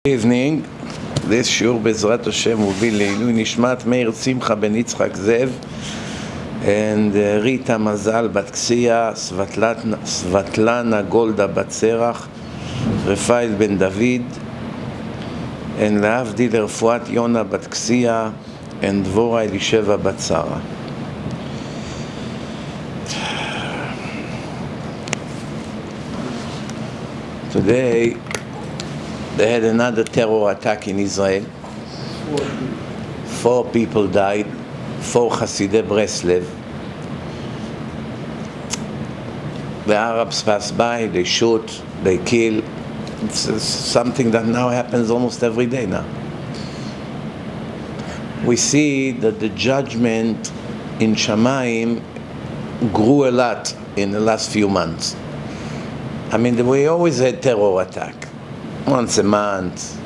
Evening. This shiur Bezrat Hashem will be Leilui Nishmat Meir Simcha ben Yitzchak Zev and Rita Mazal bat Ksiya, Svetlana Golda bat Serach, Rafael ben David, and Lehavdil Refuat Yona bat Ksiya and Dvora Elisheva bat Sarah. Today they had another terror attack in Israel. 4 people died, 4 chassidei Breslev. The Arabs pass by, they shoot, they kill. It's something that now happens almost every day now. We see that the judgment in Shamayim grew a lot in the last few months. I mean, we always had terror attack. Once a month,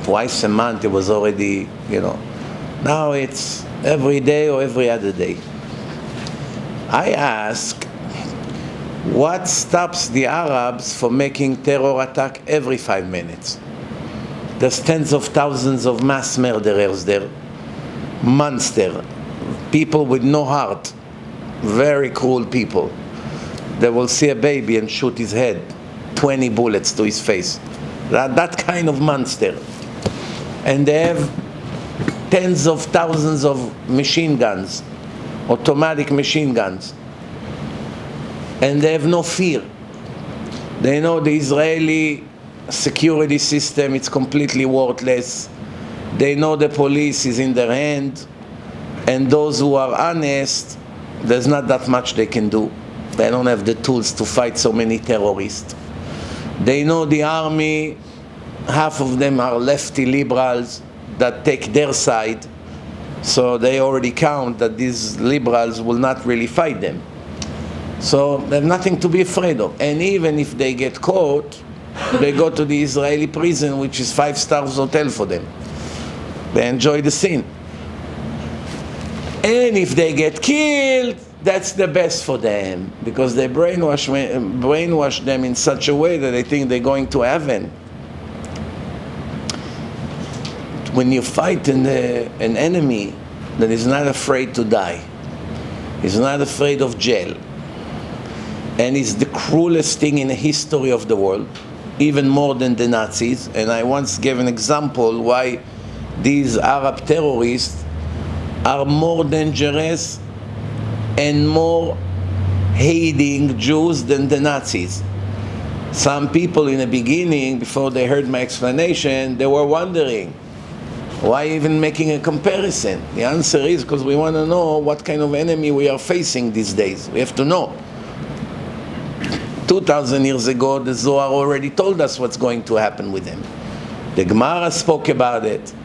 twice a month, it was already, Now it's every day or every other day. I ask, what stops the Arabs from making terror attack every 5 minutes? There's tens of thousands of mass murderers there, monster, people with no heart, very cruel people. They will see a baby and shoot his head, 20 bullets to his face. That kind of monster. And they have tens of thousands of machine guns, automatic machine guns. And they have no fear. They know the Israeli security system is completely worthless. They know the police is in their hand. And those who are honest, there's not that much they can do. They don't have the tools to fight so many terrorists. They know the army, half of them are lefty liberals that take their side, so they already count that these liberals will not really fight them. So they have nothing to be afraid of. And even if they get caught, they go to the Israeli prison, which is 5-star hotel for them. They enjoy the scene. And if they get killed, that's the best for them, because they brainwash them in such a way that they think they're going to heaven. When you fight an enemy that is not afraid to die, is not afraid of jail, and is the cruelest thing in the history of the world, even more than the Nazis. And I once gave an example why these Arab terrorists are more dangerous and more hating Jews than the Nazis. Some people in the beginning, before they heard my explanation, they were wondering, why even making a comparison? The answer is because we want to know what kind of enemy we are facing these days. We have to know. 2,000 years ago, the Zohar already told us what's going to happen with them. The Gemara spoke about it.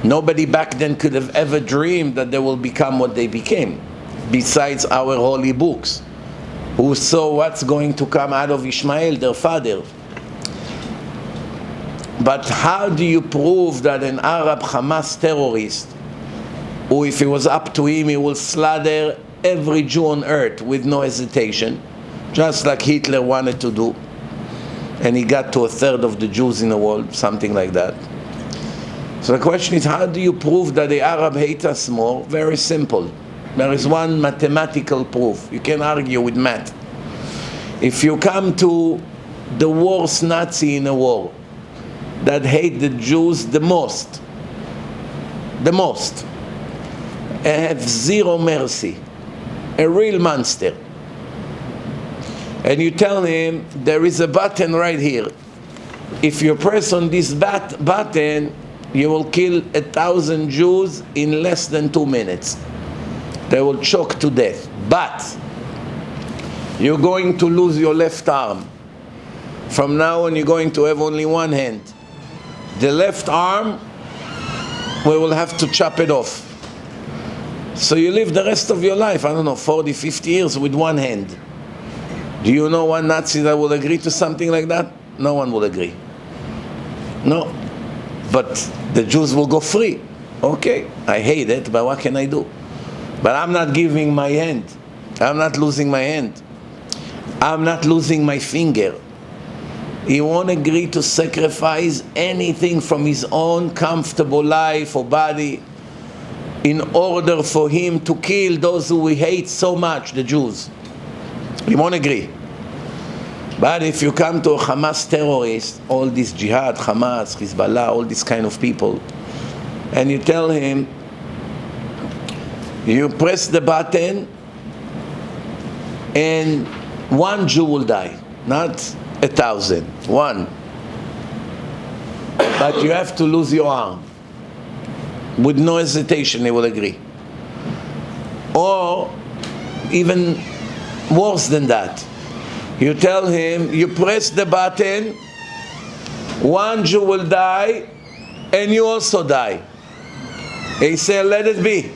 Nobody back then could have ever dreamed that they will become what they became, besides our holy books, who saw what's going to come out of Ishmael, their father. But how do you prove that an Arab Hamas terrorist, who if it was up to him, he will slaughter every Jew on earth with no hesitation, just like Hitler wanted to do, and he got to 1/3 of the Jews in the world, something like that. So the question is, how do you prove that the Arab hate us more? Very simple. There is one mathematical proof. You can argue with math. If you come to the worst Nazi in a war that hate the Jews the most, have zero mercy, a real monster, and you tell him there is a button right here. If you press on this button, you will kill 1,000 Jews in less than 2 minutes. They will choke to death. But you're going to lose your left arm. From now on, you're going to have only one hand. The left arm, we will have to chop it off. So you live the rest of your life, 40, 50 years with one hand. Do you know one Nazi that will agree to something like that? No one will agree. No. But the Jews will go free. Okay, I hate it, but what can I do? But I'm not giving my hand. I'm not losing my hand. I'm not losing my finger. He won't agree to sacrifice anything from his own comfortable life or body in order for him to kill those who we hate so much, the Jews. He won't agree. But if you come to a Hamas terrorist, all this jihad, Hamas, Hezbollah, all these kind of people, and you tell him, you press the button and one Jew will die, not 1,000, one. But you have to lose your arm. With no hesitation, they will agree. Or even worse than that. You tell him, you press the button, one Jew will die, and you also die. He said, let it be.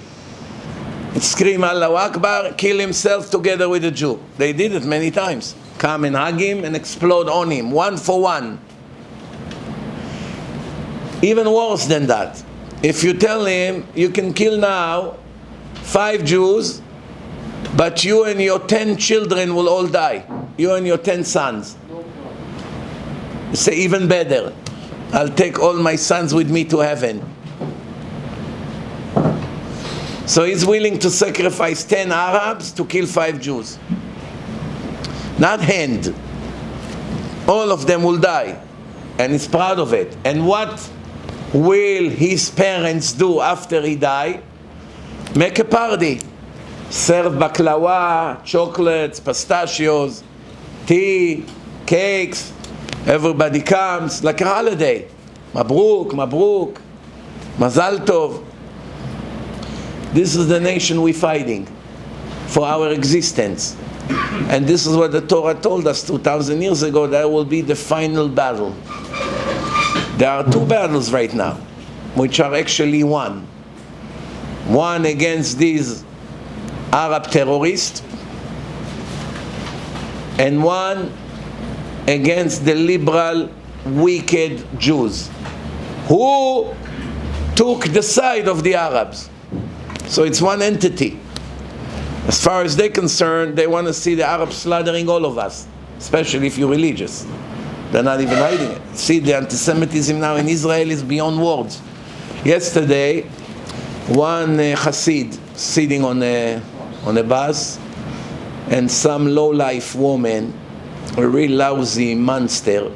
Scream Allahu Akbar, kill himself together with a Jew. They did it many times. Come and hug him and explode on him, one for one. Even worse than that. If you tell him, you can kill now 5 Jews, but you and your 10 children will all die. You and your 10 sons. You say, even better. I'll take all my sons with me to heaven. So he's willing to sacrifice 10 Arabs to kill 5 Jews. Not hand. All of them will die. And he's proud of it. And what will his parents do after he die? Make a party. Serve baklava, chocolates, pistachios, tea, cakes. Everybody comes like a holiday. Mabruk, mabruk, mazal tov. This is the nation we're fighting for our existence. And this is what the Torah told us 2,000 years ago, that will be the final battle. There are 2 battles right now, which are actually one. One against these Arab terrorists, and one against the liberal, wicked Jews, who took the side of the Arabs. So it's one entity. As far as they're concerned, they want to see the Arabs slaughtering all of us, especially if you're religious. They're not even hiding it. See, the anti-Semitism now in Israel is beyond words. Yesterday, one chassid sitting on a bus, and some low-life woman, a real lousy monster,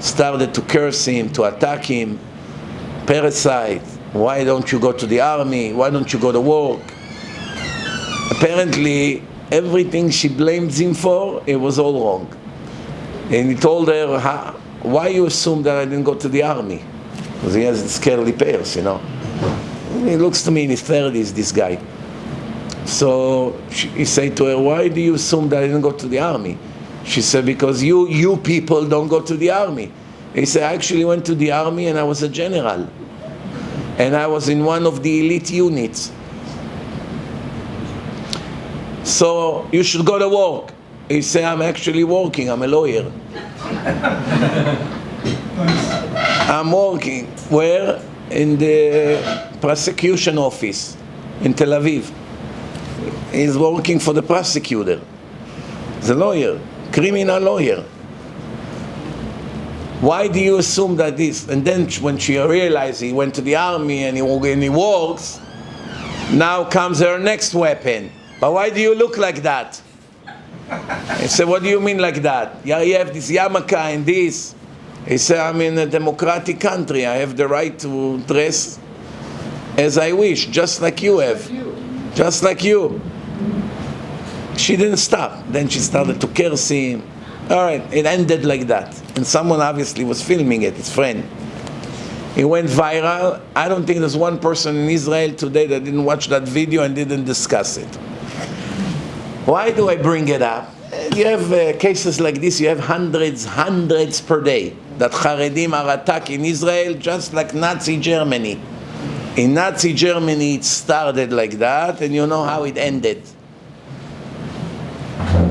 started to curse him, to attack him. Parasite, why don't you go to the army? Why don't you go to work? Apparently, everything she blamed him for, it was all wrong. And he told her, why you assume that I didn't go to the army? Because he has scarily pairs, you know. He looks to me in his 30s, this guy. So he said to her, why do you assume that I didn't go to the army? She said, because you people don't go to the army. He said, I actually went to the army and I was a general. And I was in one of the elite units. So you should go to work. He said, I'm actually working, I'm a lawyer. I'm working. Where? In the prosecution office in Tel Aviv. He's working for the prosecutor. He's a lawyer, criminal lawyer. Why do you assume that this? And then when she realized he went to the army and he works, now comes her next weapon. But why do you look like that? He said, what do you mean like that? Yeah, you have this yarmulke and this. He said, I'm in a democratic country. I have the right to dress as I wish, just like you have. Just like you. She didn't stop. Then she started to curse him. All right, it ended like that. And someone obviously was filming it, his friend. It went viral. I don't think there's one person in Israel today that didn't watch that video and didn't discuss it. Why do I bring it up? You have cases like this, you have hundreds per day that Haredim are attacked in Israel, just like Nazi Germany. In Nazi Germany it started like that, and you know how it ended.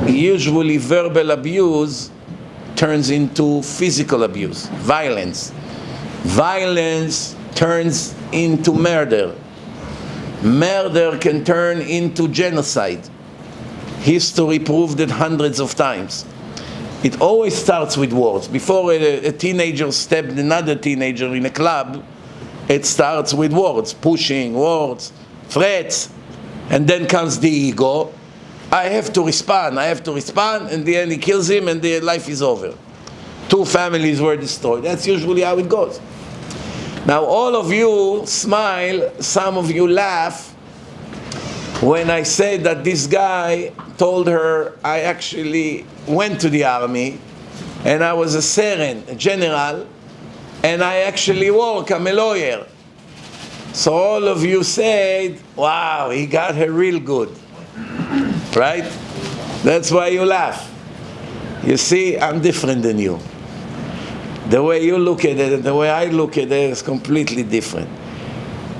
Usually verbal abuse turns into physical abuse, violence. Violence turns into murder. Murder can turn into genocide. History proved it hundreds of times. It always starts with words. Before a teenager stabbed another teenager in a club, it starts with words, pushing, words, threats, and then comes the ego. I have to respond, and then he kills him and the life is over. 2 families were destroyed. That's usually how it goes. Now all of you smile, some of you laugh when I say that this guy told her, I actually went to the army and I was a sergeant, a general, and I actually work, I'm a lawyer. So all of you said, wow, he got her real good. Right? That's why you laugh. You see, I'm different than you. The way you look at it and the way I look at it is completely different.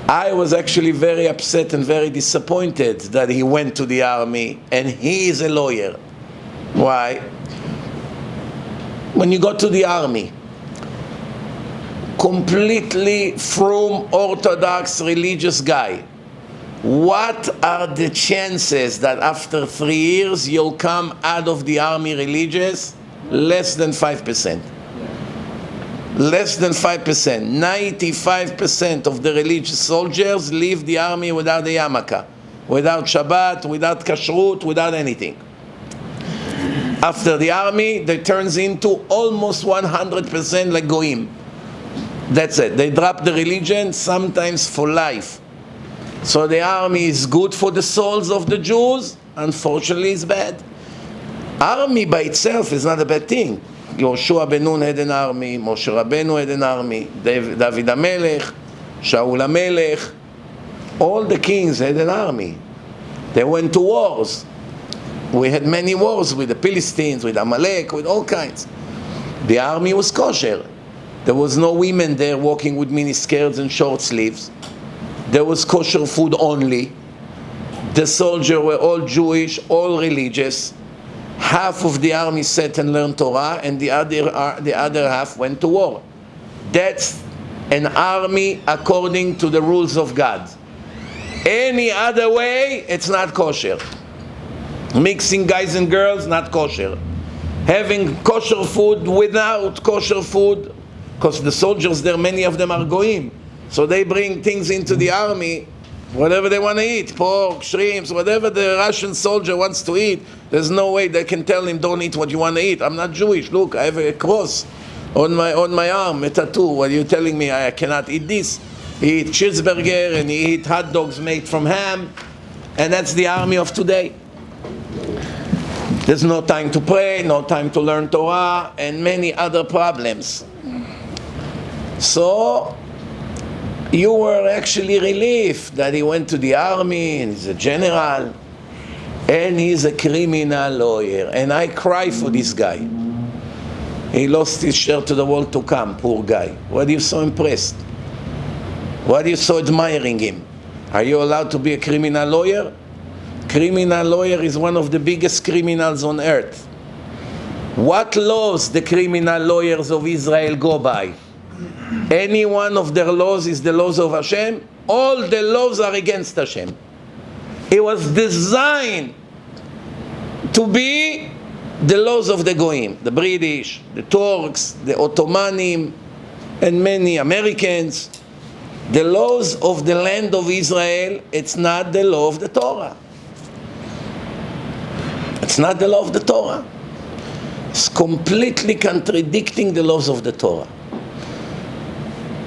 I was actually very upset and very disappointed that he went to the army and he is a lawyer. Why? When you go to the army, completely from Orthodox religious guy, what are the chances that after 3 years you'll come out of the army religious? Less than 5%. Less than 5%. 95% of the religious soldiers leave the army without a yarmulke, without Shabbat, without kashrut, without anything. After the army, they turns into almost 100% like goyim. That's it. They drop the religion, sometimes for life. So the army is good for the souls of the Jews, unfortunately it's bad. Army by itself is not a bad thing. Yoshua ben Nun had an army, Moshe Rabbeinu had an army, David HaMelech, Shaul HaMelech, all the kings had an army. They went to wars. We had many wars with the Pilistines, with Amalek, with all kinds. The army was kosher. There was no women there walking with mini skirts and short sleeves. There was kosher food only. The soldiers were all Jewish, all religious. Half of the army sat and learned Torah, and the other half went to war. That's an army according to the rules of God. Any other way, it's not kosher. Mixing guys and girls, not kosher. Having kosher food without kosher food, because the soldiers there, many of them are goyim. So they bring things into the army, whatever they want to eat, pork, shrimps, whatever the Russian soldier wants to eat. There's no way they can tell him, don't eat what you want to eat. I'm not Jewish. Look, I have a cross on my arm, a tattoo. What are you telling me? I cannot eat this. He eat cheeseburger and he eat hot dogs made from ham. And that's the army of today. There's no time to pray, no time to learn Torah, and many other problems. So you were actually relieved that he went to the army and he's a general and he's a criminal lawyer. And I cry for this guy. He lost his share to the world to come, poor guy. Why are you so impressed? Why are you so admiring him? Are you allowed to be a criminal lawyer? Criminal lawyer is one of the biggest criminals on earth. What laws the criminal lawyers of Israel go by? Any one of their laws is the laws of Hashem. All the laws are against Hashem. It was designed to be the laws of the Goyim, the British, the Turks, the Ottomanim, and many Americans. The laws of the land of Israel, it's not the law of the Torah. It's not the law of the Torah. It's completely contradicting the laws of the Torah.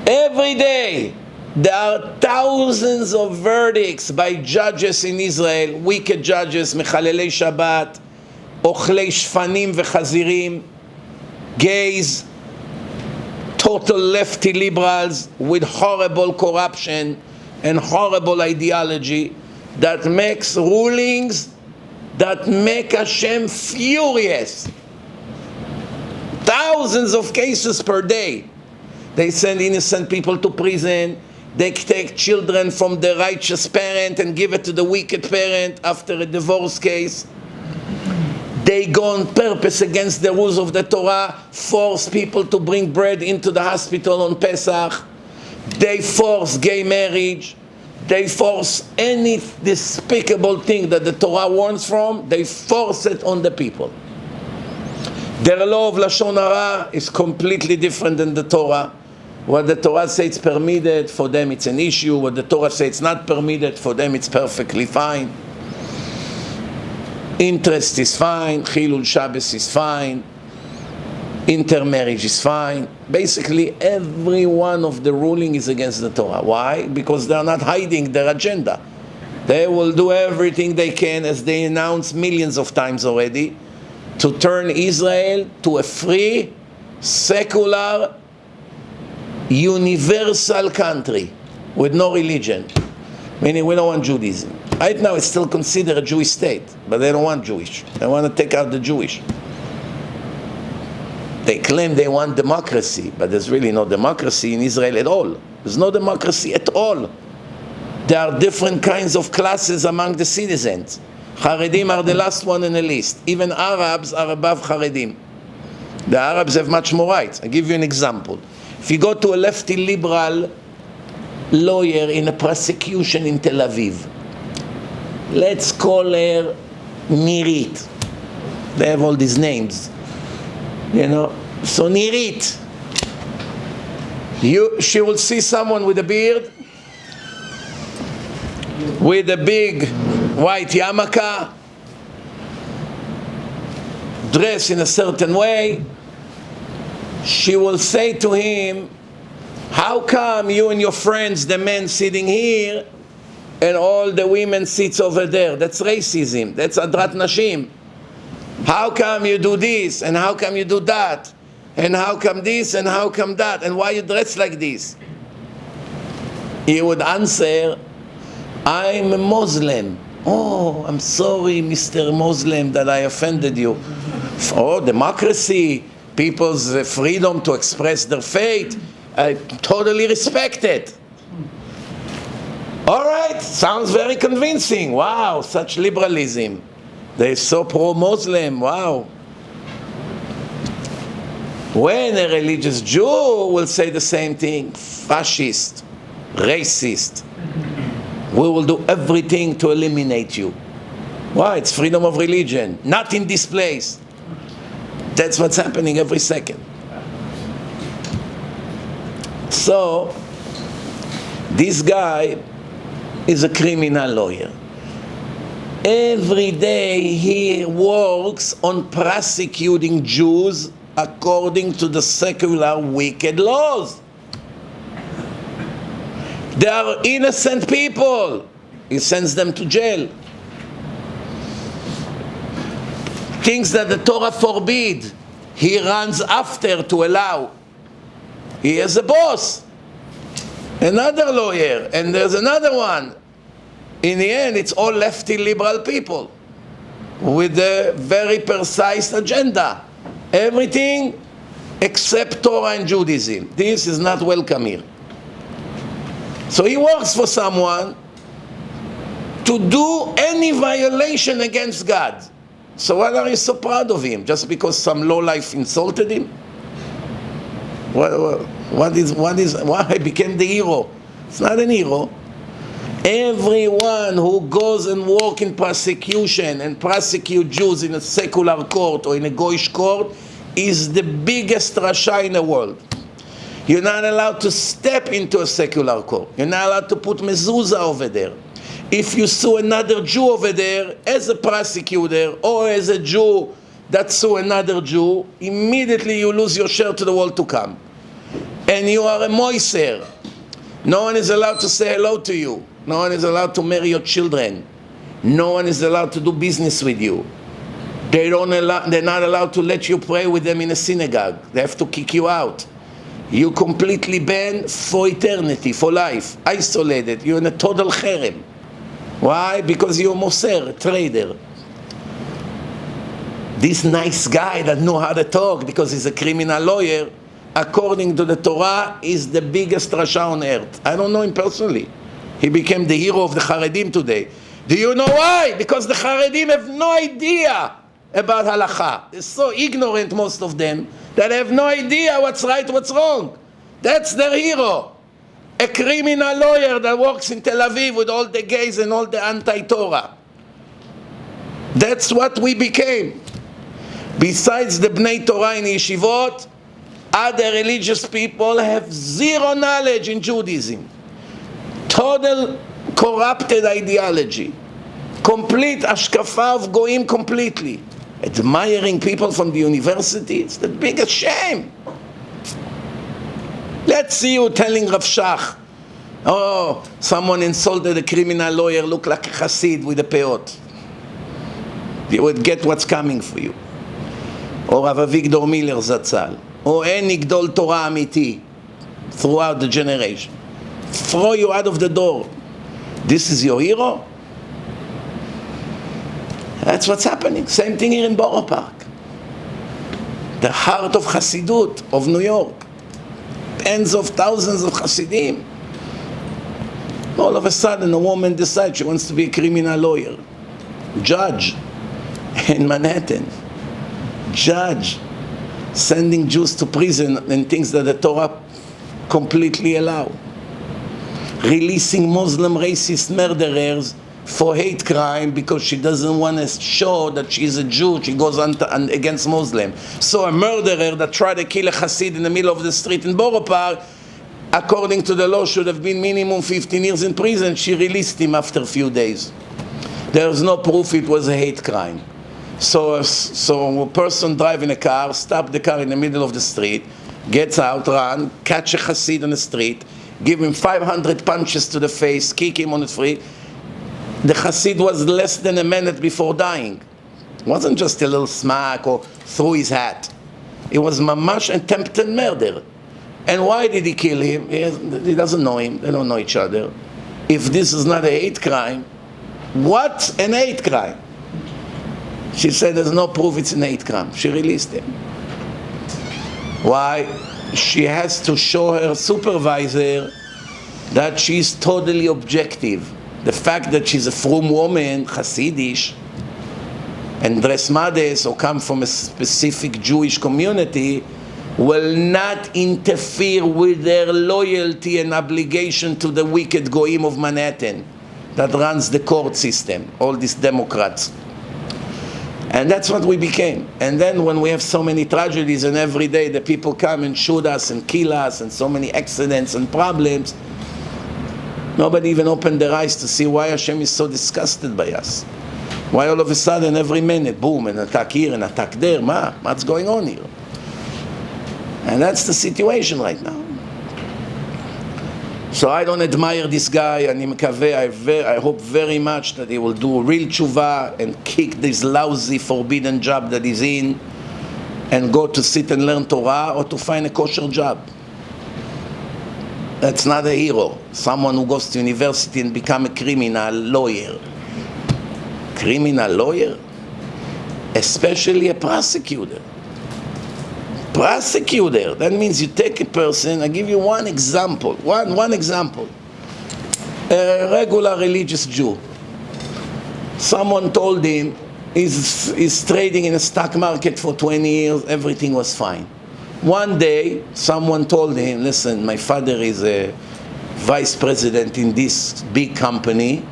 Every day, there are thousands of verdicts by judges in Israel, wicked judges, mechalelei Shabbat, ochlei shfanim vechazirim, gays, total lefty liberals with horrible corruption and horrible ideology that makes rulings that make Hashem furious. Thousands of cases per day. They send innocent people to prison. They take children from the righteous parent and give it to the wicked parent after a divorce case. They go on purpose against the rules of the Torah, force people to bring bread into the hospital on Pesach. They force gay marriage. They force any despicable thing that the Torah warns from, they force it on the people. Their law of Lashon Hara is completely different than the Torah. What the Torah says it's permitted, for them it's an issue. What the Torah says it's not permitted, for them it's perfectly fine. Interest is fine, Chilul Shabbos is fine, intermarriage is fine. Basically, every one of the ruling is against the Torah. Why? Because they are not hiding their agenda. They will do everything they can, as they announced millions of times already, to turn Israel to a free, secular, universal country with no religion. Meaning we don't want Judaism. Right now it's still considered a Jewish state, but they don't want Jewish. They want to take out the Jewish. They claim they want democracy, but there's really no democracy in Israel at all. There's no democracy at all. There are different kinds of classes among the citizens. Haredim are the last one in the list. Even Arabs are above Haredim. The Arabs have much more rights. I'll give you an example. If you go to a lefty liberal lawyer in a prosecution in Tel Aviv, let's call her Nirit. They have all these names, you know. So Nirit, she will see someone with a beard, with a big white yarmulke, dressed in a certain way. She will say to him, how come you and your friends, the men sitting here, and all the women sits over there? That's racism. That's adrat nashim. How come you do this, and how come you do that, and how come this, and how come that, and why you dress like this? He would answer, I'm a Muslim. Oh, I'm sorry, Mr. Muslim, that I offended you. Oh, democracy, people's freedom to express their faith, I totally respect it. All right, sounds very convincing. Wow, such liberalism. They're so pro-Muslim, wow. When a religious Jew will say the same thing, fascist, racist, we will do everything to eliminate you. Why? It's freedom of religion, not in this place. That's what's happening every second. So, this guy is a criminal lawyer. Every day he works on prosecuting Jews according to the secular wicked laws. They are innocent people. He sends them to jail. Things that the Torah forbid, he runs after to allow. He has a boss, another lawyer, and there's another one. In the end, it's all lefty liberal people with a very precise agenda. Everything except Torah and Judaism. This is not welcome here. So he works for someone to do any violation against God. So why are you so proud of him? Just because some lowlife insulted him? Why he became the hero? It's not an hero. Everyone who goes and work in prosecution and prosecute Jews in a secular court or in a Goyish court is the biggest rasha in the world. You're not allowed to step into a secular court. You're not allowed to put mezuzah over there. If you sue another Jew over there as a prosecutor or as a Jew that sue another Jew, immediately you lose your share to the world to come. And you are a moiser. No one is allowed to say hello to you. No one is allowed to marry your children. No one is allowed to do business with you. They're not allowed to let you pray with them in a synagogue. They have to kick you out. You completely banned for eternity, for life, isolated. You're in a total cherem. Why? Because you're moser, a trader. This nice guy that know how to talk because he's a criminal lawyer, according to the Torah, is the biggest rasha on earth. I don't know him personally. He became the hero of the Haredim today. Do you know why? Because the Haredim have no idea about halakha. They're so ignorant, most of them, that they have no idea what's right, what's wrong. That's their hero. A criminal lawyer that works in Tel Aviv with all the gays and all the anti-Torah. That's what we became. Besides the Bnei Torah in yeshivot, other religious people have zero knowledge in Judaism. Total corrupted ideology. Complete ashkafa of goyim completely. Admiring people from the university, it's the biggest shame. Let's see you telling Rav Shach, oh, someone insulted a criminal lawyer, look like a chassid with a peot. You would get what's coming for you. Or Rav Avigdor Miller Zatzal. Or any Gdol Torah Amiti throughout the generation. Throw you out of the door. This is your hero? That's what's happening. Same thing here in Borough Park. The heart of Chassidut of New York. Tens of thousands of Chassidim. All of a sudden, a woman decides she wants to be a criminal lawyer. Judge in Manhattan. Judge sending Jews to prison and things that the Torah completely allow. Releasing Muslim racist murderers for hate crime because she doesn't want to show that she's a Jew. She goes against Muslim. So a murderer that tried to kill a chassid in the middle of the street in Borough Park, according to the law, should have been minimum 15 years in prison. She released him after a few days. There's no proof it was a hate crime. So a person driving a car, stop the car in the middle of the street, gets out, run, catch a chassid on the street, give him 500 punches to the face, kick him on the street. The chassid was less than a minute before dying. It wasn't just a little smack or threw his hat. It was mamash attempted murder. And why did he kill him? He doesn't know him. They don't know each other. If this is not a hate crime, what an hate crime? She said there's no proof it's an hate crime. She released him. Why? She has to show her supervisor that she's totally objective. The fact that she's a frum woman, Hasidish, and dress modest or come from a specific Jewish community will not interfere with their loyalty and obligation to the wicked goyim of Manhattan that runs the court system, all these Democrats. And that's what we became. And then when we have so many tragedies and every day the people come and shoot us and kill us and so many accidents and problems, nobody even opened their eyes to see why Hashem is so disgusted by us. Why all of a sudden, every minute, boom, an attack here, an attack there, what's going on here? And that's the situation right now. So I don't admire this guy, I hope very much that he will do real tshuva and kick this lousy, forbidden job that he's in and go to sit and learn Torah or to find a kosher job. That's not a hero. Someone who goes to university and become a criminal lawyer. Criminal lawyer? Especially a prosecutor. Prosecutor, that means you take a person, I give you one example, one example. A regular religious Jew. Someone told him he's trading in a stock market for 20 years, everything was fine. One day, someone told him, listen, my father is a vice president in this big company,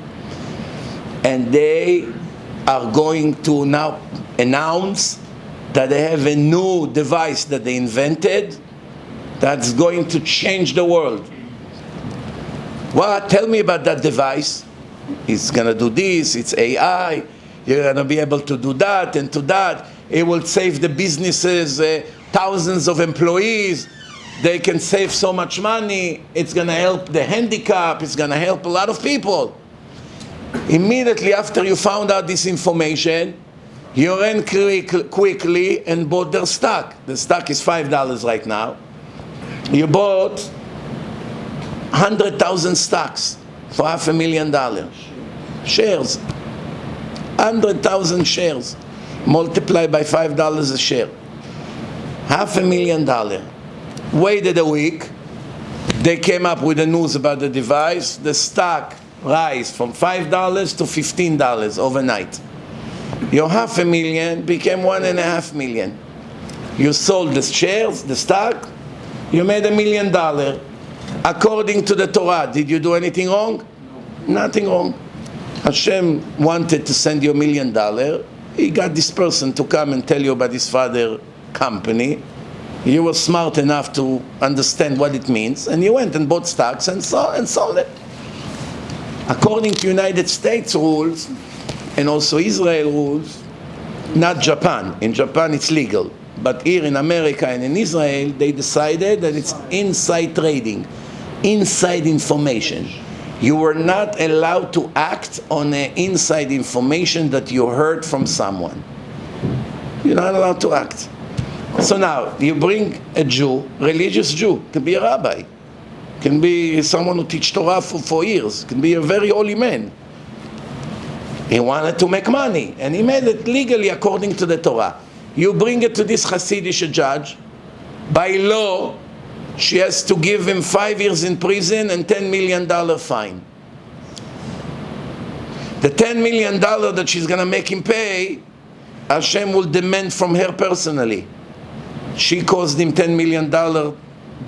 and they are going to now announce that they have a new device that they invented that's going to change the world. What? Tell me about that device. It's going to do this, it's AI, you're going to be able to do that and to that. It will save the businesses, thousands of employees. They can save so much money. It's going to help the handicapped. It's going to help a lot of people. Immediately after you found out this information, you ran quickly and bought their stock. The stock is $5 right now. You bought 100,000 stocks for $500,000. Shares. 100,000 shares. Multiplied by $5 a share. $500,000. Waited a week. They came up with the news about the device. The stock rise from $5 to $15 overnight. Your $500,000 became $1.5 million. You sold the shares, the stock, you made $1 million. According to the Torah, did you do anything wrong? No. Nothing wrong. Hashem wanted to send you $1 million. he got this person to come and tell you about his father's company. You were smart enough to understand what it means, and you went and bought stocks and sold it. According to United States rules, and also Israel rules, not Japan. In Japan it's legal. But here in America and in Israel, they decided that it's inside trading, inside information. You were not allowed to act on inside information that you heard from someone. You're not allowed to act. So now, you bring a Jew, religious Jew, can be a rabbi, can be someone who teach Torah for years, can be a very holy man. He wanted to make money, and he made it legally according to the Torah. You bring it to this Hasidic judge, by law, she has to give him 5 years in prison and $10 million fine. The $10 million that she's going to make him pay, Hashem will demand from her personally. She caused him $10 million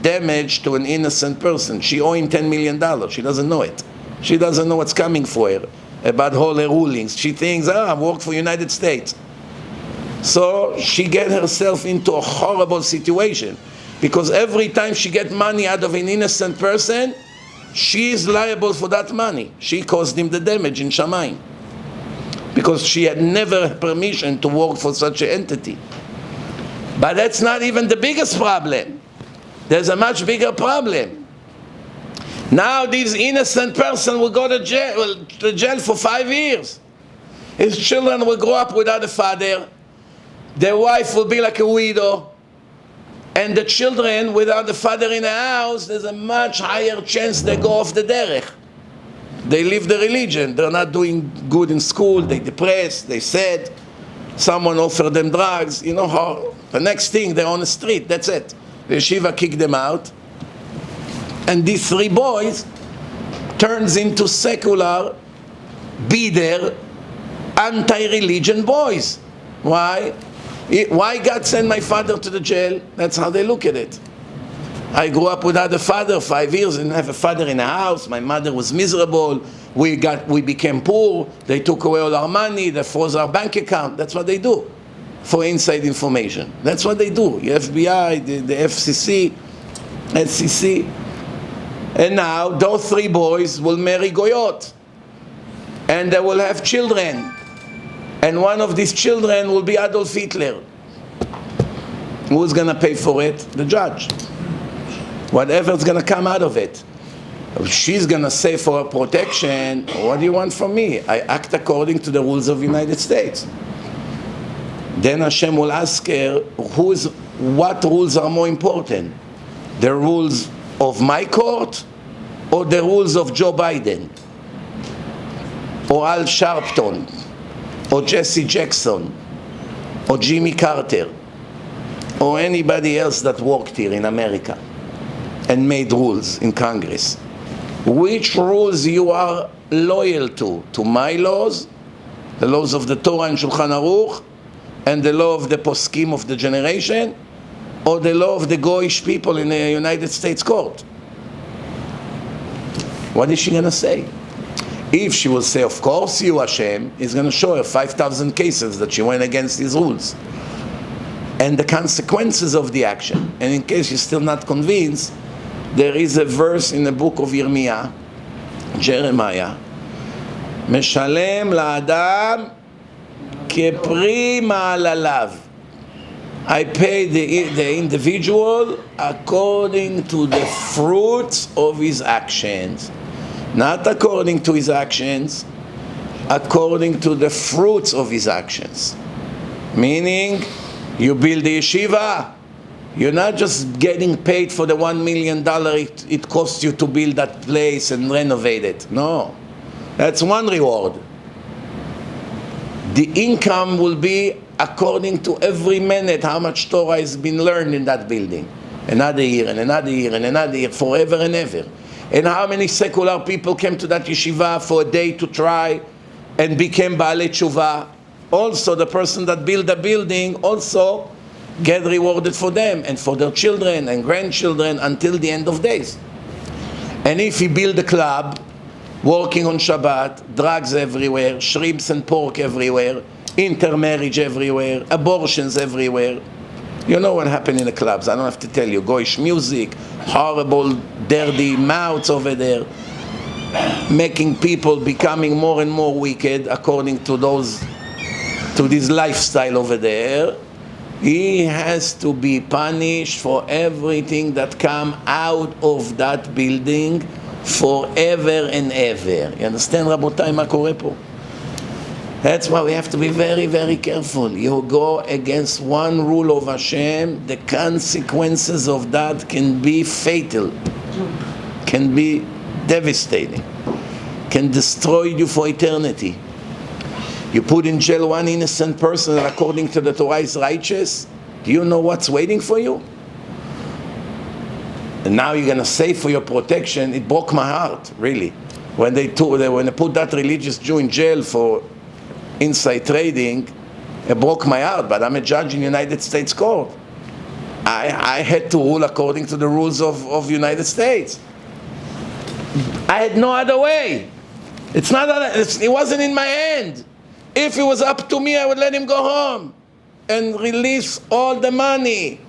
damage to an innocent person. She owed him $10 million. She doesn't know it. She doesn't know what's coming for her about all her rulings. She thinks, I work for United States. So she get herself into a horrible situation, because every time she get money out of an innocent person, she is liable for that money. She caused him the damage in Shamayim, because she had never permission to work for such an entity. But that's not even the biggest problem. There's a much bigger problem. Now this innocent person will go to jail for 5 years. His children will grow up without a father. Their wife will be like a widow. And the children without the father in the house, there's a much higher chance they go off the derech. They leave the religion. They're not doing good in school. They depressed. They sad. Someone offered them drugs. You know how the next thing, they're on the street. That's it. The yeshiva kicked them out. And these 3 boys turns into secular, bitter, anti-religion boys. Why? Why God sent my father to the jail? That's how they look at it. I grew up without a father, 5 years, didn't have a father in the house. My mother was miserable. We became poor. They took away all our money. They froze our bank account. That's what they do for inside information. That's what they do. The FBI, the FCC, SEC. And now those 3 boys will marry Goyot. And they will have children. And one of these children will be Adolf Hitler. Who's going to pay for it? The judge. Whatever's going to come out of it. She's going to say for her protection, what do you want from me? I act according to the rules of the United States. Then Hashem will ask her, what rules are more important? The rules of my court or the rules of Joe Biden? Or Al Sharpton? Or Jesse Jackson, or Jimmy Carter, or anybody else that worked here in America and made rules in Congress. Which rules you are loyal to? To my laws, the laws of the Torah and Shulchan Aruch, and the law of the poskim of the generation, or the law of the Goyish people in the United States court? What is she going to say? If she will say, of course you Hashem, he's going to show her 5,000 cases that she went against his rules. And the consequences of the action. And in case you're still not convinced, there is a verse in the book of Jeremiah, Meshalem la'adam kepri ma'alalav. I pay the individual according to the fruits of his actions. Not according to his actions, according to the fruits of his actions. Meaning, you build the yeshiva, you're not just getting paid for the $1 million it costs you to build that place and renovate it. No, that's one reward. The income will be according to every minute how much Torah has been learned in that building. Another year and another year and another year, forever and ever. And how many secular people came to that yeshiva for a day to try and became Baalei Tshuva? Also, the person that built the building also get rewarded for them and for their children and grandchildren until the end of days. And if he build a club, working on Shabbat, drugs everywhere, shrimps and pork everywhere, intermarriage everywhere, abortions everywhere. You know what happened in the clubs, I don't have to tell you. Goyish music, horrible, dirty mouths over there, making people becoming more and more wicked according to this lifestyle over there. He has to be punished for everything that come out of that building forever and ever. You understand, Rabotai, מה קורה פה? That's why we have to be very, very careful. You go against one rule of Hashem, the consequences of that can be fatal, can be devastating, can destroy you for eternity. You put in jail one innocent person that according to the Torah is righteous. Do you know what's waiting for you? And now you're going to say for your protection, it broke my heart, really. When they put that religious Jew in jail for inside trading, it broke my heart, but I'm a judge in United States court. I had to rule according to the rules of United States. I had no other way. It wasn't in my hand. If it was up to me, I would let him go home and release all the money.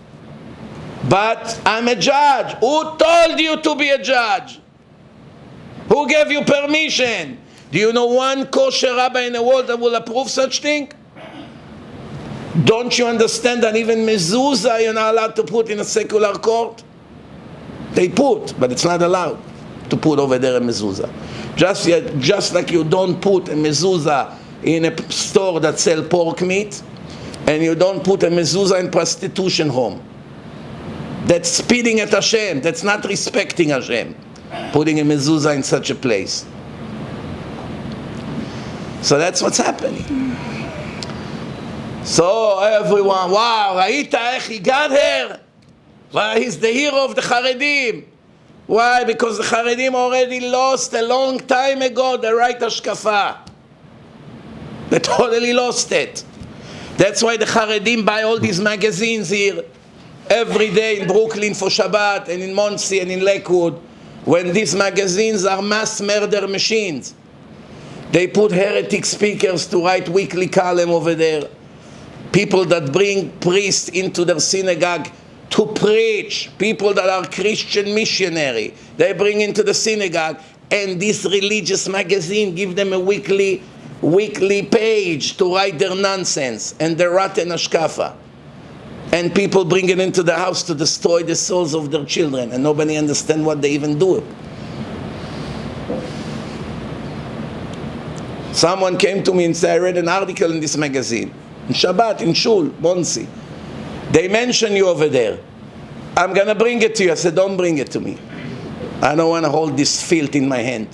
But I'm a judge. Who told you to be a judge? Who gave you permission? Do you know one kosher rabbi in the world that will approve such thing? Don't you understand that even mezuzah you're not allowed to put in a secular court? They put, but it's not allowed to put over there a mezuzah. Just like you don't put a mezuzah in a store that sells pork meat, and you don't put a mezuzah in prostitution home. That's spitting at Hashem. That's not respecting Hashem, putting a mezuzah in such a place. So that's what's happening. So everyone, wow, ראית איך he got here? Well, he's the hero of the Haredim. Why? Because the Haredim already lost a long time ago the right hashkafa. They totally lost it. That's why the Haredim buy all these magazines here every day in Brooklyn for Shabbat and in Monsey and in Lakewood, when these magazines are mass murder machines. They put heretic speakers to write weekly column over there. People that bring priests into their synagogue to preach. People that are Christian missionary, they bring into the synagogue, and this religious magazine give them a weekly page to write their nonsense and their rotten hashkafa. And people bring it into the house to destroy the souls of their children, and nobody understands what they even do. Someone came to me and said, I read an article in this magazine, in Shabbat, in Shul, Monsey. They mention you over there. I'm going to bring it to you. I said, don't bring it to me. I don't want to hold this filth in my hand.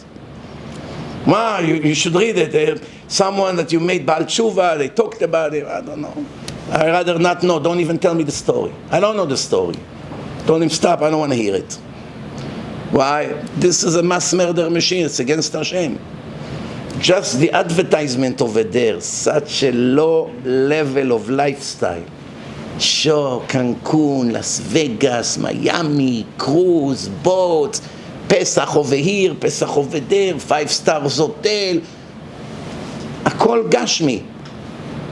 Wow, you should read it. Someone that you made Baal Tshuva, they talked about it. I don't know. I'd rather not know. Don't even tell me the story. I don't know the story. Don't even stop. I don't want to hear it. Why? This is a mass murder machine. It's against Hashem. Just the advertisement over there, such a low level of lifestyle. Show, Cancun, Las Vegas, Miami, cruise, boats, Pesach over here, Pesach over there, 5-star hotel. Akol gashmi.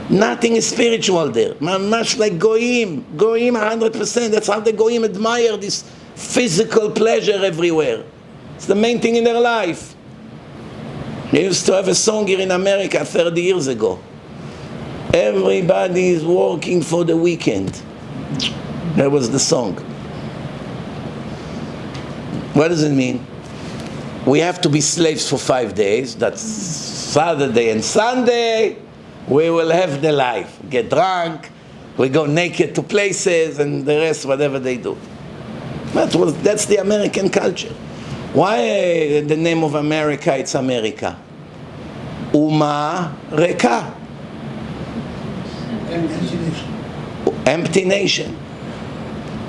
Nothing is spiritual there. Much like Goyim 100%. That's how the Goyim admire this physical pleasure everywhere. It's the main thing in their life. They used to have a song here in America 30 years ago. Everybody is working for the weekend. That was the song. What does it mean? We have to be slaves for 5 days. That's Saturday and Sunday. We will have the life. Get drunk. We go naked to places, and the rest, whatever they do. That's the American culture. Why the name of America, it's America? אומה ריקה. Empty nation.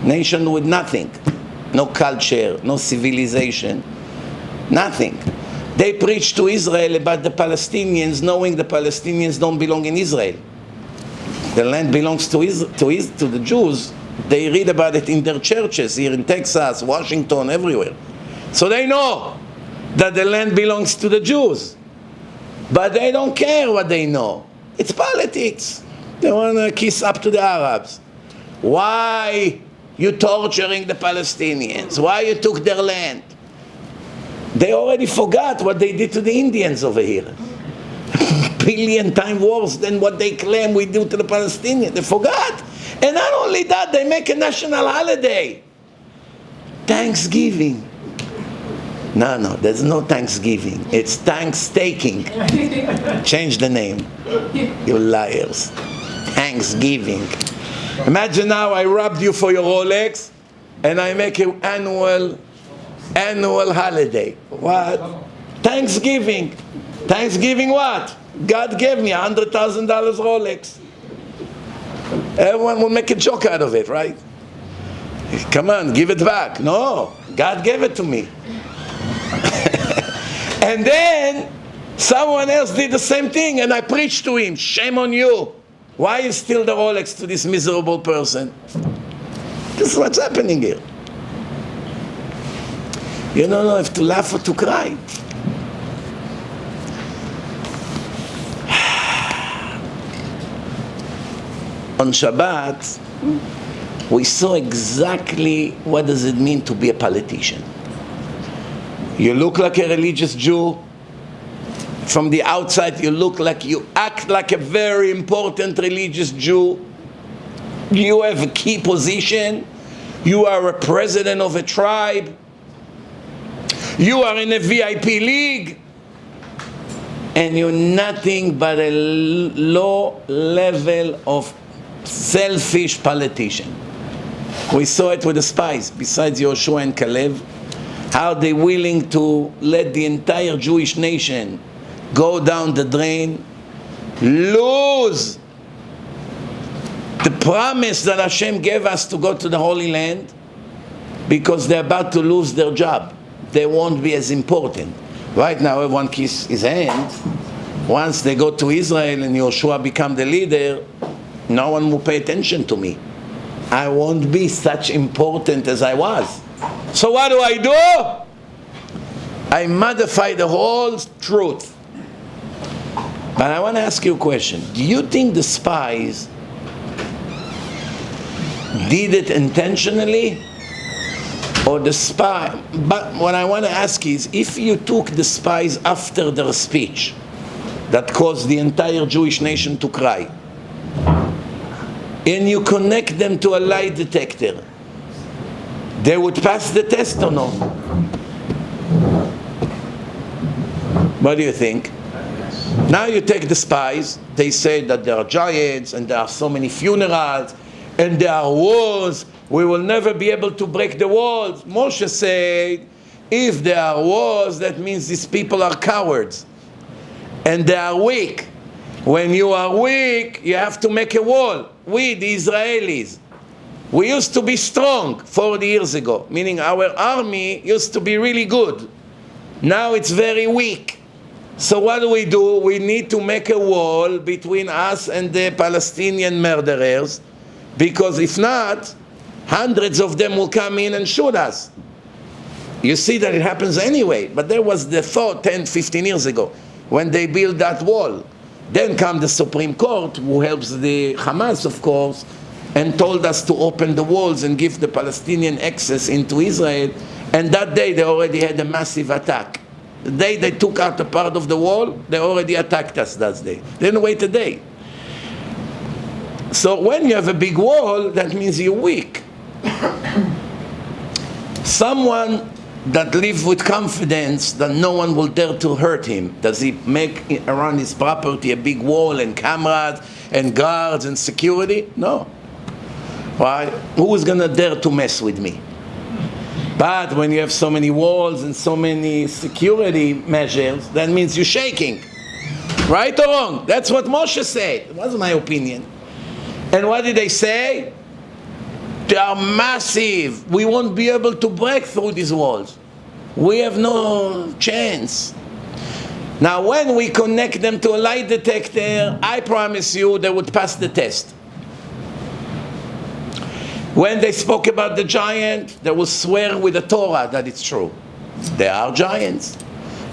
Nation with nothing. No culture, no civilization, nothing. They preach to Israel about the Palestinians, knowing the Palestinians don't belong in Israel. The land belongs to the Jews. They read about it in their churches here in Texas, Washington, everywhere. So they know that the land belongs to the Jews. But they don't care what they know. It's politics. They want to kiss up to the Arabs. Why you torturing the Palestinians? Why you took their land? They already forgot what they did to the Indians over here. Billion times worse than what they claim we do to the Palestinians. They forgot. And not only that, they make a national holiday. Thanksgiving. No, there's no Thanksgiving. It's thanks-taking. Change the name. You liars. Thanksgiving. Imagine now I robbed you for your Rolex and I make an annual holiday. What? Thanksgiving. Thanksgiving what? God gave me $100,000 Rolex. Everyone will make a joke out of it, right? Come on, give it back. No, God gave it to me. And then someone else did the same thing and I preached to him. Shame on you. Why you steal the Rolex to this miserable person? This is what's happening here. You don't know if to laugh or to cry. On Shabbat, we saw exactly what does it mean to be a politician. You look like a religious Jew. From the outside, you act like a very important religious Jew. You have a key position. You are a president of a tribe. You are in a VIP league. And you're nothing but a low level of selfish politician. We saw it with the spies, besides Yoshua and Caleb, how they're willing to let the entire Jewish nation go down the drain, lose the promise that Hashem gave us to go to the Holy Land, because they're about to lose their job. They won't be as important. Right now, everyone kiss his hand. Once they go to Israel and Yoshua become the leader, no one will pay attention to me. I won't be such important as I was. So what do? I modify the whole truth. But I want to ask you a question. Do you think the spies did it intentionally? Or the spy? But what I want to ask is, if you took the spies after their speech that caused the entire Jewish nation to cry, and you connect them to a lie detector, they would pass the test or no? What do you think? Now you take the spies, they say that there are giants and there are so many funerals and there are wars, we will never be able to break the walls. Moshe said, if there are wars, that means these people are cowards and they are weak. When you are weak, you have to make a wall. We, the Israelis, we used to be strong 40 years ago, meaning our army used to be really good. Now it's very weak. So what do? We need to make a wall between us and the Palestinian murderers, because if not, hundreds of them will come in and shoot us. You see that it happens anyway, but there was the thought 10, 15 years ago when they built that wall. Then come the Supreme Court, who helps the Hamas, of course, and told us to open the walls and give the Palestinian access into Israel. And that day they already had a massive attack. The day they took out a part of the wall, they already attacked us that day. They didn't wait a day. So when you have a big wall, that means you're weak. Someone that lives with confidence that no one will dare to hurt him, does he make around his property a big wall and cameras and guards and security? No. Why? Who is going to dare to mess with me? But when you have so many walls and so many security measures, that means you're shaking. Right or wrong? That's what Moshe said. It wasn't my opinion. And what did they say? They are massive. We won't be able to break through these walls. We have no chance. Now when we connect them to a lie detector, I promise you they would pass the test. When they spoke about the giant, they will swear with the Torah that it's true. There are giants.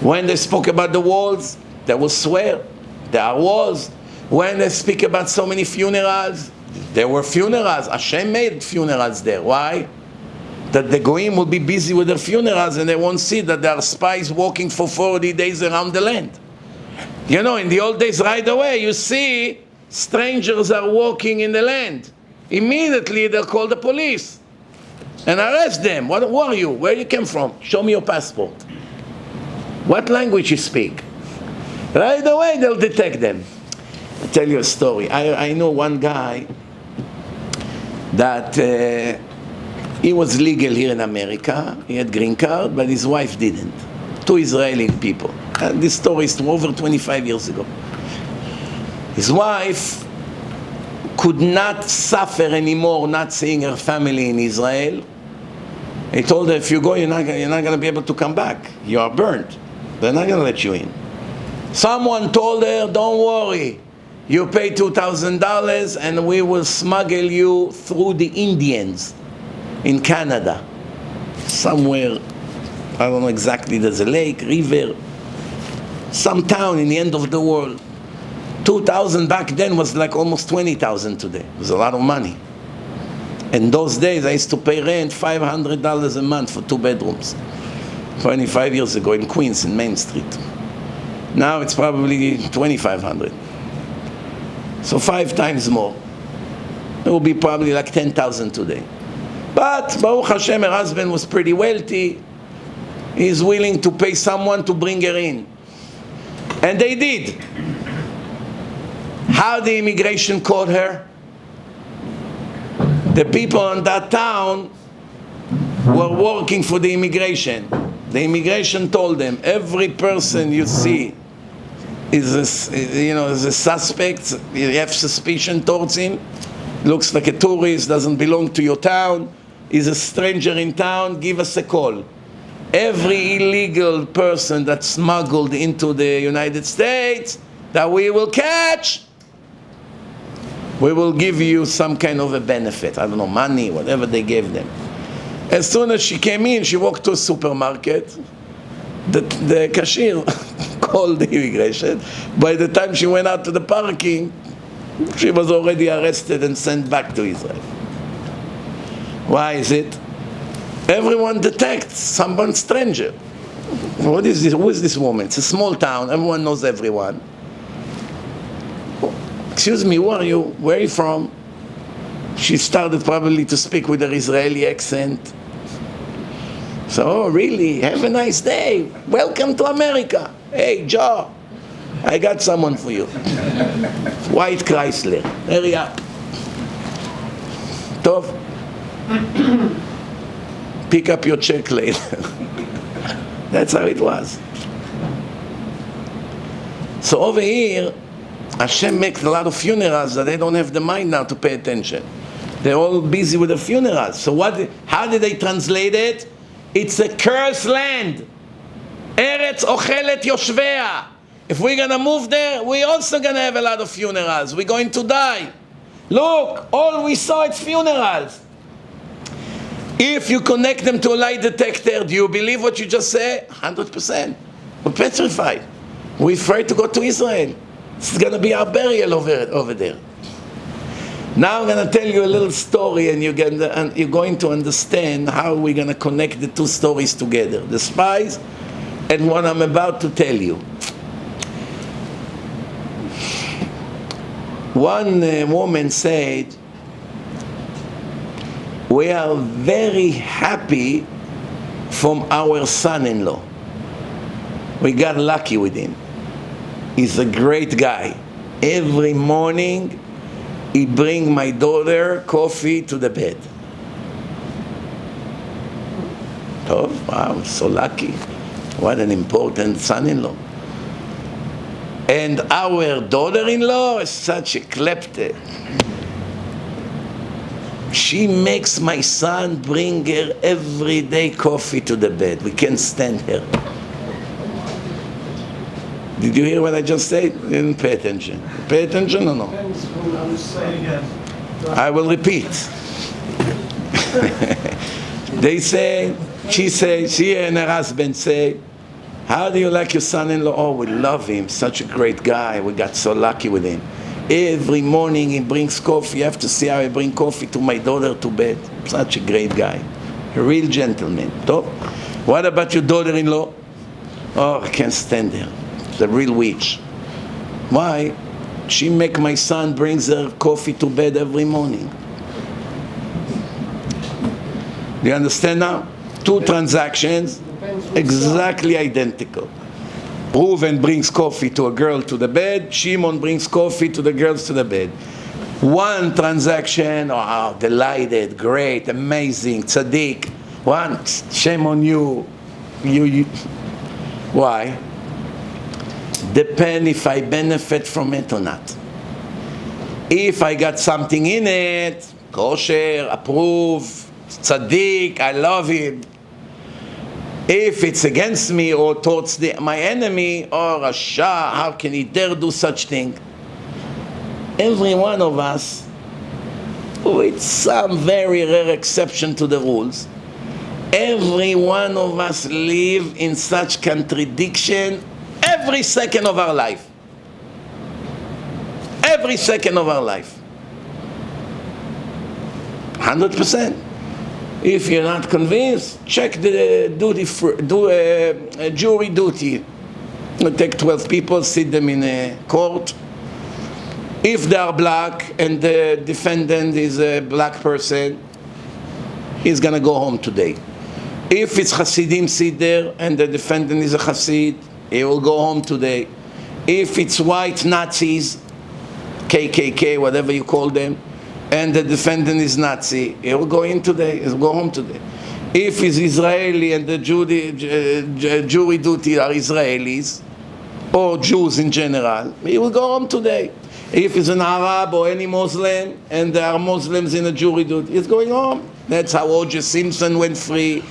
When they spoke about the walls, they will swear there are walls. When they speak about so many funerals, there were funerals. Hashem made funerals there. Why? That the goyim will be busy with their funerals and they won't see that there are spies walking for 40 days around the land. You know, in the old days, right away, you see strangers are walking in the land. Immediately, they'll call the police and arrest them. Who are you? Where you came from? Show me your passport. What language you speak? Right away, they'll detect them. I'll tell you a story. I know one guy that he was legal here in America. He had green card, but his wife didn't. Two Israeli people. This story is over 25 years ago. His wife could not suffer anymore not seeing her family in Israel. He told her, if you go, you're not going to be able to come back. You are burnt. They're not going to let you in. Someone told her, don't worry. You pay $2,000 and we will smuggle you through the Indians in Canada. Somewhere, I don't know exactly, there's a lake, river, some town in the end of the world. 2,000 back then was like almost 20,000 today. It was a lot of money. In those days, I used to pay rent $500 a month for 2 bedrooms. 25 years ago in Queens, in Main Street. Now it's probably $2,500. So 5 times more. It will be probably like 10,000 today. But Baruch Hashem, her husband was pretty wealthy. He's willing to pay someone to bring her in. And they did. How the immigration caught her? The people in that town were working for the immigration. The immigration told them, every person you see is a suspect. You have suspicion towards him. Looks like a tourist, doesn't belong to your town. Is a stranger in town. Give us a call. Every illegal person that's smuggled into the United States that we will catch, we will give you some kind of a benefit. I don't know, money, whatever they gave them. As soon as she came in, she walked to a supermarket. The cashier called the immigration. By the time she went out to the parking, she was already arrested and sent back to Israel. Why is it? Everyone detects someone stranger. What is this? Who is this woman? It's a small town. Everyone knows everyone. Excuse me, who are you? Where are you from? She started probably to speak with her Israeli accent. So, oh, really? Have a nice day. Welcome to America. Hey, Joe, I got someone for you. White Chrysler. Hurry up. Tov. Pick up your check later. That's how it was. So over here, Hashem makes a lot of funerals that they don't have the mind now to pay attention. They're all busy with the funerals. So how did they translate it? It's a cursed land. Eretz ochelet yoshvea. If we're going to move there, we're also going to have a lot of funerals. We're going to die. Look, all we saw is funerals. If you connect them to a lie detector, do you believe what you just said? 100%. We're petrified. We're afraid to go to Israel. It's going to be our burial over there. Now I'm going to tell you a little story, and you're going to understand how we're going to connect the two stories together, the spies and what I'm about to tell you. One woman said, we are very happy from our son-in-law. We got lucky with him. He's a great guy. Every morning, he brings my daughter coffee to the bed. Oh, wow, so lucky. What an important son-in-law. And our daughter-in-law is such a klepte. She makes my son bring her every day coffee to the bed. We can't stand her. Did you hear what I just said? You didn't pay attention. Pay attention or no? I will repeat. She and her husband say, how do you like your son-in-law? Oh, we love him. Such a great guy. We got so lucky with him. Every morning he brings coffee. You have to see how I bring coffee to my daughter to bed. Such a great guy. A real gentleman. Top. What about your daughter-in-law? Oh, I can't stand her. She's a real witch. Why? She make my son brings her coffee to bed every morning. Do you understand now? Two transactions, exactly identical. Reuven brings coffee to a girl to the bed. Shimon brings coffee to the girls to the bed. One transaction, oh, delighted, great, amazing, tzaddik. One, shame on you. Why? Depend if I benefit from it or not. If I got something in it, kosher, approve, tzaddik, I love him. If it's against me or towards my enemy, or Rasha, how can he dare do such thing? Every one of us, with some very rare exception to the rules, every one of us live in such contradiction every second of our life. Every second of our life. 100%. If you're not convinced, check the jury duty. You take 12 people, sit them in a court. If they are black and the defendant is a black person, he's going to go home today. If it's Hasidim sit there and the defendant is a Hasid, he will go home today. If it's white Nazis, KKK, whatever you call them, and the defendant is Nazi, he will go in today, he will go home today. If it's Israeli and the jury duty are Israelis, or Jews in general, he will go home today. If it's an Arab or any Muslim, and there are Muslims in the jury duty, he's going home. That's how O.J. Simpson went free,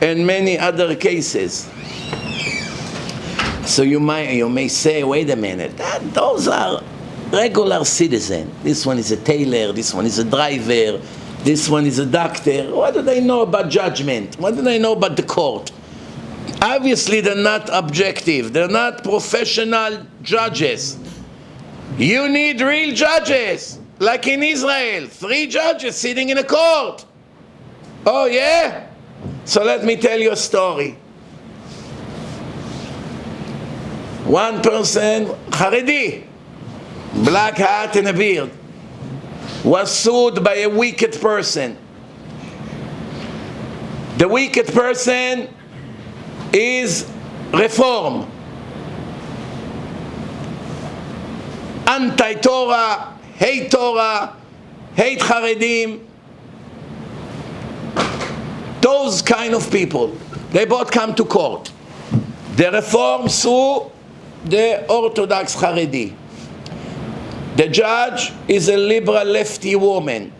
and many other cases. So you may say, wait a minute, those are regular citizens. This one is a tailor, this one is a driver, this one is a doctor. What do they know about judgment? What do they know about the court? Obviously they're not objective, they're not professional judges. You need real judges, like in Israel, 3 judges sitting in a court. Oh yeah? So let me tell you a story. One person, Haredi, black hat and a beard, was sued by a wicked person. The wicked person is Reform, anti-Torah, hate Haredim. Those kind of people, they both come to court. The Reform sue the Orthodox Haredi. The judge is a liberal lefty woman,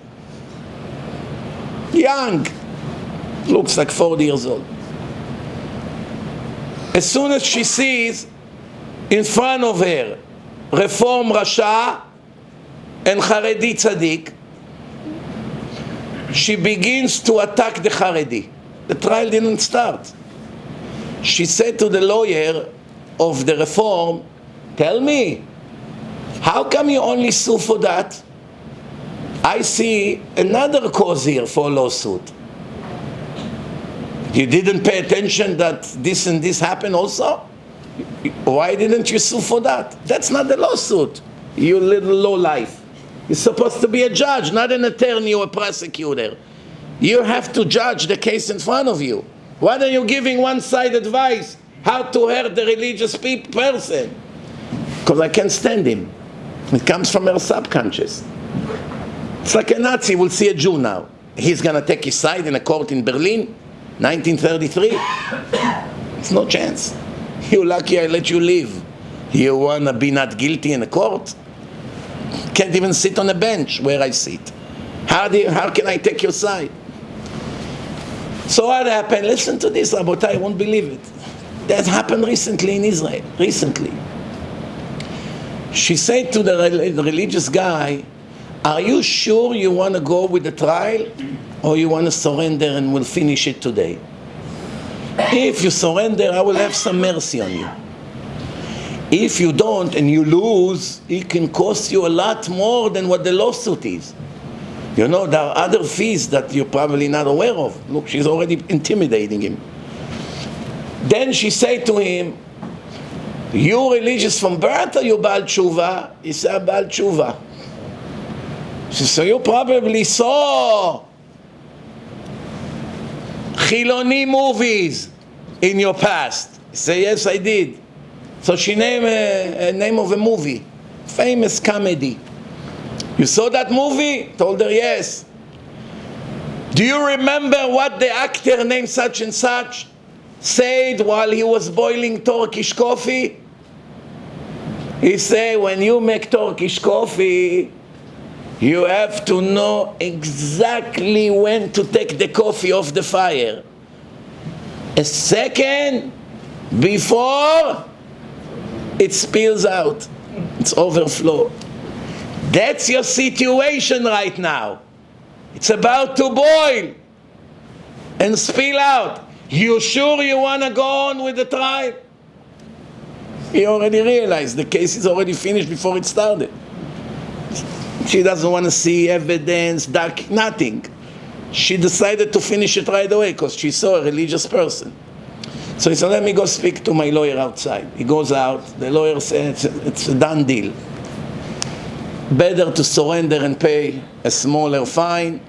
young, looks like 40 years old. As soon as she sees in front of her Reform Rasha and Haredi Tzaddik, she begins to attack the Haredi. The trial didn't start. She said to the lawyer of the Reform, tell me, how come you only sue for that? I see another cause here for a lawsuit. You didn't pay attention that this and this happened also? Why didn't you sue for that? That's not the lawsuit, you little lowlife. You're supposed to be a judge, not an attorney or a prosecutor. You have to judge the case in front of you. Why are you giving one-side advice how to hurt the religious person? Because I can't stand him. It comes from her subconscious. It's like a Nazi will see a Jew now. He's going to take his side in a court in Berlin, 1933. It's no chance. You're lucky I let you live. You want to be not guilty in a court? Can't even sit on a bench where I sit. How can I take your side? So what happened? Listen to this, Rabotai, I won't believe it. That happened recently in Israel. Recently. She said to the religious guy, are you sure you want to go with the trial or you want to surrender and we'll finish it today? If you surrender, I will have some mercy on you. If you don't and you lose, it can cost you a lot more than what the lawsuit is. You know, there are other fees that you're probably not aware of. Look, she's already intimidating him. Then she said to him, you religious from birth or you Baal Tshuva? He said, Baal Tshuva. She said, you probably saw Chiloni movies in your past. He said, yes, I did. So she named a name of a movie, famous comedy. You saw that movie? Told her, yes. Do you remember what the actor named such and such said while he was boiling Turkish coffee? He said, when you make Turkish coffee, you have to know exactly when to take the coffee off the fire. A second before it spills out. It's overflow. That's your situation right now. It's about to boil and spill out. You sure you want to go on with the trial? He already realized the case is already finished before it started. She doesn't want to see evidence, nothing. She decided to finish it right away because she saw a religious person. So he said, let me go speak to my lawyer outside. He goes out. The lawyer says, it's a done deal. Better to surrender and pay a smaller fine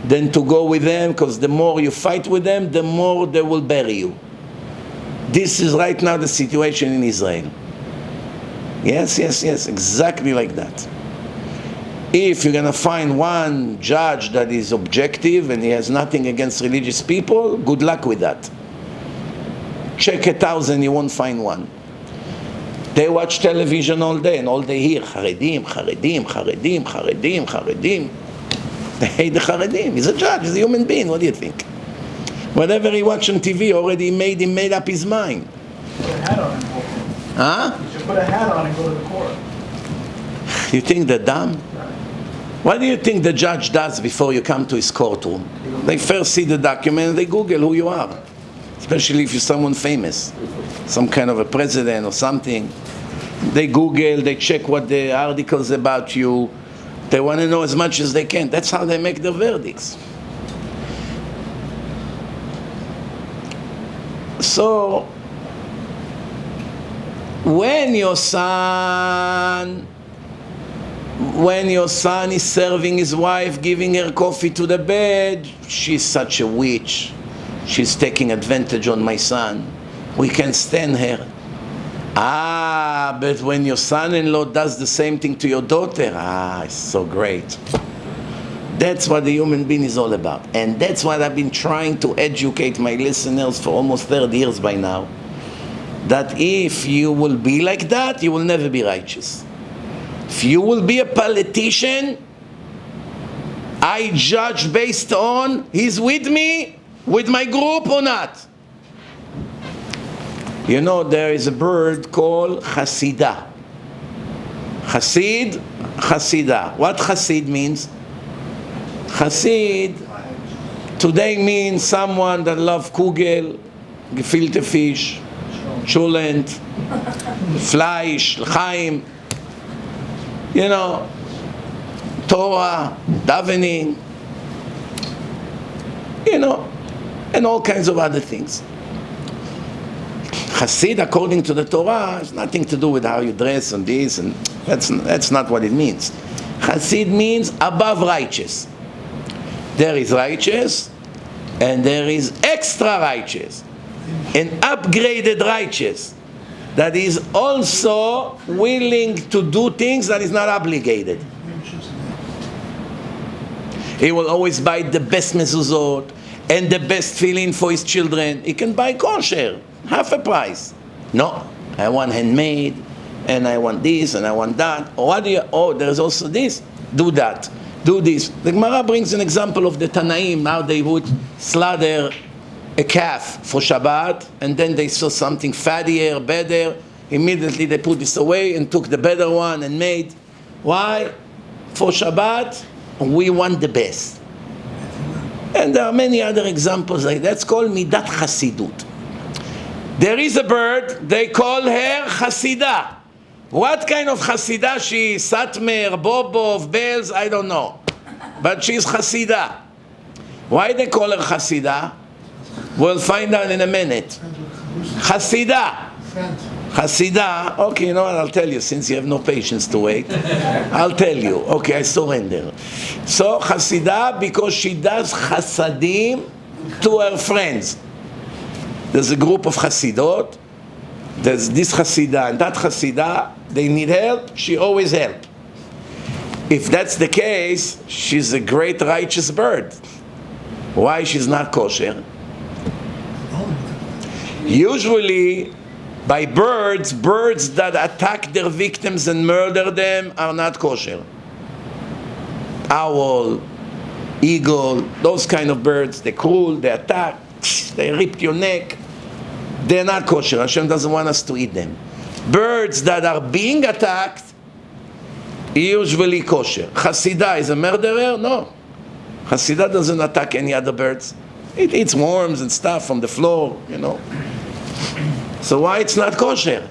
than to go with them, because the more you fight with them, the more they will bury you. This is right now the situation in Israel. Yes, exactly like that. If you're going to find one judge that is objective and he has nothing against religious people, good luck with that. Check 1,000, you won't find one. They watch television all day and all they hear Haredim, Haredim, Haredim, Haredim, Haredim. They hate the Haredim. He's a judge, he's a human being. What do you think? Whatever he watched on TV already made up his mind. Put a hat on and go. Huh? You should put a hat on and go to the court. You think they're dumb? What do you think the judge does before you come to his courtroom? They first see the document and they Google who you are. Especially if you're someone famous. Some kind of a president or something. They Google, they check what the articles about you. They want to know as much as they can. That's how they make their verdicts. So, when your son is serving his wife, giving her coffee to the bed, she's such a witch. She's taking advantage on my son. We can't stand her. But when your son-in-law does the same thing to your daughter, it's so great. That's what the human being is all about. And that's what I've been trying to educate my listeners for almost 30 years by now. That if you will be like that, you will never be righteous. If you will be a politician, I judge based on he's with me, with my group or not. You know, there is a bird called chassida. Chassid, chassida. What chassid means? Chassid today means someone that loves kugel, gefilte fish, cholent, fleisch, l'chaim, you know, Torah, davening, you know, and all kinds of other things. Chassid, according to the Torah, has nothing to do with how you dress and this, and that's not what it means. Chassid means above righteous. There is righteous, and there is extra righteous, an upgraded righteous that is also willing to do things that is not obligated. He will always buy the best mezuzot and the best filling for his children. He can buy kosher, half a price. No, I want handmade, and I want this, and I want that. Or what do you? Oh, there's also this. Do that. Do this. The Gemara brings an example of the Tanaim. Now they would slaughter a calf for Shabbat, and then they saw something fattier, better. Immediately they put this away and took the better one and made. Why? For Shabbat, we want the best. And there are many other examples like that. That's called midat chasidut. There is a bird, they call her chassida. What kind of chassida she is? Satmer, Bobov, bells, I don't know. But she's chassida. Why they call her chassida? We'll find out in a minute. Chassida. Chassida, okay, you know what, I'll tell you, since you have no patience to wait. I'll tell you. Okay, I surrender. So, chassida, because she does chassadim to her friends. There's a group of chassidot. There's this chassida and that chassida. They need help, she always helps. If that's the case, she's a great righteous bird. Why she's not kosher? Usually, by birds that attack their victims and murder them are not kosher. Owl, eagle, those kind of birds, they're cruel, they attack, they rip your neck. They're not kosher. Hashem doesn't want us to eat them. Birds that are being attacked, usually kosher. Chassida is a murderer? No. Chassida doesn't attack any other birds. It eats worms and stuff from the floor, you know. So why it's not kosher?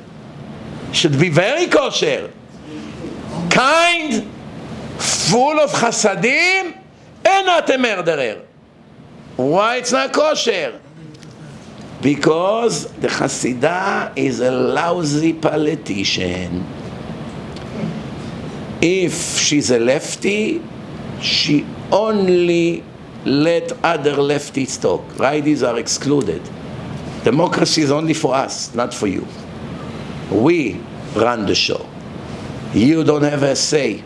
Should be very kosher. Kind, full of chassadim, and not a murderer. Why it's not kosher? Because the chassida is a lousy politician. If she's a lefty, she only let other lefties talk. Righties are excluded. Democracy is only for us, not for you. We run the show. You don't have a say.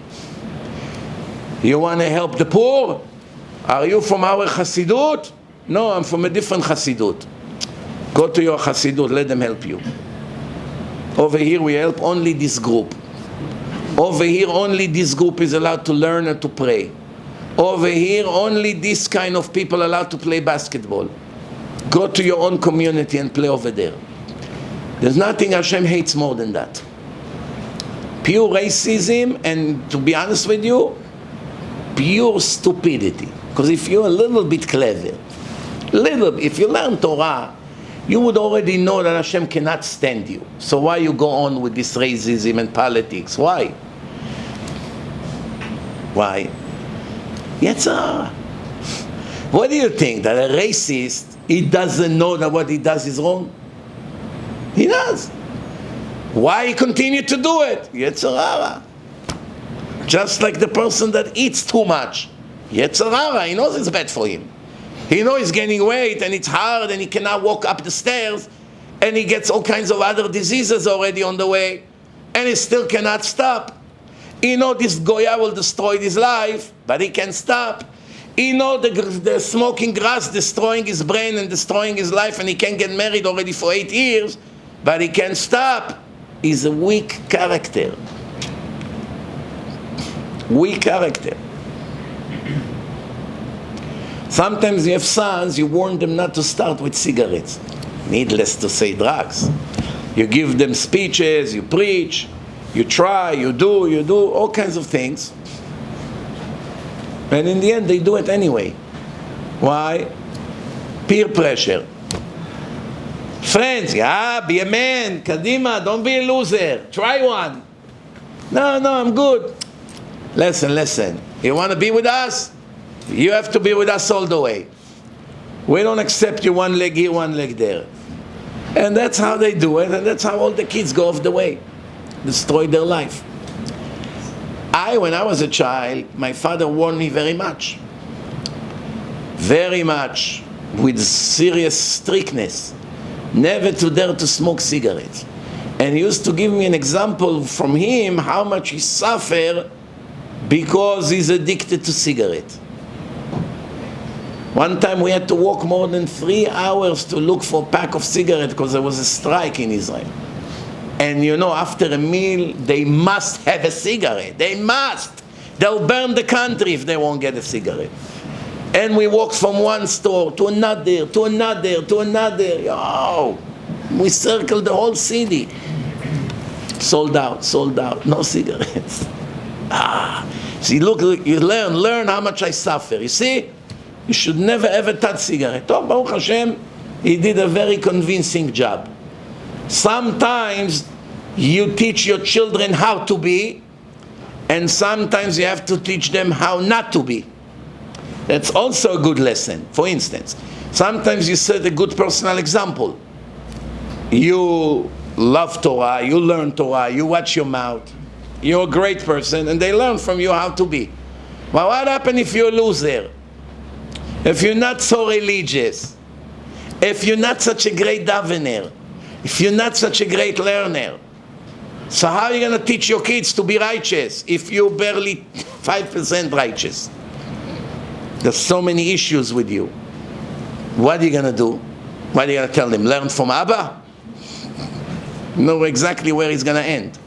You want to help the poor? Are you from our chassidut? No, I'm from a different chassidut. Go to your chassidut, let them help you. Over here we help only this group. Over here only this group is allowed to learn and to pray. Over here only this kind of people allowed to play basketball. Go to your own community and play over there. There's nothing Hashem hates more than that. Pure racism, and to be honest with you, pure stupidity. Because if you're a little bit clever, if you learn Torah, you would already know that Hashem cannot stand you. So why you go on with this racism and politics? Why? Why? Yetzirah. What do you think? That a racist, he doesn't know that what he does is wrong? He does. Why he continue to do it? Yetzirah. Just like the person that eats too much. Yetzirah, he knows it's bad for him. He knows he's gaining weight and it's hard and he cannot walk up the stairs and he gets all kinds of other diseases already on the way and he still cannot stop. He knows this Goya will destroy his life, but he can't stop. He knows the smoking grass destroying his brain and destroying his life and he can't get married already for 8 years, but he can't stop. He's a weak character. Weak character. Sometimes you have sons, you warn them not to start with cigarettes. Needless to say, drugs. You give them speeches, you preach, you try, you do all kinds of things. And in the end, they do it anyway. Why? Peer pressure. Friends, be a man, kadima, don't be a loser, try one. No, I'm good. Listen, you want to be with us? You have to be with us all the way. We don't accept you one leg here, one leg there. And that's how they do it, and that's how all the kids go off the way. Destroy their life. When I was a child, my father warned me very much, with serious strictness, never to dare to smoke cigarettes. And he used to give me an example from him how much he suffered because he's addicted to cigarettes. One time we had to walk more than 3 hours to look for a pack of cigarettes because there was a strike in Israel. And you know, after a meal, they must have a cigarette. They must. They'll burn the country if they won't get a cigarette. And we walked from one store to another, to another, to another. Oh, we circled the whole city. Sold out, no cigarettes. See, look, you learn how much I suffer. You see? You should never ever touch cigarette. Oh, Baruch Hashem, he did a very convincing job. Sometimes you teach your children how to be, and sometimes you have to teach them how not to be. That's also a good lesson. For instance, sometimes you set a good personal example. You love Torah, you learn Torah, you watch your mouth, you're a great person, and they learn from you how to be. Well, what happens if you're a loser? If you're not so religious, if you're not such a great davener, if you're not such a great learner, so how are you going to teach your kids to be righteous if you're barely 5% righteous? There's so many issues with you. What are you going to do? What are you going to tell them? Learn from Abba? Know exactly where it's going to end.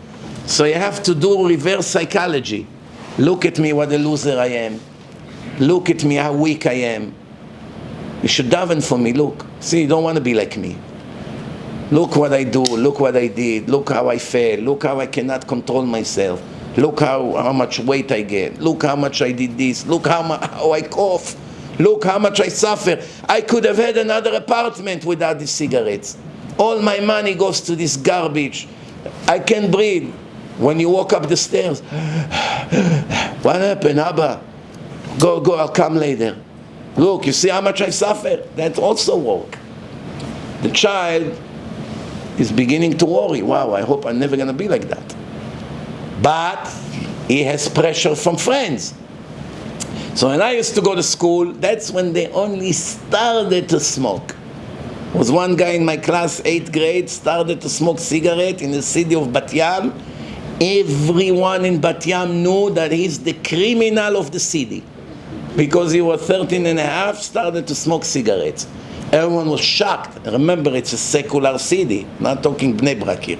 So you have to do reverse psychology. Look at me, what a loser I am. Look at me, how weak I am. You should daven for me. Look. See, you don't want to be like me. Look what I do. Look what I did. Look how I fail. Look how I cannot control myself. Look how much weight I get. Look how much I did this. Look how I cough. Look how much I suffer. I could have had another apartment without these cigarettes. All my money goes to this garbage. I can't breathe. When you walk up the stairs, what happened, Abba? Go, I'll come later. Look, you see how much I suffer? That also work. The child is beginning to worry. Wow, I hope I'm never going to be like that. But he has pressure from friends. So when I used to go to school, that's when they only started to smoke. There was one guy in my class, 8th grade, started to smoke cigarette in the city of Bat Yam. Everyone in Bat Yam knew that he's the criminal of the city. Because he was 13 and a half, started to smoke cigarettes. Everyone was shocked. Remember, it's a secular city. Not talking Bnei Brak here.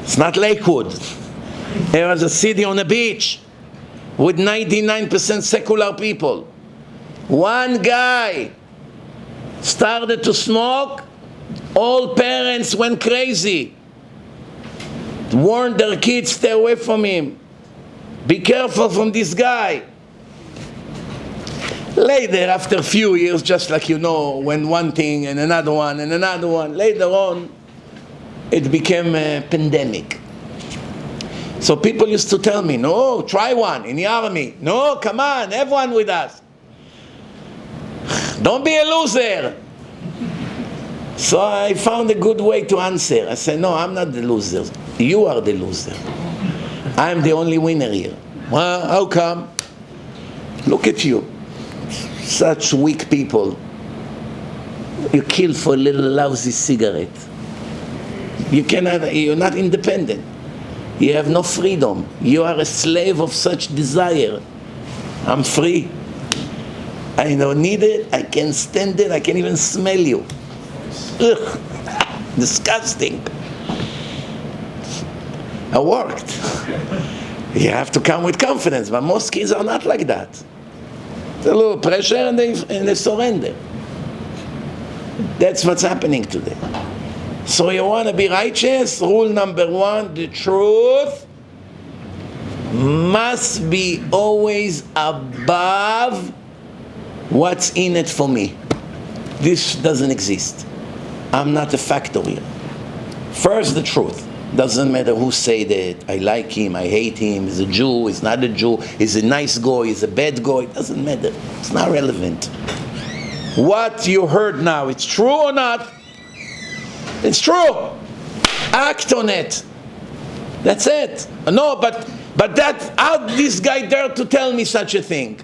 It's not Lakewood. It was a city on a beach with 99% secular people. One guy started to smoke. All parents went crazy. Warned their kids, stay away from him. Be careful from this guy. Later, after a few years, just like you know, when one thing and another one and another one, later on, it became a pandemic. So people used to tell me, no, try one in the army. No, come on, have one with us. Don't be a loser. So I found a good way to answer. I said, no, I'm not the loser. You are the loser. I'm the only winner here. Well, how come? Look at you. Such weak people. You kill for a little lousy cigarette. You're not independent. You have no freedom. You are a slave of such desire. I'm free. I don't need it. I can't stand it. I can't even smell you. Ugh. Disgusting. I worked. You have to come with confidence, but most kids are not like that. A little pressure and they surrender. That's what's happening today. So you want to be righteous? Rule number 1, the truth must be always above what's in it for me. This doesn't exist. I'm not a factory. First, the truth. Doesn't matter who said it. I like him, I hate him. He's a Jew, he's not a Jew. He's a nice guy, he's a bad guy. It doesn't matter. It's not relevant. What you heard now, it's true or not? It's true. Act on it. That's it. No, but that, how this guy dared to tell me such a thing?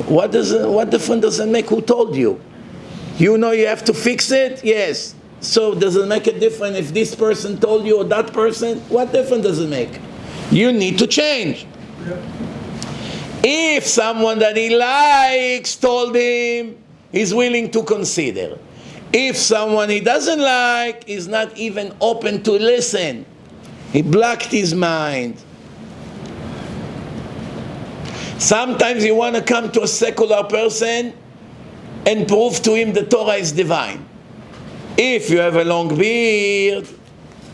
What difference does it make who told you? You know you have to fix it? Yes. So does it make a difference if this person told you or that person? What difference does it make? You need to change. If someone that he likes told him, he's willing to consider. If someone he doesn't like is not even open to listen, he blocked his mind. Sometimes you want to come to a secular person and prove to him the Torah is divine. If you have a long beard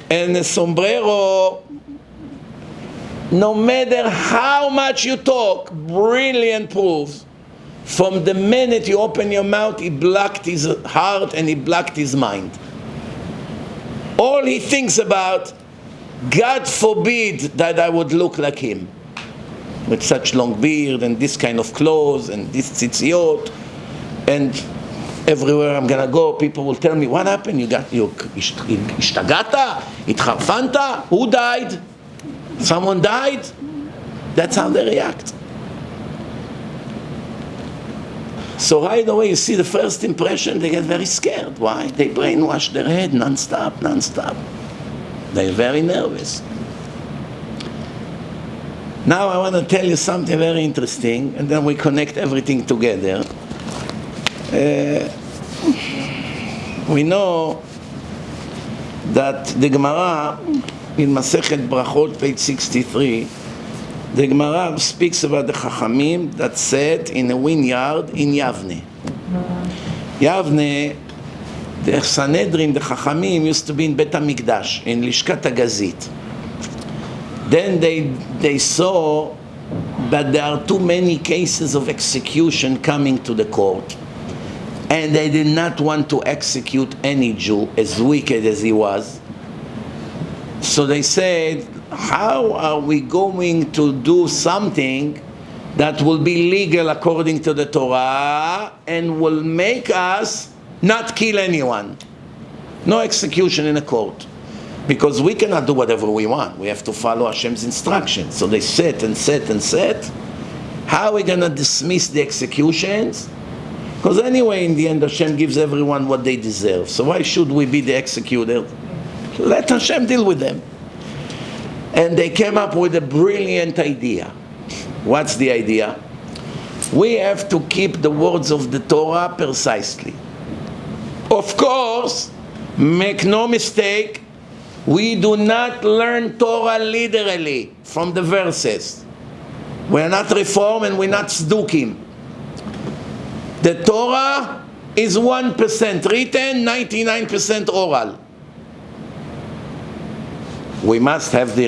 and a sombrero, no matter how much you talk, brilliant proofs, from the minute you open your mouth, he blocked his heart and he blocked his mind. All he thinks about, God forbid that I would look like him, with such long beard and this kind of clothes and this tzitziot, and everywhere I'm gonna go, people will tell me, what happened? You השתגעת? התחרפנת? Who died? Someone died? That's how they react. So right away, you see the first impression, they get very scared. Why? They brainwash their head non-stop. They're very nervous. Now I want to tell you something very interesting, and then we connect everything together. We know that the Gemara in Masechet Brachot, page 63, the Gemara speaks about the Chachamim that sat in a vineyard in Yavne. Yavne, the Sanhedrin, the Chachamim used to be in Bet HaMikdash, in Lishkat HaGazit. Then they saw that there are too many cases of execution coming to the court, and they did not want to execute any Jew, as wicked as he was. So they said, how are we going to do something that will be legal according to the Torah and will make us not kill anyone? No execution in a court. Because we cannot do whatever we want. We have to follow Hashem's instructions. So they sat. How are we going to dismiss the executions? Because anyway, in the end, Hashem gives everyone what they deserve. So why should we be the executor? Let Hashem deal with them. And they came up with a brilliant idea. What's the idea? We have to keep the words of the Torah precisely. Of course, make no mistake, we do not learn Torah literally from the verses. We are not Reform and we're not Tzdukim. The Torah is 1% written, 99% oral. We must have the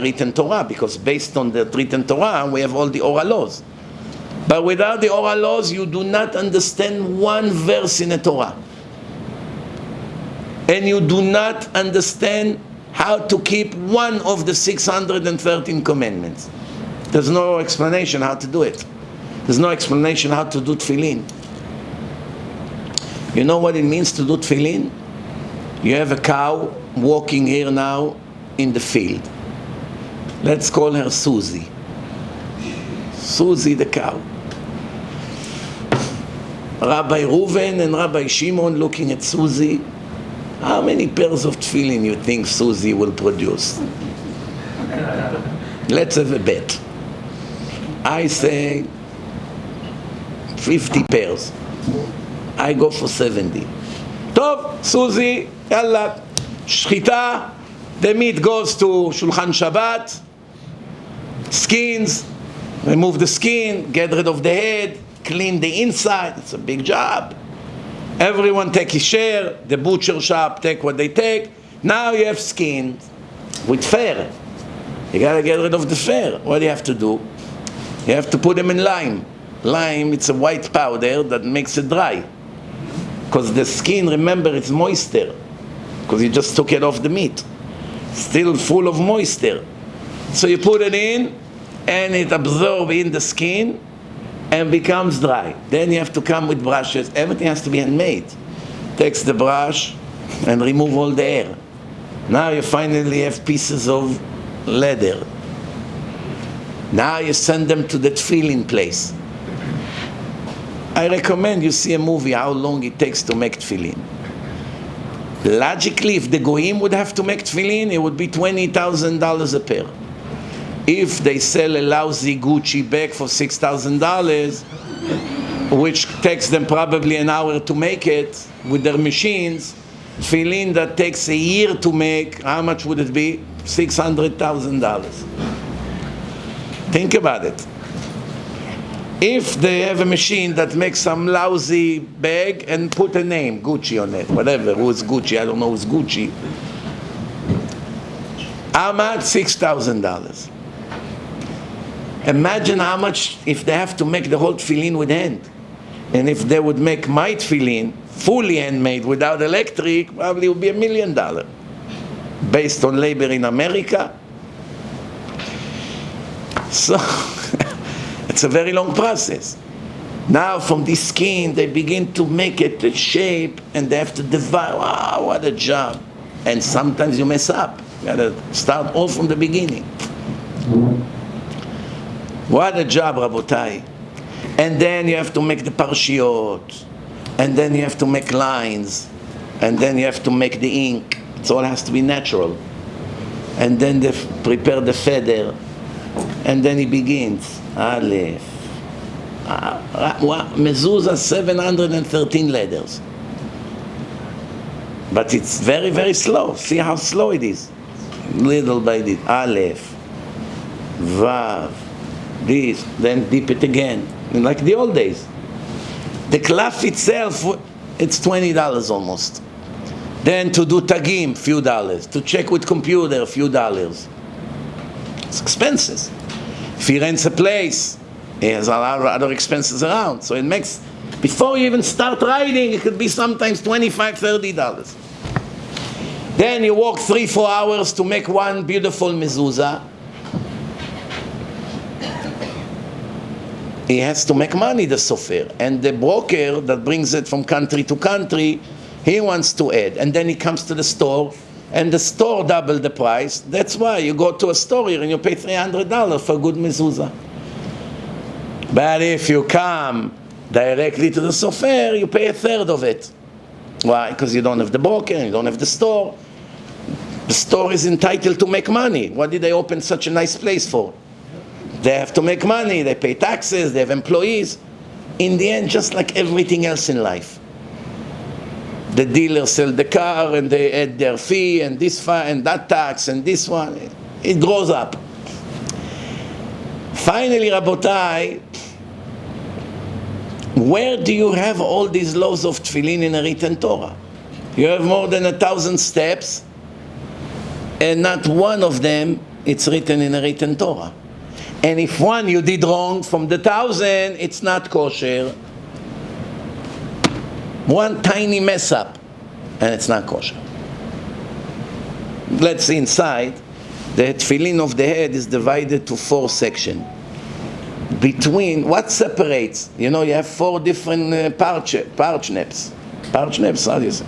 written Torah, because based on the written Torah, we have all the oral laws. But without the oral laws, you do not understand one verse in the Torah. And you do not understand how to keep one of the 613 commandments. There's no explanation how to do it. There's no explanation how to do tefillin. You know what it means to do tefillin? You have a cow walking here now in the field. Let's call her Susie. Susie the cow. Rabbi Reuven and Rabbi Shimon looking at Susie. How many pairs of tefillin you think Susie will produce? Let's have a bet. I say 50 pairs. I go for 70. Tov, Susie, yalla, shchita. The meat goes to Shulchan Shabbat. Skins, remove the skin, get rid of the head, clean the inside. It's a big job. Everyone take his share. The butcher shop take what they take. Now you have skins with fur. You gotta get rid of the fur. What do you have to do? You have to put them in lime. Lime, it's a white powder that makes it dry. Because the skin, remember, it's moisture. Because you just took it off the meat. Still full of moisture. So you put it in, and it absorbs in the skin and becomes dry. Then you have to come with brushes. Everything has to be handmade. Takes the brush and remove all the hair. Now you finally have pieces of leather. Now you send them to the tefillin place. I recommend you see a movie how long it takes to make tefillin. Logically, if the goyim would have to make tefillin, it would be $20,000 a pair. If they sell a lousy Gucci bag for $6,000, which takes them probably an hour to make it with their machines, tefillin that takes a year to make, how much would it be? $600,000. Think about it. If they have a machine that makes some lousy bag and put a name, Gucci on it, whatever, who's Gucci, I don't know who's Gucci. How much? $6,000. Imagine how much if they have to make the whole tefillin with hand. And if they would make my tefillin fully handmade without electric, probably it would be $1 million. based on labor in America. So it's a very long process. Now from this skin they begin to make it a shape and they have to divide. Wow, what a job. And sometimes you mess up. You gotta start all from the beginning. What a job, Rabotai. And then you have to make the parshiot. And then you have to make lines. And then you have to make the ink. It all has to be natural. And then they prepare the feather. And then he begins. Aleph. Mezuzah 713 letters. But it's very, very slow. See how slow it is. Little by little. Aleph. Vav. This. Then dip it again. Like the old days. The cloth itself, it's $20 almost. Then to do tagim, few dollars. To check with computer, few dollars. It's expenses. If he rents a place, he has a lot of other expenses around. So it makes, before you even start writing, it could be sometimes $25, $30. Then you walk 3-4 hours to make one beautiful mezuzah. He has to make money, the sofer. And the broker that brings it from country to country, he wants to add. And then he comes to the store, and the store double the price. That's why you go to a store here and you pay $300 for a good mezuzah. But if you come directly to the sofer, you pay a third of it. Why? Because you don't have the broker, you don't have the store. The store is entitled to make money. What did they open such a nice place for? They have to make money, they pay taxes, they have employees. In the end, just like everything else in life. The dealers sell the car and they add their fee and this fee and that tax and this one. It grows up. Finally, Rabotai, where do you have all these laws of tefillin in a written Torah? You have more than 1,000 steps and not one of them it's written in a written Torah. And if one you did wrong from the 1,000, it's not kosher. One tiny mess up, and it's not kosher. Let's see inside. The tefillin of the head is divided to 4 sections. Between, what separates? You know, you have 4 different parchments. Parchments, how do you say?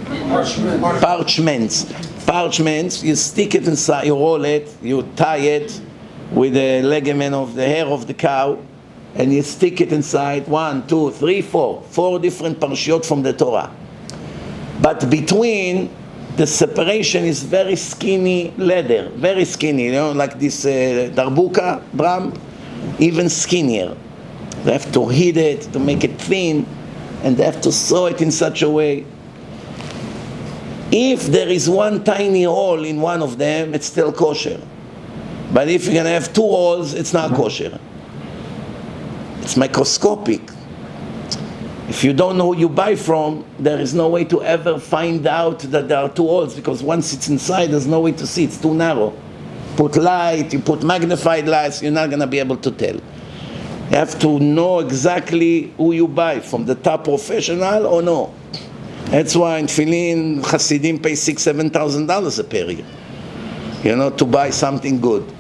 Parchments. Parchments, you stick it inside, you roll it, you tie it with the ligament of the hair of the cow, and you stick it inside 1, 2, 3, 4 different parshiot from the Torah. But between, the separation is very skinny leather, very skinny, you know, like this darbuka drum, even skinnier. They have to heat it to make it thin, and they have to sew it in such a way. If there is one tiny hole in one of them, it's still kosher. But if you're going to have 2 holes, it's not kosher. It's microscopic. If you don't know who you buy from, there is no way to ever find out that there are 2 holes, because once it's inside, there's no way to see. It's too narrow. Put light, you put magnified lights, you're not going to be able to tell. You have to know exactly who you buy, from the top professional or no. That's why in tefillin, chassidim pay $6,000-$7,000 a pair, you know, to buy something good.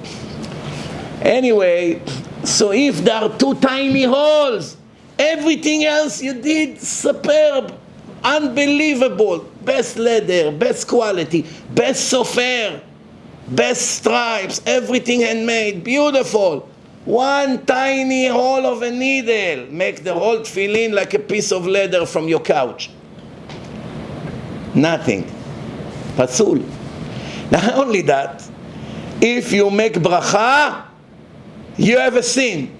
Anyway, so if there are 2 tiny holes, everything else you did superb, unbelievable, best leather, best quality, best sofer, best stripes, everything handmade, beautiful. One tiny hole of a needle make the whole tefillin like a piece of leather from your couch. Nothing. Pasul. Not only that, if you make bracha, you have a sin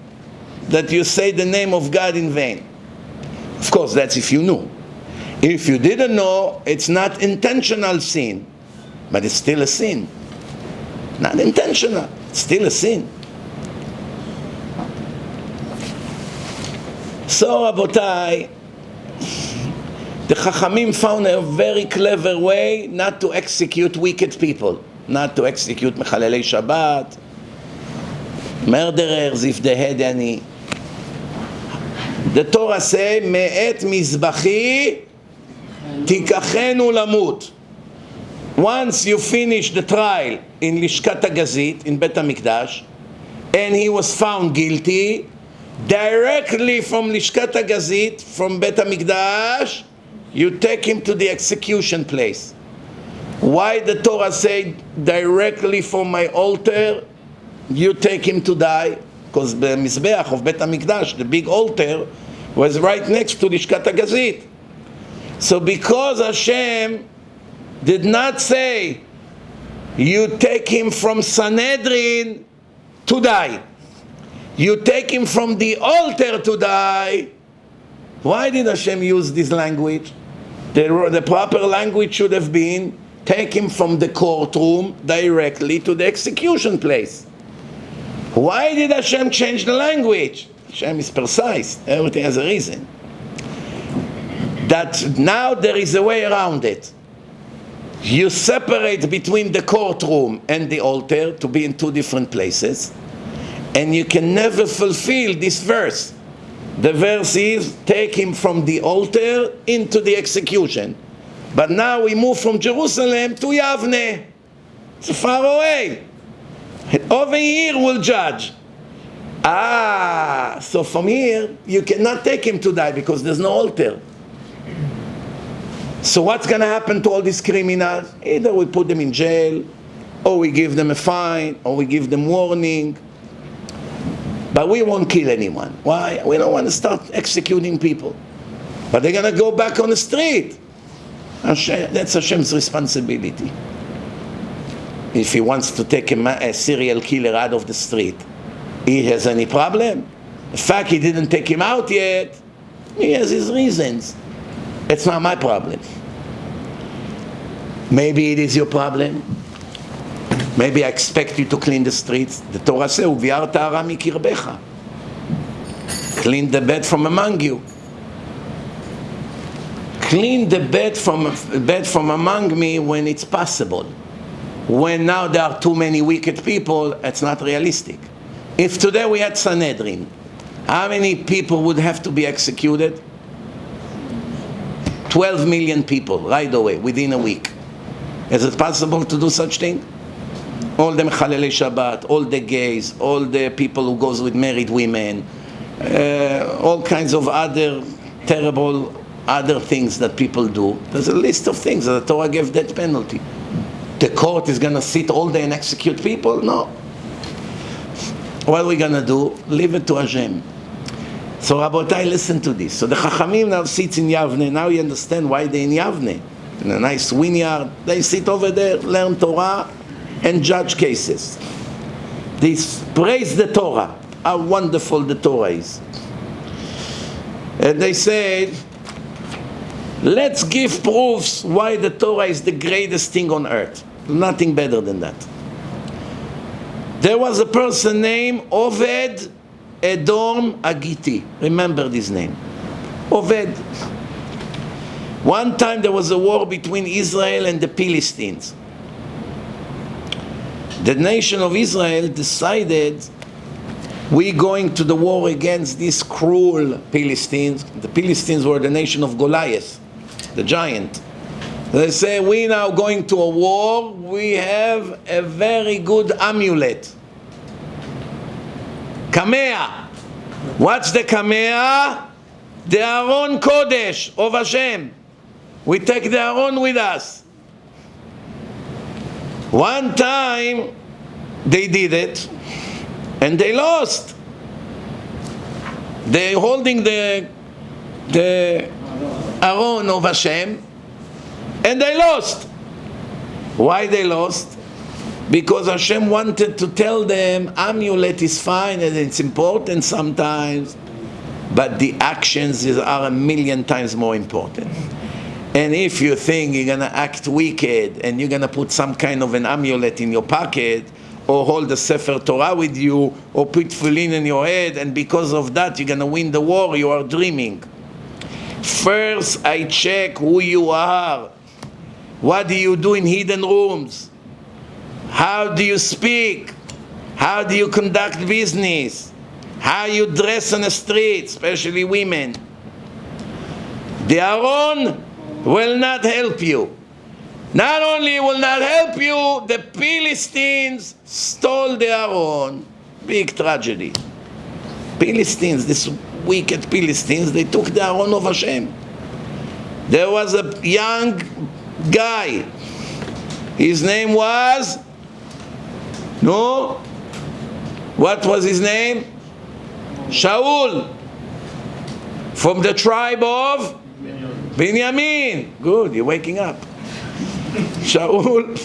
that you say the name of God in vain. Of course, that's if you knew. If you didn't know, it's not intentional sin, but it's still a sin. Not intentional, it's still a sin. So, Rabotai, the Chachamim found a very clever way not to execute wicked people, not to execute Mechalelei Shabbat, murderers if they had any. The Torah say, Me'et Mizrachi tikachenu lamut. once you finish the trial in Lishkat HaGazit, in Bet HaMikdash, and he was found guilty, directly from Lishkat HaGazit, from Bet HaMikdash, you take him to the execution place. Why the Torah say directly from my altar, you take him to die? Because the Mizbeach of Bet HaMikdash, the big altar, was right next to Lishkat HaGazit. So because Hashem did not say, you take him from Sanhedrin to die, you take him from the altar to die, why did Hashem use this language? The proper language should have been, take him from the courtroom directly to the execution place. Why did Hashem change the language? Hashem is precise, everything has a reason. That now there is a way around it. You separate between the courtroom and the altar to be in two different places, and you can never fulfill this verse. The verse is, take him from the altar into the execution. But now we move from Jerusalem to Yavne. It's far away. Over here we'll judge. So from here you cannot take him to die because there's no altar. So what's going to happen to all these criminals? Either we put them in jail, or we give them a fine, or we give them warning. But we won't kill anyone. Why? We don't want to start executing people. But they're going to go back on the street. That's Hashem's responsibility. If he wants to take a serial killer out of the street, he has any problem? The fact he didn't take him out yet, he has his reasons. It's not my problem. Maybe it is your problem. Maybe I expect you to clean the streets. The Torah says, "Uviar ta'ara mikirbecha." Clean the bed from among you. Clean the bed from among me when it's possible. When now there are too many wicked people, it's not realistic. If today we had Sanhedrin, how many people would have to be executed? 12 million people right away, within a week. Is it possible to do such thing? All the Mechalelei Shabbat, all the gays, all the people who goes with married women, all kinds of other terrible other things that people do. There's a list of things that the Torah gave death penalty. The court is going to sit all day and execute people? No. What are we going to do? Leave it to Hashem. So Rabotai, listen to this. So the Chachamim now sits in Yavne. Now you understand why they're in Yavne. In a nice vineyard. They sit over there, learn Torah, and judge cases. They praise the Torah, how wonderful the Torah is. And they say, let's give proofs why the Torah is the greatest thing on earth. Nothing better than that. There was a person named Oved Edom Agiti. Remember this name. Oved. One time there was a war between Israel and the Pilistines. The nation of Israel decided, we're going to the war against these cruel Pilistines. The Pilistines were the nation of Goliath, the giant. They say, we're now going to a war. We have a very good amulet. Kamea. What's the Kamea? The Aron Kodesh of Hashem. We take the Aron with us. One time they did it and they lost. They're holding the Aron of Hashem and they lost. Why they lost? Because Hashem wanted to tell them amulet is fine and it's important sometimes, but the actions are 1,000,000 times more important. And if you think you're going to act wicked and you're going to put some kind of an amulet in your pocket or hold the Sefer Torah with you or put tefillin in your head and because of that you're going to win the war, you are dreaming. First I check who you are. What do you do in hidden rooms? How do you speak? How do you conduct business? How you dress on the street, especially women. The Aron will not help you. Not only will not help you, the Pilistines stole the Aaron. Big tragedy. Pilistines, this wicked Pilistines, they took the Aaron of Hashem. There was a young guy. His name was, no? What was his name? Shaul. From the tribe of Binyamin. Good, you're waking up. Shaul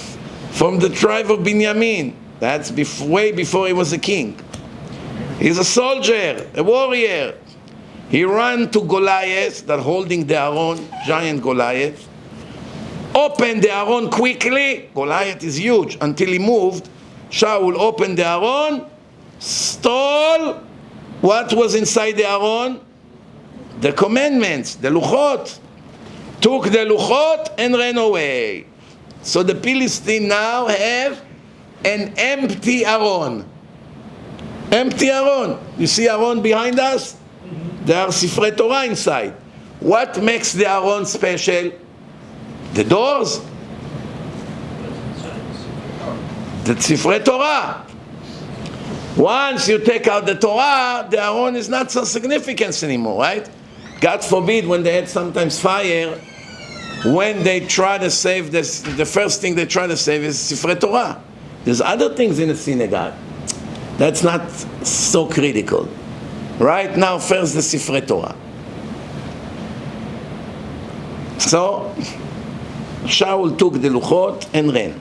from the tribe of Binyamin. That's way before he was a king. He's a soldier, a warrior. He ran to Goliath, that holding the Aaron, giant Goliath. Opened the Aaron quickly. Goliath is huge. Until he moved, Shaul opened the Aaron, stole what was inside the Aaron? The commandments, the luchot. Took the luchot and ran away. So the Philistines now have an empty Aaron. Empty Aaron. You see Aaron behind us? There are Sifrei Torah inside. What makes the Aaron special? The doors? The Sifrei Torah. Once you take out the Torah, the Aaron is not so significant anymore, right? God forbid, when they had sometimes fire, when they try to save this, the first thing they try to save is Sifrei Torah. There's other things in the synagogue. That's not so critical. Right now, first the Sifrei Torah. So, Shaul took the luchot and ran.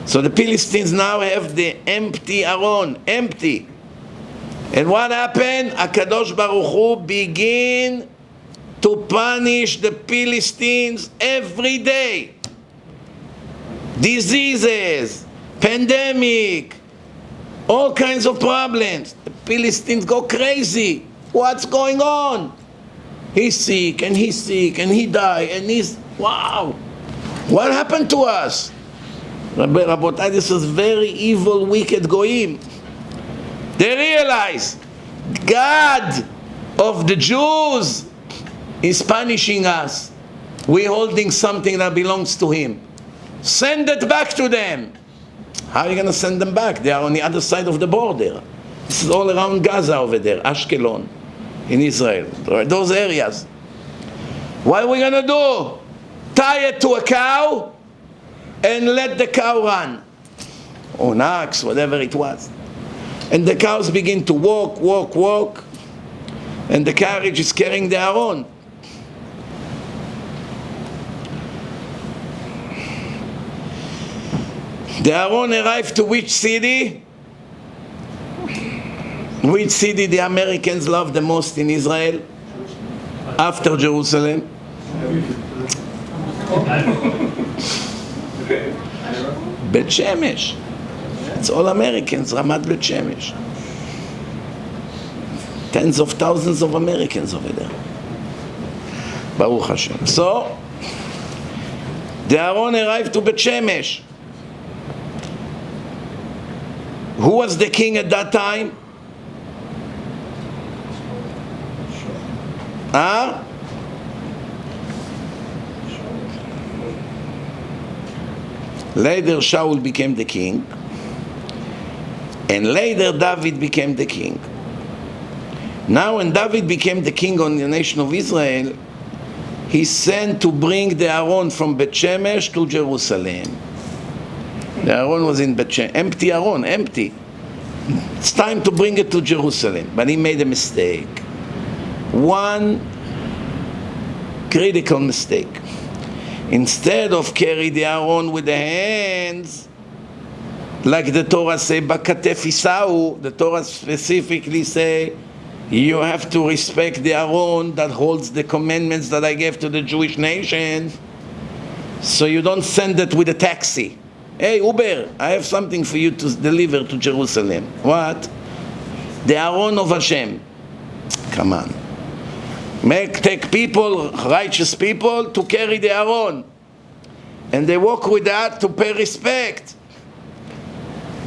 So the Philistines now have the empty Aaron, empty. And what happened? HaKadosh Baruch Hu begin to punish the Philistines every day. Diseases, pandemic, all kinds of problems. The Philistines go crazy. What's going on? He's sick, and he's sick, and he died, and he's, wow. What happened to us? Rabotai, this is very evil, wicked goyim. They realize God of the Jews is punishing us. We're holding something that belongs to Him. Send it back to them. How are you going to send them back? They are on the other side of the border. This is all around Gaza over there, Ashkelon, in Israel. Those areas. What are we going to do? Tie it to a cow and let the cow run. Or an ox, whatever it was. And the cows begin to walk. And the carriage is carrying the Aaron. The Aaron arrived to which city? Which city the Americans love the most in Israel? After Jerusalem? Bet Shemesh. It's all Americans, Ramat Bet Shemesh. Tens of thousands of Americans over there. Baruch Hashem. So, the Aaron arrived to Bet Shemesh. Who was the king at that time? Huh? Later Shaul became the king, and later David became the king. Now when David became the king on the nation of Israel, he sent to bring the Aaron from Bet Shemesh to Jerusalem. The Aaron was in Bet Shemesh, empty Aaron, empty. It's time to bring it to Jerusalem, but he made a mistake. One critical mistake. Instead of carry the Aaron with the hands, like the Torah say, Bakatef Isau, the Torah specifically say, you have to respect the Aaron that holds the commandments that I gave to the Jewish nation. So you don't send it with a taxi. Hey, Uber, I have something for you to deliver to Jerusalem. What? The Aaron of Hashem. Come on. Take people, righteous people, to carry the Aaron. And they walk with that to pay respect.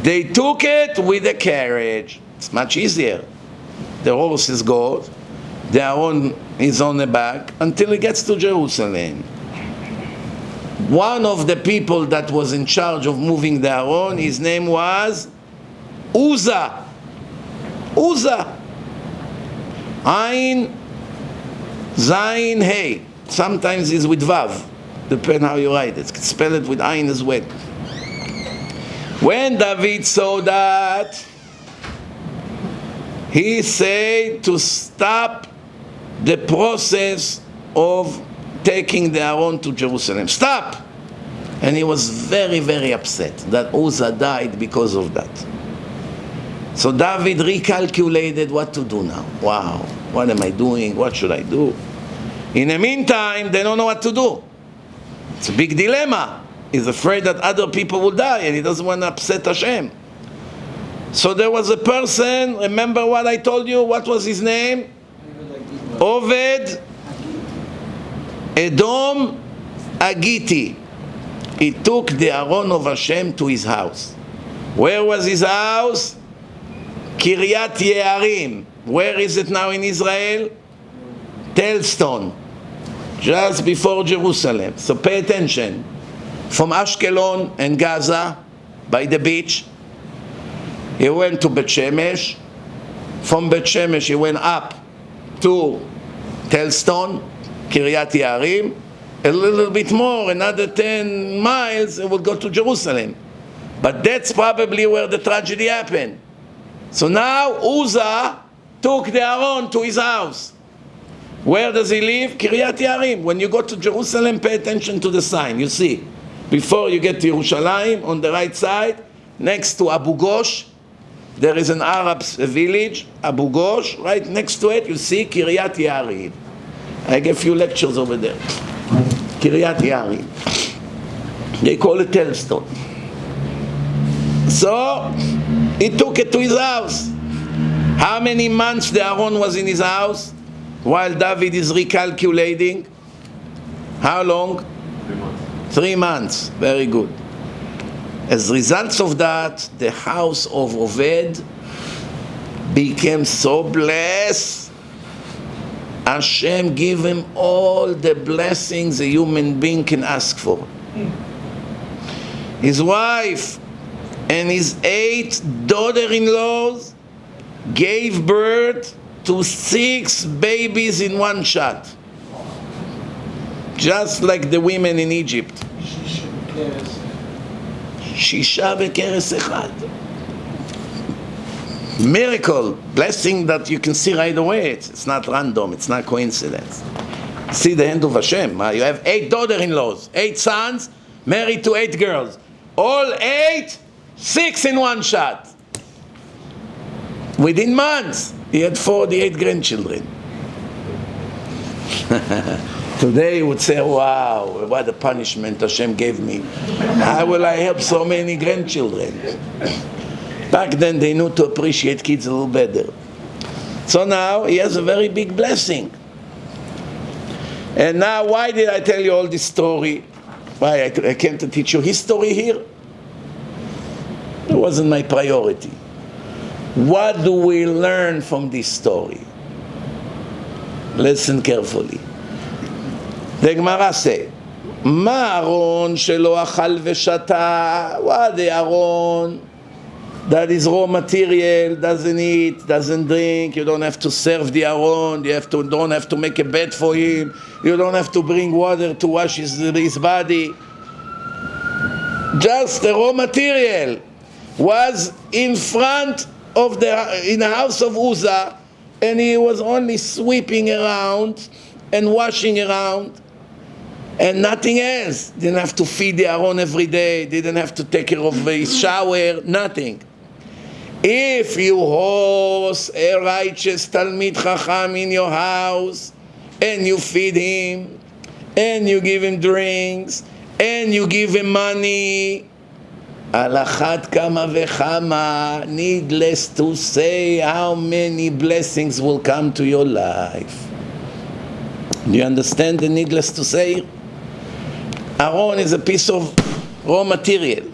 They took it with a carriage. It's much easier. The horses go, the Aaron is on the back until it gets to Jerusalem. one of the people that was in charge of moving the Aron, his name was Uzzah. Uzzah. Ain, Zain, Hey. Sometimes it's with Vav. Depends how you write it. Spell it with Ain as well. When David saw that, he said to stop the process of taking the Aron to Jerusalem. Stop! And he was very, very upset that Uzzah died because of that. So David recalculated what to do now. Wow, what am I doing? What should I do? In the meantime, they don't know what to do. It's a big dilemma. He's afraid that other people will die and he doesn't want to upset Hashem. So there was a person, remember what I told you? What was his name? Oved Edom Agiti. He took the Aron of Hashem to his house. Where was his house? Kiryat Yearim. Where is it now in Israel? Telstone. Just before Jerusalem. So pay attention. From Ashkelon and Gaza, by the beach, he went to Bet Shemesh. From Bet Shemesh he went up to Telstone, Kiryat Yearim. A little bit more, another 10 miles, it will go to Jerusalem. But that's probably where the tragedy happened. So now Uzzah took the Aron to his house. Where does he live? Kiryat Yearim. When you go to Jerusalem, pay attention to the sign. You see, before you get to Yerushalayim, on the right side, next to Abu Ghosh, there is an Arab village, Abu Ghosh. Right next to it, you see Kiryat Yearim. I gave a few lectures over there. Kiryat Yearim. They call it Telstone. So he took it to his house. How many months the Aron was in his house? While David is recalculating. How long? 3 months. 3 months. Very good. As results of that, the house of Oved became so blessed. Hashem gave him all the blessings a human being can ask for. His wife and his 8 daughter-in-laws gave birth to 6 babies in one shot. Just like the women in Egypt. Shisha v'keres echad. Miracle, blessing that you can see right away. It's not random, it's not coincidence. See the hand of Hashem. You have 8 daughter-in-laws, 8 sons, married to 8 girls. All 8, 6 in one shot. Within months, he had 48 grandchildren. Today he would say, wow, what a punishment Hashem gave me. How will I help so many grandchildren? Back then they knew to appreciate kids a little better. So now he has a very big blessing. And now why did I tell you all this story? Why I came to teach you history here? It wasn't my priority. What do we learn from this story? Listen carefully. The Gemara says, Ma Aron shelo achal veshata. What the Aron that is raw material, doesn't eat, doesn't drink. You don't have to serve the Aron. You don't have to make a bed for him. You don't have to bring water to wash his body. Just the raw material was in front of in the house of Uzzah, and he was only sweeping around and washing around and nothing else. Didn't have to feed the Aron every day, didn't have to take care of his shower, nothing. If you host a righteous Talmid Chacham in your house and you feed him and you give him drinks and you give him money, al achat kama vechama, needless to say how many blessings will come to your life. Do you understand the needless to say? Aron is a piece of raw material.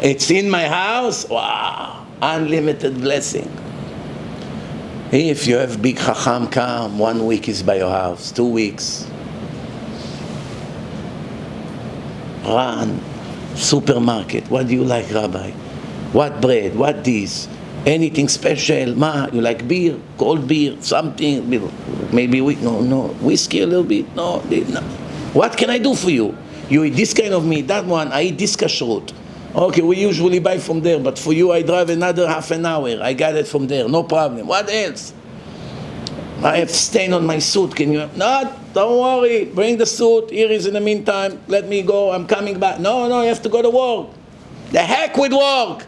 It's in my house, wow, unlimited blessing. If you have big chacham come, 1 week is by your house, 2 weeks. run supermarket. What do you like, Rabbi? What bread? What this? Anything special? Ma, you like beer? Cold beer? Something? Maybe no. Whiskey a little bit? No. What can I do for you? You eat this kind of meat, that one, I eat this kashrut. Okay, we usually buy from there, but for you I drive another half an hour. I got it from there, no problem. What else? I have stain on my suit, can you? No, don't worry, bring the suit, here is in the meantime, let me go, I'm coming back. No, you have to go to work. The heck with work!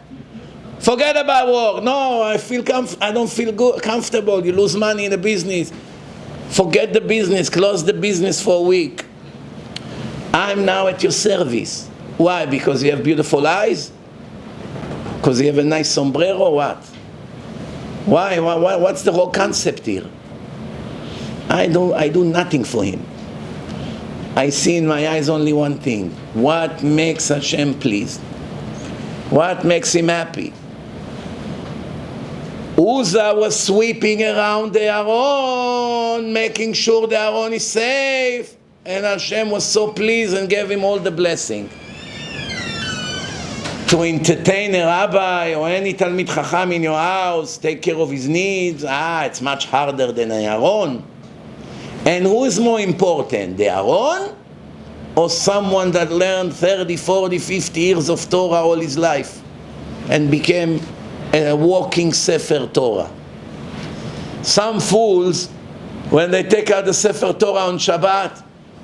Forget about work. No, I don't feel good, comfortable. You lose money in the business. Forget the business, close the business for a week. I'm now at your service. Why? Because you have beautiful eyes? Because you have a nice sombrero? What? Why? What's the whole concept here? I do nothing for him. I see in my eyes only one thing. What makes Hashem pleased? What makes him happy? Uzzah was sweeping around the Aron, making sure the Aron is safe. And Hashem was so pleased and gave him all the blessing. To entertain a rabbi or any Talmid Chacham in your house, take care of his needs, it's much harder than an Aron. And who is more important, the Aron or someone that learned 30, 40, 50 years of Torah all his life and became a walking Sefer Torah? Some fools, when they take out the Sefer Torah on Shabbat,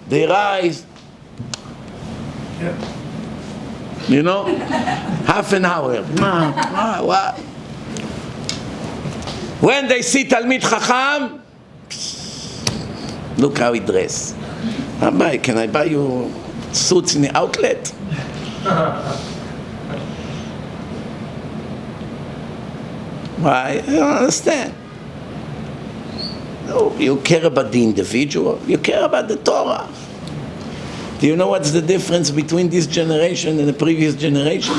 they rise, you know, half an hour. What? When they see Talmid Chacham, look how he dress. Rabbi, can I buy you suits in the outlet? Why? I don't understand. No, you care about the individual. You care about the Torah. Do you know what's the difference between this generation and the previous generation?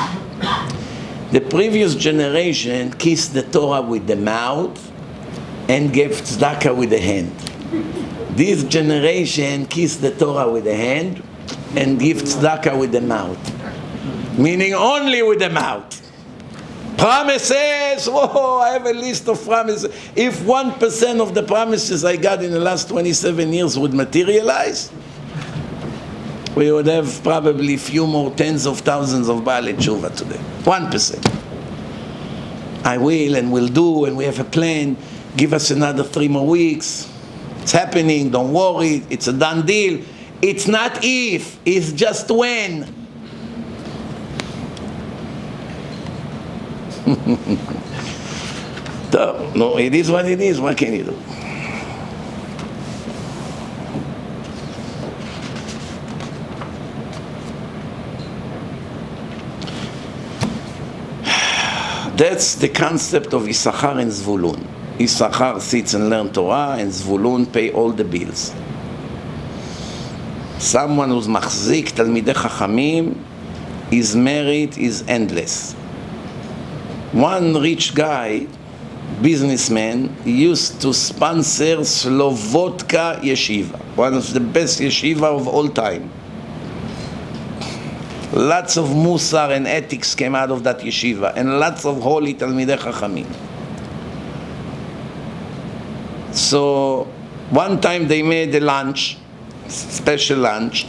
The previous generation kissed the Torah with the mouth and gave tzedakah with the hand. This generation kissed the Torah with the hand and give tzedakah with the mouth. Meaning only with the mouth. Promises, I have a list of promises. If 1% of the promises I got in the last 27 years would materialize, we would have probably few more tens of thousands of Baalei Tshuva today. 1%. I will and will do, and we have a plan. Give us another 3 more weeks. It's happening, don't worry, it's a done deal. It's not if, it's just when. No, it is what it is. What can you do? That's the concept of Issachar and Zvulun. Issachar sits and learns Torah, and Zvulun pay all the bills. Someone who's machzik Talmidei Chachamim, his merit is endless. One rich guy, businessman, used to sponsor Slobodka yeshiva, one of the best yeshiva of all time. Lots of musar and ethics came out of that yeshiva, and lots of holy Talmidei Chachamim. So one time they made a lunch, special lunch,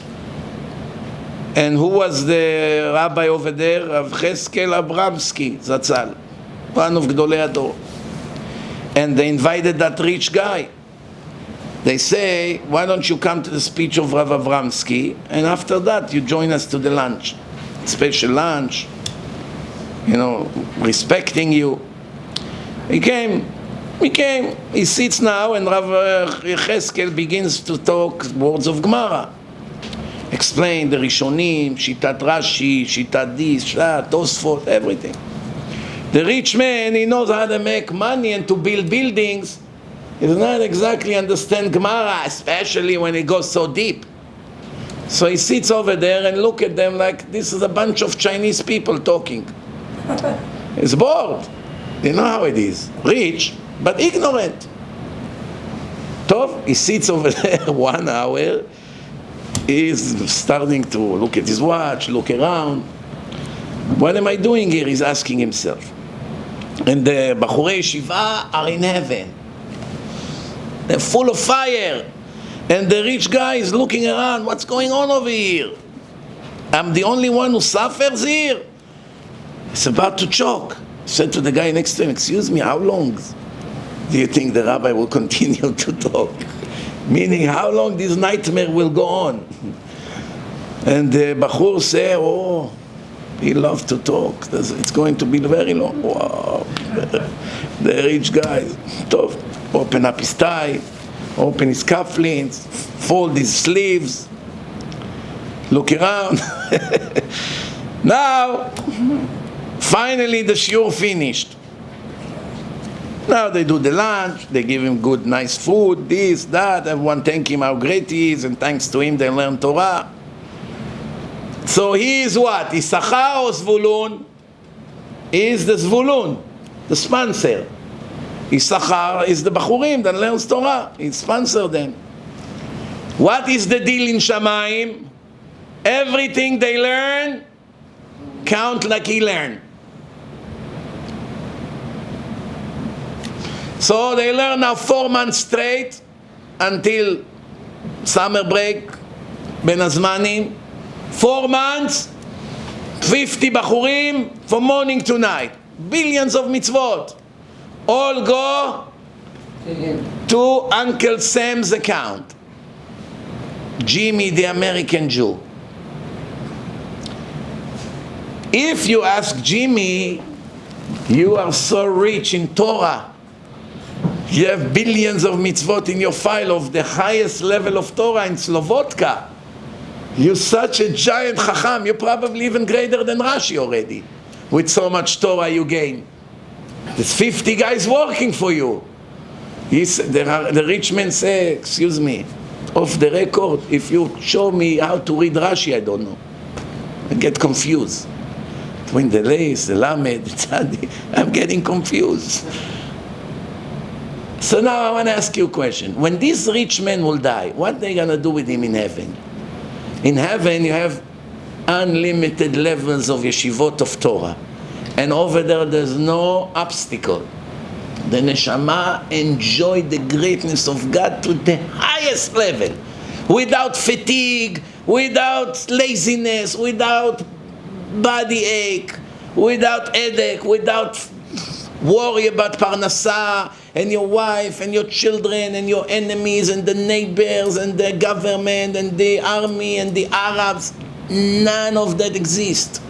and who was the rabbi over there? Rav Cheskel Abramsky Zatzal, one of Gdolei Ador. And they invited that rich guy. They say, why don't you come to the speech of Rav Abramsky, and after that you join us to the lunch. Special lunch, you know, respecting you. He came. He sits now, and Rav Cheskel begins to talk words of Gemara. Explain the Rishonim, Shitat Rashi, Shitat this, Shitat Tosfot, everything. The rich man, he knows how to make money and to build buildings. He does not exactly understand Gemara, especially when it goes so deep. So he sits over there and look at them like this is a bunch of Chinese people talking. He's bored. You know how it is. Rich, but ignorant. Tov, he sits over there 1 hour. He's starting to look at his watch, look around. What am I doing here? He's asking himself. And the Bachurei Yeshiva are in heaven. They're full of fire. And the rich guy is looking around. What's going on over here? I'm the only one who suffers here? He's about to choke. He said to the guy next to him, excuse me, how long do you think the rabbi will continue to talk? Meaning, how long this nightmare will go on? And the Bachur said, oh, he loves to talk. It's going to be very long. Wow. The rich guy, tough. Open up his tie, open his cufflinks, fold his sleeves, look around. Now, finally the shiur finished. Now they do the lunch, they give him good, nice food, this, that, everyone thank him how great he is, and thanks to him they learn Torah. So he is what? Issachar or Zvulun? He is the Zvulun, the sponsor. Issachar is the Bachurim that learns Torah. He sponsors them. What is the deal in Shamayim? Everything they learn count like he learned. So they learn now 4 months straight until summer break, Ben Azmanim. 4 months, 50 Bachurim from morning to night. Billions of mitzvot. All go to Uncle Sam's account. Jimmy, the American Jew. If you ask Jimmy, you are so rich in Torah. You have billions of mitzvot in your file of the highest level of Torah in Slobodka. You're such a giant chacham. You're probably even greater than Rashi already. With so much Torah you gain. There's 50 guys working for you. The rich man say, excuse me, off the record, if you show me how to read Rashi, I don't know. I get confused. Between the Leis, the Lamed, the Tzadi, I'm getting confused. So now I want to ask you a question. When this rich man will die, what are they going to do with him in heaven? In heaven you have unlimited levels of yeshivot of Torah. And over there, there's no obstacle. The neshama enjoy the greatness of God to the highest level, without fatigue, without laziness, without body ache, without headache, without worry about parnasa and your wife and your children and your enemies and the neighbors and the government and the army and the Arabs. None of that exists.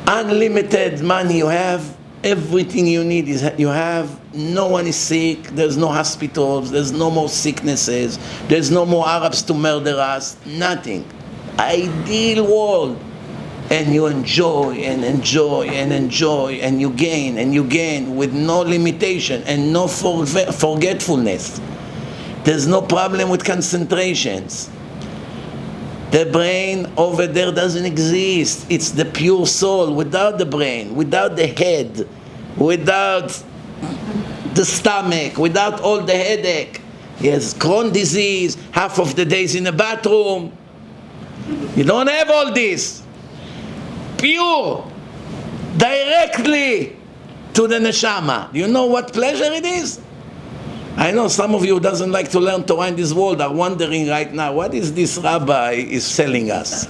Unlimited money you have, everything you need is you have. No one is sick, there's no hospitals, there's no more sicknesses, there's no more Arabs to murder us, nothing. Ideal world. And you enjoy and enjoy and enjoy and you gain with no limitation and no forgetfulness. There's no problem with concentrations. The brain over there doesn't exist. It's the pure soul without the brain, without the head, without the stomach, without all the headache. He has Crohn's disease, half of the days in the bathroom. You don't have all this. Pure, directly to the neshama. You know what pleasure it is? I know some of you who doesn't like to learn Torah in this world are wondering right now, what is this rabbi is selling us?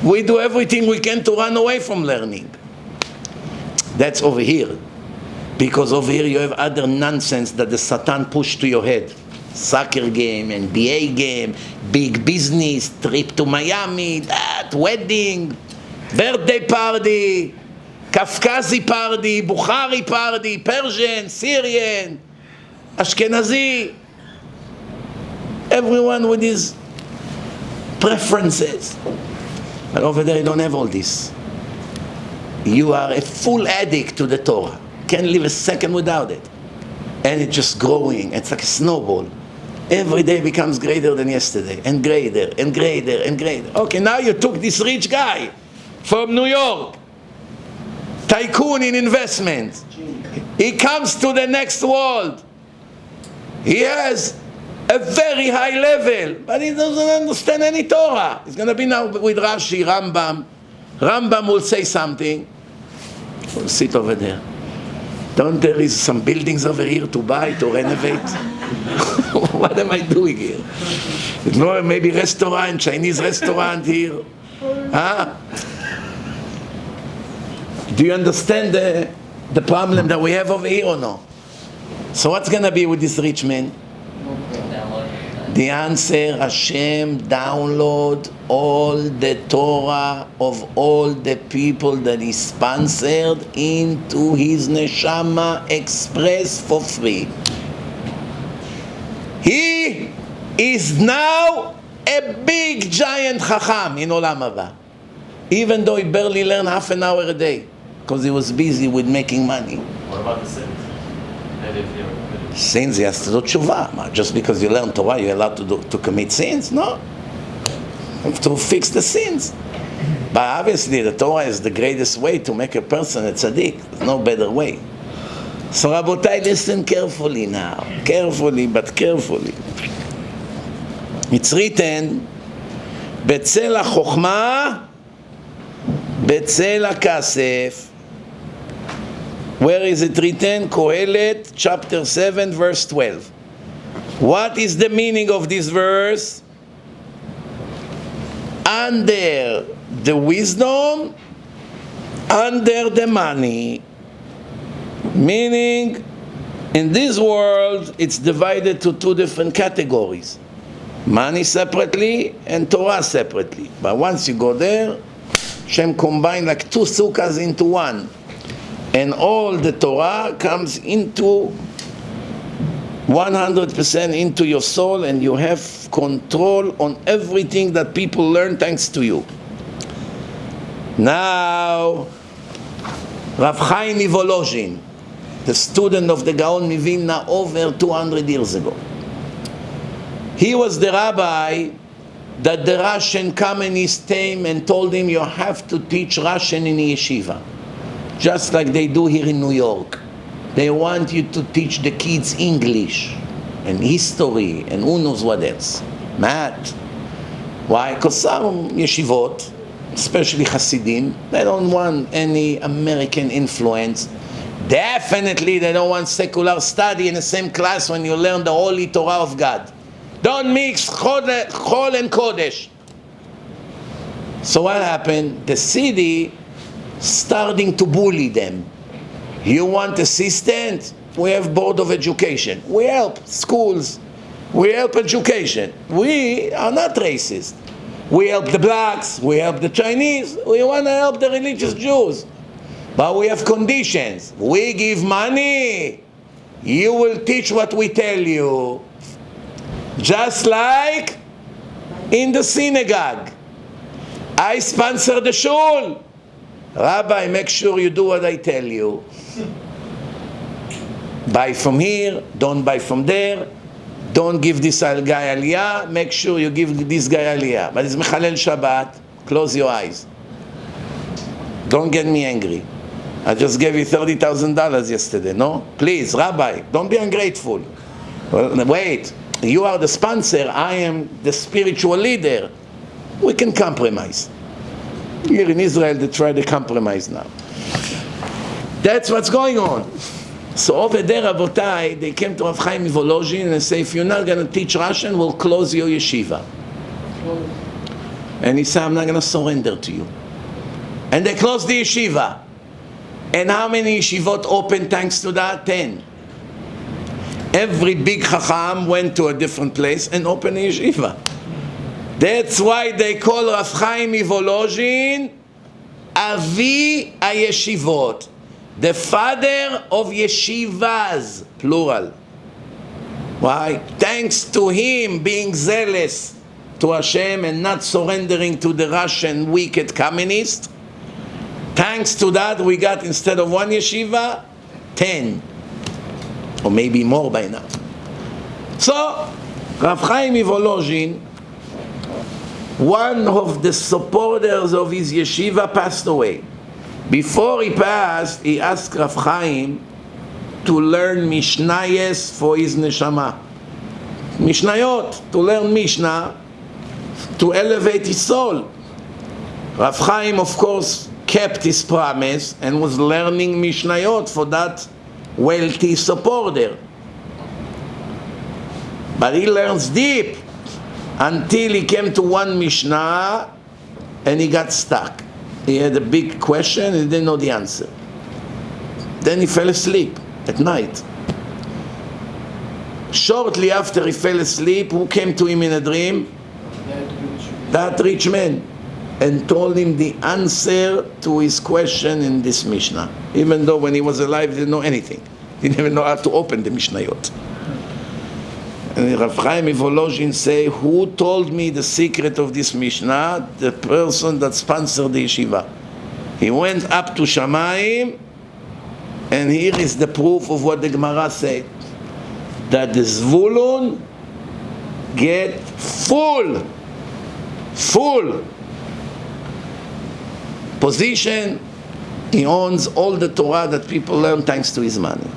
We do everything we can to run away from learning. That's over here. Because over here you have other nonsense that the Satan pushed to your head. Soccer game, NBA game, big business, trip to Miami, that, wedding, birthday party, Kafkazi party, Bukhari party, Persian, Syrian, Ashkenazi, everyone with his preferences. But over there you don't have all this. You are a full addict to the Torah. Can't live a second without it. And it's just growing. It's like a snowball. Every day becomes greater than yesterday, and greater, and greater, and greater. Okay, now you took this rich guy from New York, tycoon in investment. He comes to the next world. He has a very high level, but he doesn't understand any Torah. He's going to be now with Rashi, Rambam. Rambam will say something. We'll sit over there. Don't there is some buildings over here to buy, to renovate? What am I doing here? No, maybe restaurant, Chinese restaurant here. Huh? Do you understand the problem that we have over here or no? So what's going to be with this rich man? The answer, Hashem download all the Torah of all the people that he sponsored into his neshama express for free. He is now a big giant chacham in Olam Haba, even though he barely learned half an hour a day because he was busy with making money. What about the sins? Sins, he has to do tshuva. Just because you learn Torah, you're allowed to commit sins? No. You have to fix the sins. But obviously, the Torah is the greatest way to make a person a tzaddik. There's no better way. So, Rabotai, listen carefully now. Carefully, but carefully. It's written, Betzel HaChochma, Betzel HaKasef. Where is it written? Kohelet, chapter 7, verse 12. What is the meaning of this verse? Under the wisdom, under the money. Meaning, in this world, it's divided to two different categories. Money separately and Torah separately. But once you go there, Shem combined like two sukkahs into one. And all the Torah comes into 100% into your soul, and you have control on everything that people learn thanks to you. Now, Rav Chaim Volozhin, the student of the Gaon Mivilna over 200 years ago. He was the rabbi that the Russian communists came and told him, you have to teach Russian in yeshiva. Just like they do here in New York. They want you to teach the kids English and history and who knows what else. Math. Why? Because some yeshivot, especially chassidim, they don't want any American influence. Definitely they don't want secular study in the same class when you learn the holy Torah of God. Don't mix chol and kodesh. So what happened? The city starting to bully them. You want assistant? We have Board of Education. We help schools. We help education. We are not racist. We help the blacks. We help the Chinese. We want to help the religious Jews. But we have conditions. We give money. You will teach what we tell you. Just like in the synagogue. I sponsor the shul. Rabbi, make sure you do what I tell you. Buy from here, don't buy from there. Don't give this guy aliyah, make sure you give this guy aliyah. But it's Mechalel Shabbat, close your eyes. Don't get me angry. I just gave you $30,000 yesterday, no? Please, Rabbi, don't be ungrateful. Well, wait, you are the sponsor, I am the spiritual leader. We can compromise. Here in Israel, they try to compromise now. That's what's going on. So over there, Rabotai, they came to Rav Chaim Volozhin and say, if you're not going to teach Russian, we'll close your yeshiva. And he said, I'm not going to surrender to you. And they closed the yeshiva. And how many yeshivot opened thanks to that? 10. Every big chacham went to a different place and opened a yeshiva. That's why they call Rav Chaim Volozhin Avi HaYeshivot, the father of yeshivas, plural. Why? Thanks to him being zealous to Hashem and not surrendering to the Russian wicked communists. Thanks to that, we got, instead of one yeshiva, 10. Or maybe more by now. So, Rav Chaim Volozhin, one of the supporters of his yeshiva, passed away. Before he passed, he asked Rav Chaim to learn Mishnayos for his neshama. Mishnayot, to learn Mishnah, to elevate his soul. Rav Chaim, of course, kept his promise and was learning Mishnayot for that wealthy supporter. But he learns deep until he came to one Mishnah and he got stuck. He had a big question and he didn't know the answer. Then he fell asleep at night. Shortly after he fell asleep, who came to him in a dream? That rich man, and told him the answer to his question in this Mishnah. Even though when he was alive, he didn't know anything. He didn't even know how to open the Mishnayot. And Rav Chaim Volozhin say, who told me the secret of this Mishnah? The person that sponsored the yeshiva. He went up to Shamayim, and here is the proof of what the Gemara said, that the Zvulun get full position. He owns all the Torah that people learn thanks to his money,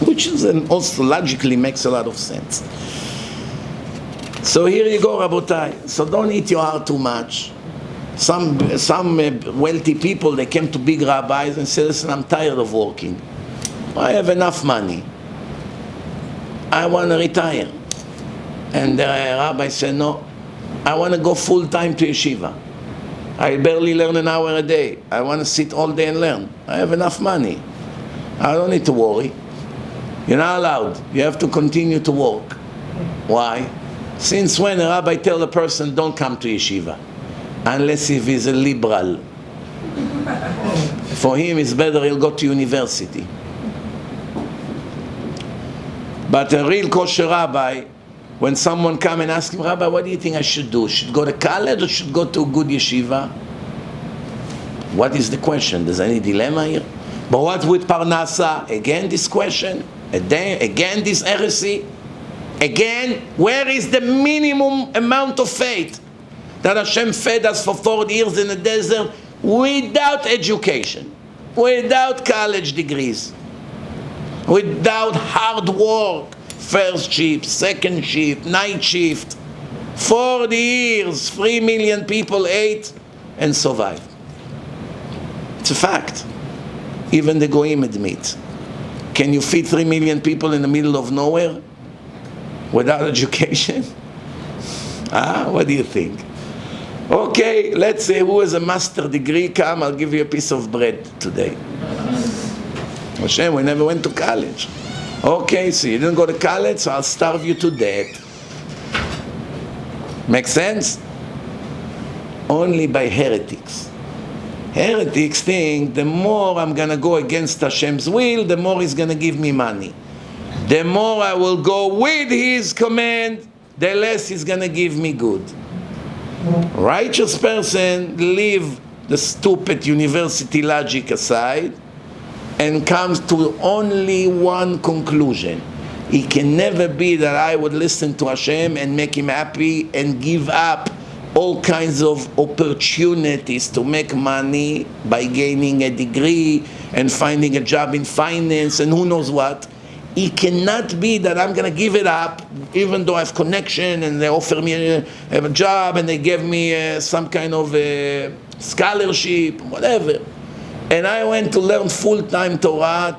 which is also logically makes a lot of sense. So here you go, Rabotai. So don't eat your heart too much. Some wealthy people, they came to big rabbis and said, listen, I'm tired of working. I have enough money. I want to retire. And the rabbi said, no, I want to go full-time to yeshiva. I barely learn an hour a day. I want to sit all day and learn. I have enough money. I don't need to worry. You're not allowed. You have to continue to work. Why? Since when a rabbi tell a person, don't come to yeshiva? Unless if he's a liberal. For him, it's better he'll go to university. But a real kosher rabbi, when someone come and ask him, Rabbi, what do you think I should do? Should go to college or should go to a good yeshiva? What is the question? There's any dilemma here? But what with Parnasa? Again this question? Again this heresy? Again, where is the minimum amount of faith that Hashem fed us for 40 years in the desert without education, without college degrees, without hard work, first shift, second shift, night shift, 40 years, 3 million people ate and survived. It's a fact. Even the Goyim admit. Can you feed 3 million people in the middle of nowhere without education? What do you think? Okay, let's say who has a master degree, come, I'll give you a piece of bread today. Hashem, we never went to college. Okay, so you didn't go to college, so I'll starve you to death. Make sense? Only by heretics. Heretics think the more I'm going to go against Hashem's will, the more He's going to give me money. The more I will go with His command, the less He's going to give me good. Righteous person leave the stupid university logic aside and comes to only one conclusion. It can never be that I would listen to Hashem and make Him happy and give up all kinds of opportunities to make money by gaining a degree and finding a job in finance and who knows what. It cannot be that I'm going to give it up even though I have connection and they offer me a job and they give me some kind of scholarship, whatever. And I went to learn full-time Torah.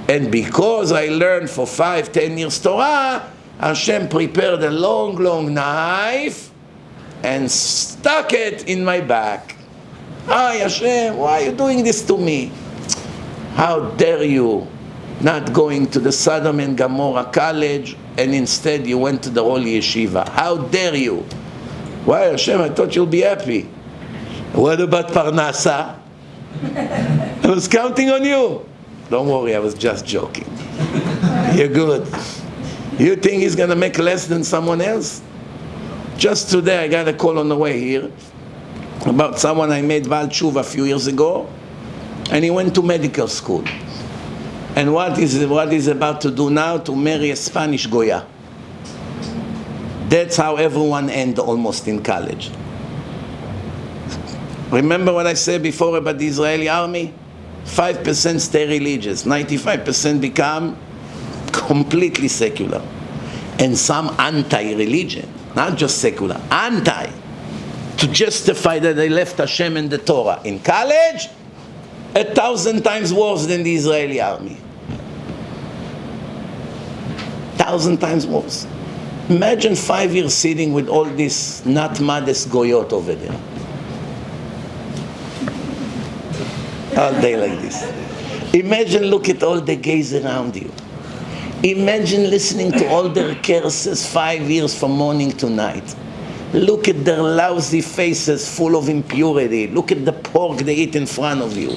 And because I learned for 5-10 years Torah, Hashem prepared a long knife and stuck it in my back. Hashem, why are you doing this to me? How dare you not going to the Sodom and Gomorrah college and instead you went to the holy yeshiva? How dare you? Why, Hashem, I thought you'll be happy. What about Parnasa? I was counting on you. Don't worry, I was just joking. You're good. You think he's going to make less than someone else? Just today I got a call on the way here about someone I made Baal Tshuva a few years ago, and he went to medical school. And what he's about to do now? To marry a Spanish Goya. That's how everyone ends almost in college. Remember what I said before about the Israeli army? 5% stay religious, 95% become completely secular, and some anti-religion, not just secular, anti, to justify that they left Hashem and the Torah. In college, 1,000 times worse than the Israeli army. 1,000 times worse. Imagine 5 years sitting with all these not modest goyot over there. All day like this. Imagine look at all the gays around you. Imagine listening to all their curses 5 years from morning to night. Look at their lousy faces full of impurity. Look at the pork they eat in front of you.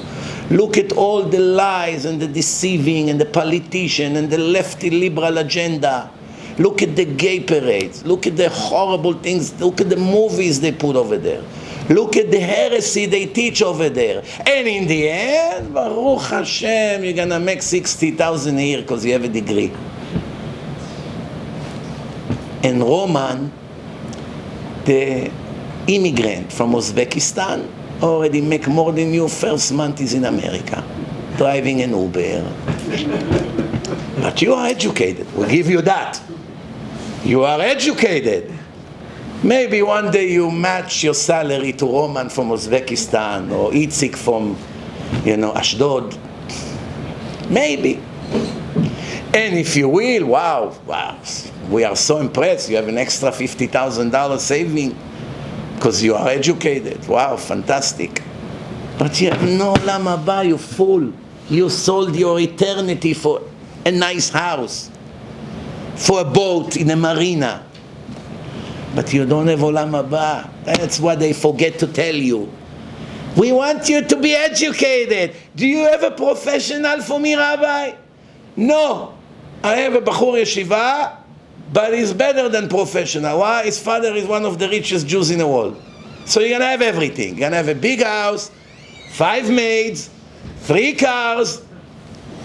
Look at all the lies and the deceiving and the politician and the lefty liberal agenda. Look at the gay parades. Look at the horrible things. Look at the movies they put over there. Look at the heresy they teach over there. And in the end, Baruch Hashem, you're going to make 60,000 a year because you have a degree. And Roman, the immigrant from Uzbekistan, already make more than you first month is in America, driving an Uber. But you are educated. We'll give you that. You are educated. Maybe one day you match your salary to Roman from Uzbekistan or Itzik from, Ashdod. Maybe. And if you will, wow, we are so impressed. You have an extra $50,000 saving because you are educated. Wow, fantastic. But you have no olam haba, you fool. You sold your eternity for a nice house, for a boat in a marina. But you don't have olam haba. That's what they forget to tell you. We want you to be educated. Do you have a professional for me, Rabbi? No. I have a bachur yeshiva, but he's better than professional. Why? His father is one of the richest Jews in the world. So you're going to have everything. You're going to have a big house, 5 maids, 3 cars,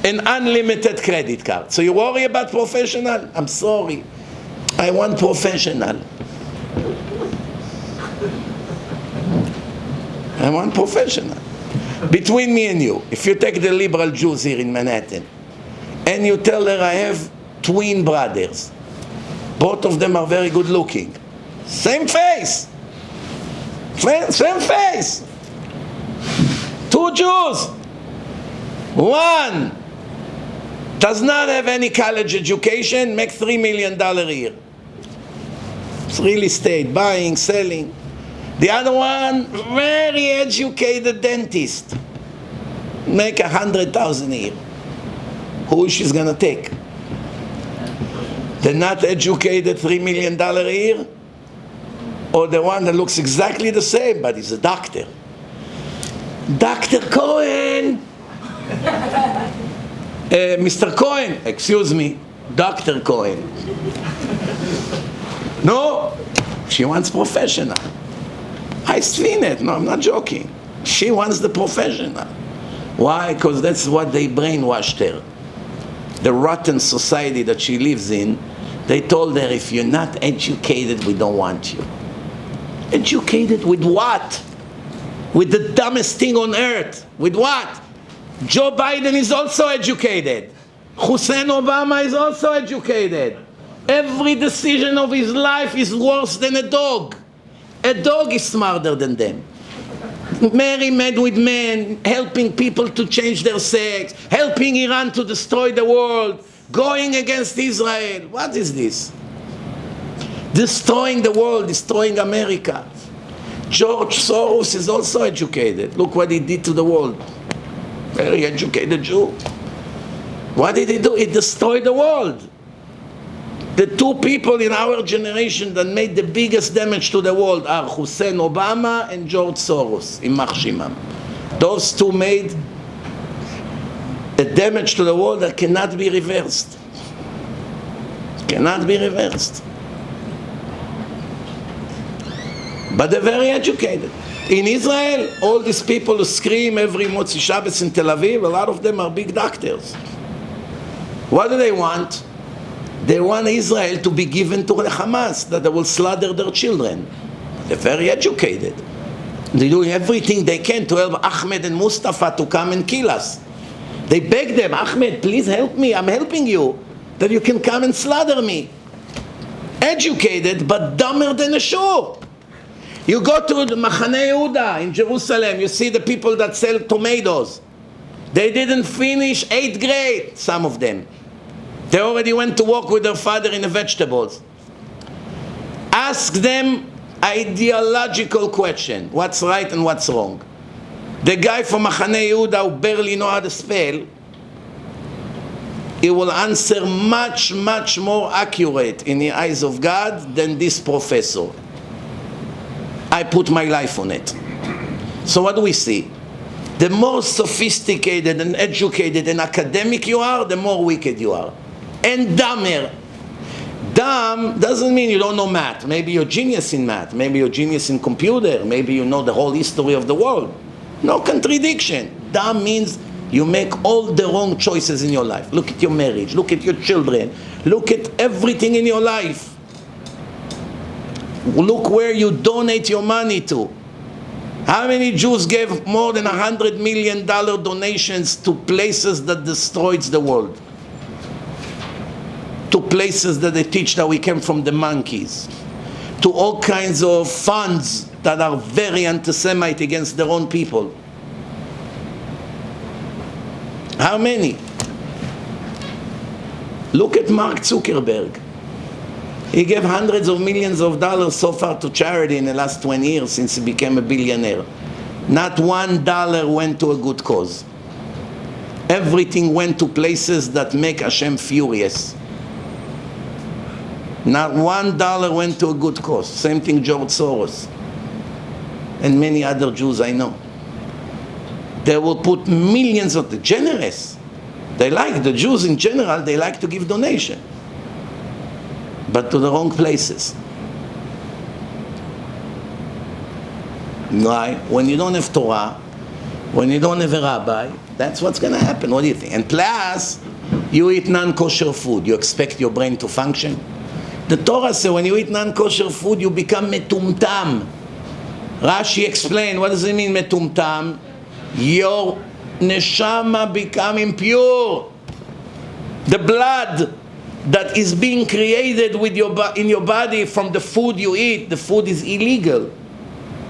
an unlimited credit card. So you worry about professional? I'm sorry. I want professional. I want professional. Between me and you, if you take the liberal Jews here in Manhattan, and you tell her I have twin brothers, both of them are very good looking, same face, same face, 2 Jews, one does not have any college education, makes $3 million a year. It's real estate, buying, selling. The other one, very educated dentist, make $100,000 a year. Who is she gonna take? The not educated $3 million a year, or the one that looks exactly the same but is a doctor? Dr. Cohen. Mr. Cohen, excuse me, Dr. Cohen. No, she wants professional. I seen it. No, I'm not joking. She wants the professional. Why? Because that's what they brainwashed her. The rotten society that she lives in, they told her, if you're not educated, we don't want you. Educated with what? With the dumbest thing on earth. With what? Joe Biden is also educated. Hussein Obama is also educated. Every decision of his life is worse than a dog. A dog is smarter than them. Marry men with men, helping people to change their sex, helping Iran to destroy the world, going against Israel. What is this? Destroying the world, destroying America. George Soros is also educated. Look what he did to the world. Very educated Jew. What did he do? He destroyed the world. The 2 people in our generation that made the biggest damage to the world are Hussein Obama and George Soros, Imach Shimam. Those 2 made a damage to the world that cannot be reversed. Cannot be reversed. But they're very educated. In Israel, all these people who scream every Motzi Shabbos in Tel Aviv, a lot of them are big doctors. What do they want? They want Israel to be given to the Hamas, that they will slaughter their children. They're very educated. They do everything they can to help Ahmed and Mustafa to come and kill us. They beg them, Ahmed, please help me, I'm helping you. that you can come and slaughter me. Educated, but dumber than a shore. You go to the Machane Yehuda in Jerusalem, you see the people that sell tomatoes. They didn't finish 8th grade, some of them. They already went to work with their father in the vegetables. Ask them ideological question. What's right and what's wrong? The guy from Machane Yehuda who barely know how to spell, he will answer much, much more accurate in the eyes of God than this professor. I put my life on it. So what do we see? The more sophisticated and educated and academic you are, the more wicked you are. And dumber. Dumb doesn't mean you don't know math. Maybe you're a genius in math. Maybe you're a genius in computer. Maybe you know the whole history of the world. No contradiction. Dumb means you make all the wrong choices in your life. Look at your marriage. Look at your children. Look at everything in your life. Look where you donate your money to. How many Jews gave more than $100 million donations to places that destroyed the world? To places that they teach that we came from the monkeys. To all kinds of funds that are very anti-Semite against their own people. How many? Look at Mark Zuckerberg. He gave hundreds of millions of dollars so far to charity in the last 20 years since he became a billionaire. Not $1 went to a good cause. Everything went to places that make Hashem furious. Not $1 went to a good cause. Same thing George Soros and many other Jews I know. They will put millions of the generous. They like, the Jews in general, they like to give donation. But to the wrong places. Why? When you don't have Torah, when you don't have a rabbi, that's what's going to happen. What do you think? And plus, you eat non-kosher food. You expect your brain to function? The Torah says when you eat non-kosher food, you become metumtam. Rashi explained, what does it mean metumtam? Your neshama become impure. The blood that is being created with in your body from the food you eat, the food is illegal.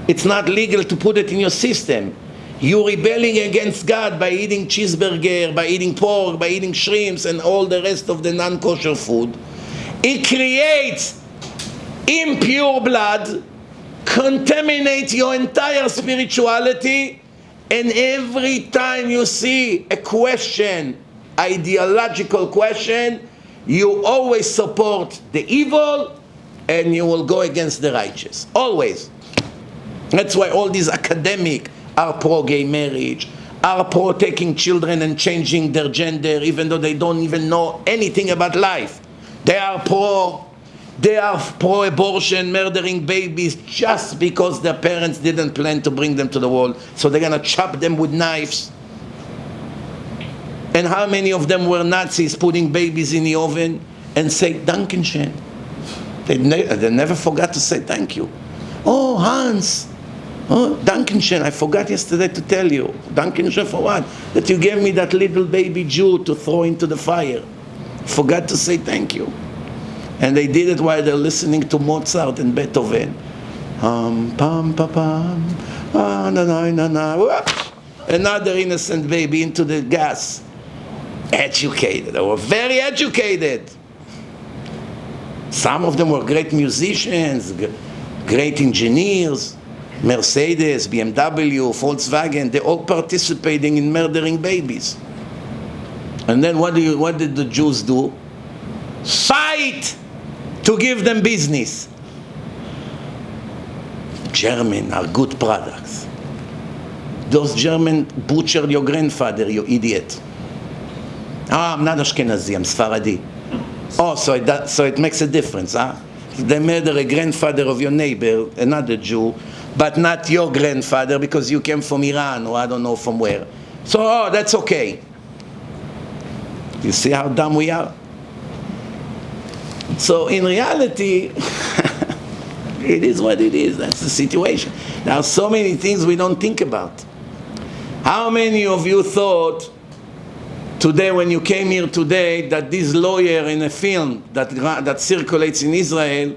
It's not legal to put it in your system. You're rebelling against God by eating cheeseburger, by eating pork, by eating shrimps and all the rest of the non-kosher food. It creates impure blood, contaminates your entire spirituality, and every time you see a question, ideological question, you always support the evil and you will go against the righteous. Always. That's why all these academics are pro-gay marriage, are pro-taking children and changing their gender even though they don't even know anything about life. They are pro-abortion, murdering babies just because their parents didn't plan to bring them to the world. So they're going to chop them with knives. And how many of them were Nazis putting babies in the oven and say, Dankeschön? They never forgot to say thank you. Oh, Hans. Oh, Dankeschön. I forgot yesterday to tell you. Dankeschön for what? That you gave me that little baby Jew to throw into the fire. Forgot to say thank you. And they did it while they're listening to Mozart and Beethoven. Pam, pam, pam, na, na, na, na. Another innocent baby into the gas. Educated. They were very educated. Some of them were great musicians, great engineers, Mercedes, BMW, Volkswagen, they're all participating in murdering babies. And then what did the Jews do? Fight to give them business. German are good products. Those German butchered your grandfather, you idiot. Ah, I'm not Ashkenazi, I'm Sfaradi. Oh, so it makes a difference, huh? They murder a grandfather of your neighbor, another Jew, but not your grandfather because you came from Iran or I don't know from where. So, oh, that's okay. You see how dumb we are? So in reality, it is what it is. That's the situation. There are so many things we don't think about. How many of you thought today when you came here today, that this lawyer in a film that circulates in Israel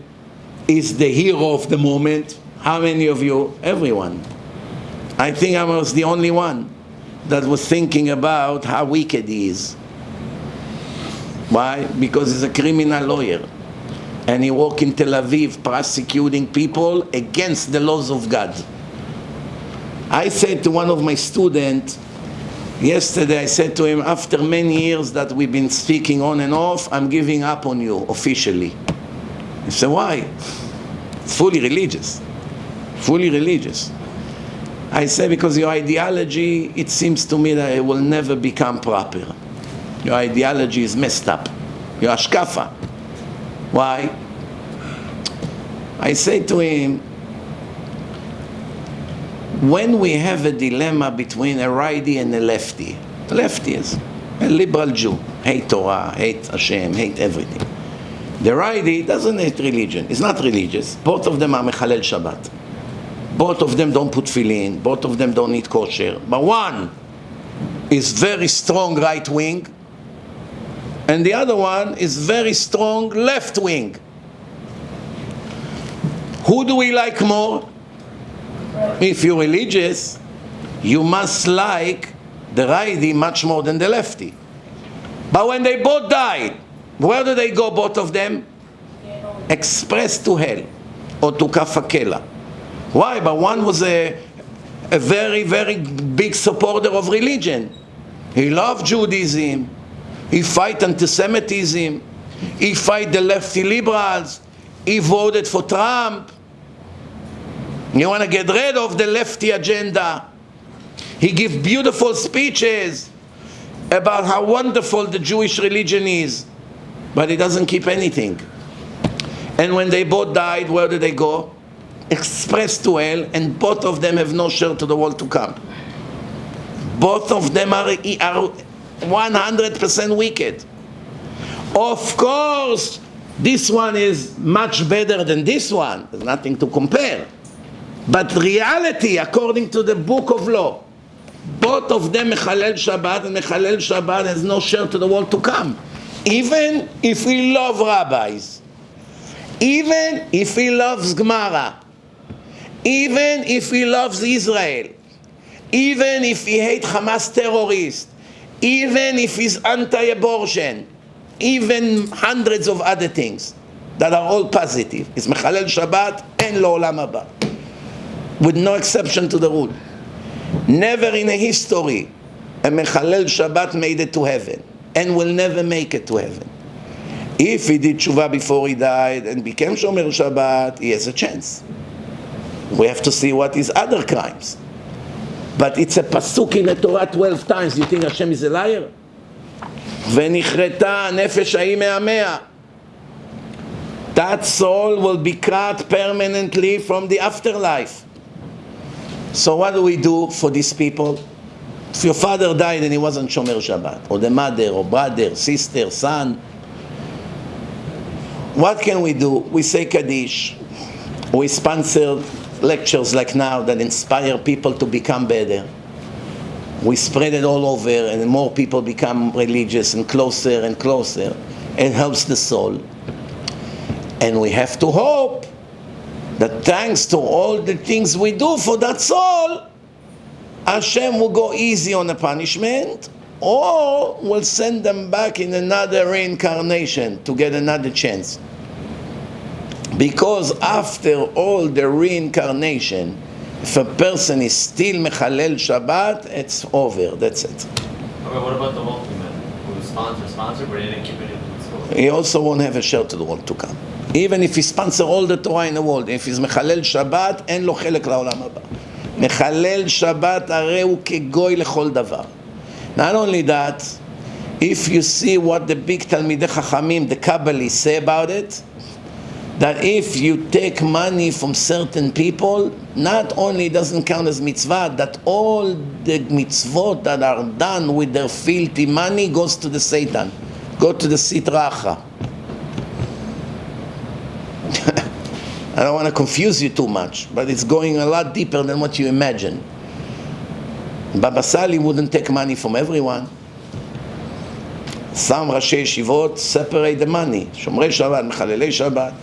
is the hero of the moment. How many of you? Everyone. I think I was the only one that was thinking about how wicked he is. Why? Because he's a criminal lawyer. And he works in Tel Aviv prosecuting people against the laws of God. I said to one of my students, yesterday I said to him, after many years that we've been speaking on and off, I'm giving up on you officially. He said, why? It's fully religious. Fully religious. I say, because your ideology, it seems to me that it will never become proper. Your ideology is messed up. Your ashkafa. Why? I say to him, when we have a dilemma between a righty and a lefty, the lefty is a liberal Jew, hate Torah, hate Hashem, hate everything. The righty doesn't hate religion, it's not religious. Both of them are mechalel Shabbat. Both of them don't put tefillin, both of them don't eat kosher. But one is very strong right wing, and the other one is very strong left wing. Who do we like more? If you're religious, you must like the righty much more than the lefty. But when they both died, where do they go, both of them? Express to hell, or to kafakela. Why? But one was a very, very big supporter of religion. He loved Judaism. He fight anti-Semitism. He fight the lefty liberals. He voted for Trump. You want to get rid of the lefty agenda. He gives beautiful speeches about how wonderful the Jewish religion is. But he doesn't keep anything. And when they both died, where did they go? Express to hell, and both of them have no share to the world to come. Both of them are 100% wicked. Of course, this one is much better than this one. There's nothing to compare. But reality, according to the book of law, both of them mechalel Shabbat, and mechalel Shabbat has no share to the world to come. Even if we love rabbis, even if he loves Gemara, even if he loves Israel, even if he hates Hamas terrorists, even if he's anti-abortion, even hundreds of other things that are all positive, is mechalel Shabbat and lo olam haba, with no exception to the rule. Never in a history a mechalel Shabbat made it to heaven, and will never make it to heaven. If he did tshuva before he died and became shomer Shabbat, he has a chance. We have to see what his other crimes. But it's a pasuk in the Torah 12 times. You think Hashem is a liar? V'nichreta nefesh ha'i me'amea. That soul will be cut permanently from the afterlife. So what do we do for these people? If your father died and he wasn't shomer Shabbat, or the mother, or brother, sister, son, what can we do? We say Kaddish. We sponsor lectures like now that inspire people to become better. We spread it all over, and more people become religious and closer and closer. It helps the soul. And we have to hope that thanks to all the things we do for that soul, Hashem will go easy on the punishment, or will send them back in another reincarnation to get another chance. Because after all the reincarnation, if a person is still mechalel Shabbat, it's over, that's it. Okay, what about the wealthy man who sponsor, but he didn't keep it in his soul? He also won't have a share to the world to come. Even if he sponsor all the Torah in the world, if he's mechalel Shabbat, אין לו חלק לעולם הבא. מחלל שבת הרי הוא כגוי לכל דבר. Not only that, if you see what the big Talmidei Chachamim, the Kabbalists, say about it, that if you take money from certain people, not only doesn't count as mitzvah, that all the mitzvot that are done with their filthy money goes to the Satan, go to the Sitra Achra. I don't want to confuse you too much, but it's going a lot deeper than what you imagine. Baba Sali wouldn't take money from everyone. Some ראשי ישיבות separate the money. שומרי שבת, מחללי שבת.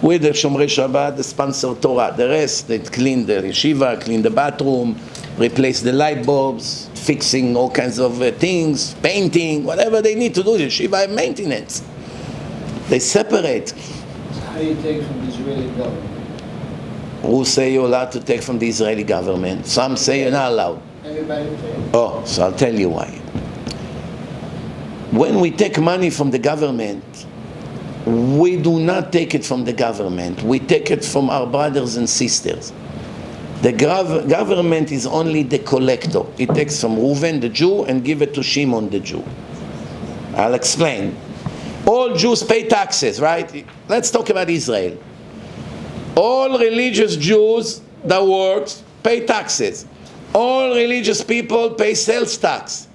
With the שומרי שבת, the sponsor Torah. The rest, they clean the yeshiva, clean the bathroom, replace the light bulbs, fixing all kinds of things, painting, whatever they need to do. Yeshiva have maintenance. They separate. How do you take from the Israeli government? Who say you're allowed to take from the Israeli government? Some say you're not allowed. Everybody takes. Oh, so I'll tell you why. When we take money from the government, we do not take it from the government. We take it from our brothers and sisters. The government is only the collector. It takes from Reuven, the Jew, and give it to Shimon, the Jew. I'll explain. All Jews pay taxes, right? Let's talk about Israel. All religious Jews that work pay taxes. All religious people pay sales tax.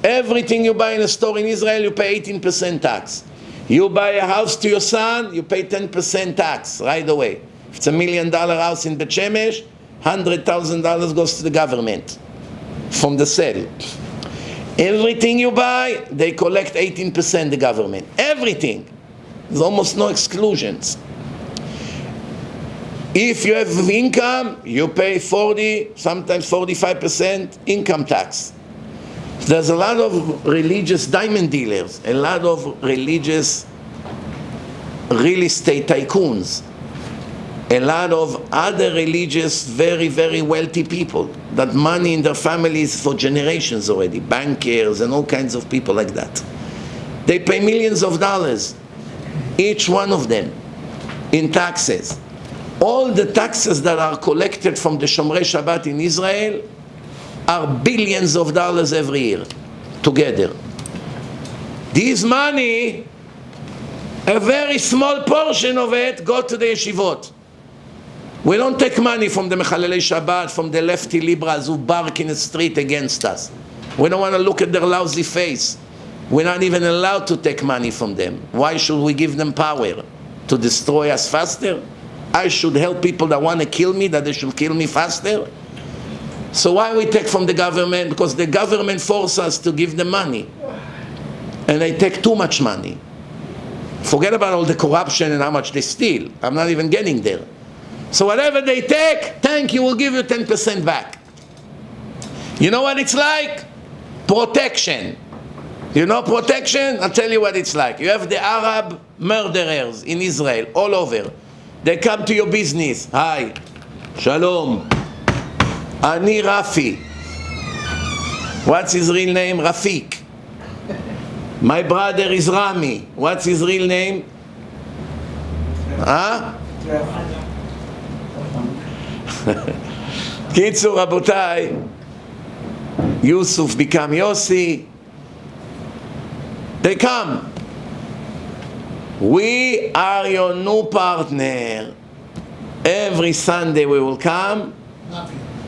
Everything you buy in a store in Israel, you pay 18% tax. You buy a house to your son, you pay 10% tax right away. If it's $1 million house in Bet Shemesh, $100,000 goes to the government from the sale. Everything you buy, they collect 18%, the government. Everything. There's almost no exclusions. If you have income, you pay 40, sometimes 45% income tax. There's a lot of religious diamond dealers, a lot of religious real estate tycoons, a lot of other religious, very, very wealthy people that money in their families for generations already, bankers and all kinds of people like that. They pay millions of dollars, each one of them, in taxes. All the taxes that are collected from the Shomrei Shabbat in Israel are billions of dollars every year, together. This money, a very small portion of it, go to the yeshivot. We don't take money from the Mechalelei Shabbat, from the lefty liberals who bark in the street against us. We don't want to look at their lousy face. We're not even allowed to take money from them. Why should we give them power? To destroy us faster? I should help people that want to kill me, that they should kill me faster? So why we take from the government? Because the government forces us to give them money. And they take too much money. Forget about all the corruption and how much they steal. I'm not even getting there. So whatever they take, thank you, we'll give you 10% back. You know what it's like? Protection. You know protection? I'll tell you what it's like. You have the Arab murderers in Israel, all over. They come to your business. Hi, Shalom. Ani Rafi. What's his real name? Rafik. My brother is Rami. What's his real name? Huh? Kitzur, Rabotai. Yusuf become Yossi. They come. We are your new partner. Every Sunday we will come.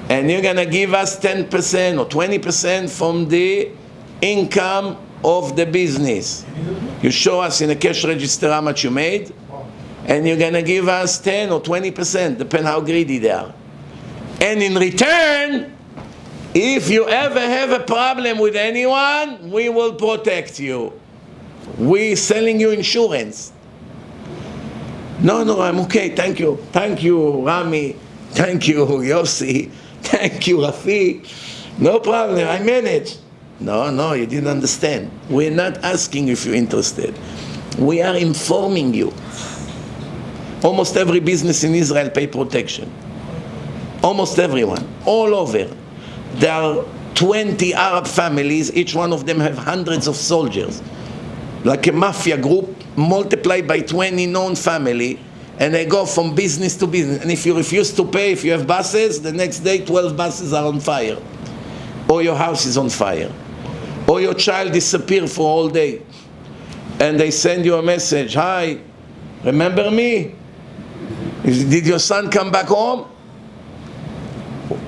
And you're going to give us 10% or 20% from the income of the business. You show us in a cash register how much you made, and you're going to give us 10 or 20%, depending how greedy they are. And in return, if you ever have a problem with anyone, we will protect you. We're selling you insurance. No, I'm okay, thank you. Thank you, Rami. Thank you, Yossi. Thank you, Rafi. No problem, I manage. No, you didn't understand. We're not asking if you're interested. We are informing you. Almost every business in Israel pay protection. Almost everyone, all over. There are 20 Arab families, each one of them have hundreds of soldiers. Like a mafia group, multiplied by 20 known family, and they go from business to business. And if you refuse to pay, if you have buses, the next day 12 buses are on fire. Or your house is on fire. Or your child disappeared for all day. And they send you a message, hi, remember me? Did your son come back home?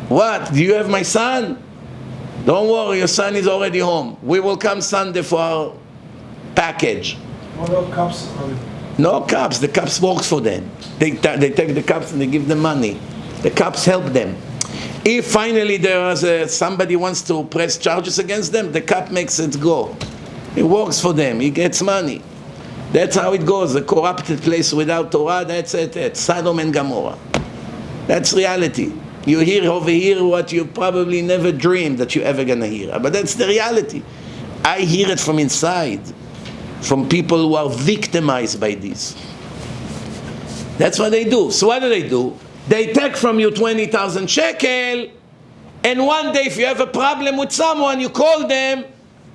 What, do you have my son? Don't worry, your son is already home. We will come Sunday for our package. No cups. No cops, the cops work for them. They take the cops and they give them money. The cops help them. If finally there is somebody wants to press charges against them, the cop makes it go. He works for them. He gets money. That's how it goes. A corrupted place without Torah, that's it. It's Sodom and Gomorrah. That's reality. You hear over here what you probably never dreamed that you're ever going to hear. But that's the reality. I hear it from inside, from people who are victimized by this. That's what they do. So what do? They take from you 20,000 shekel, and one day if you have a problem with someone, you call them,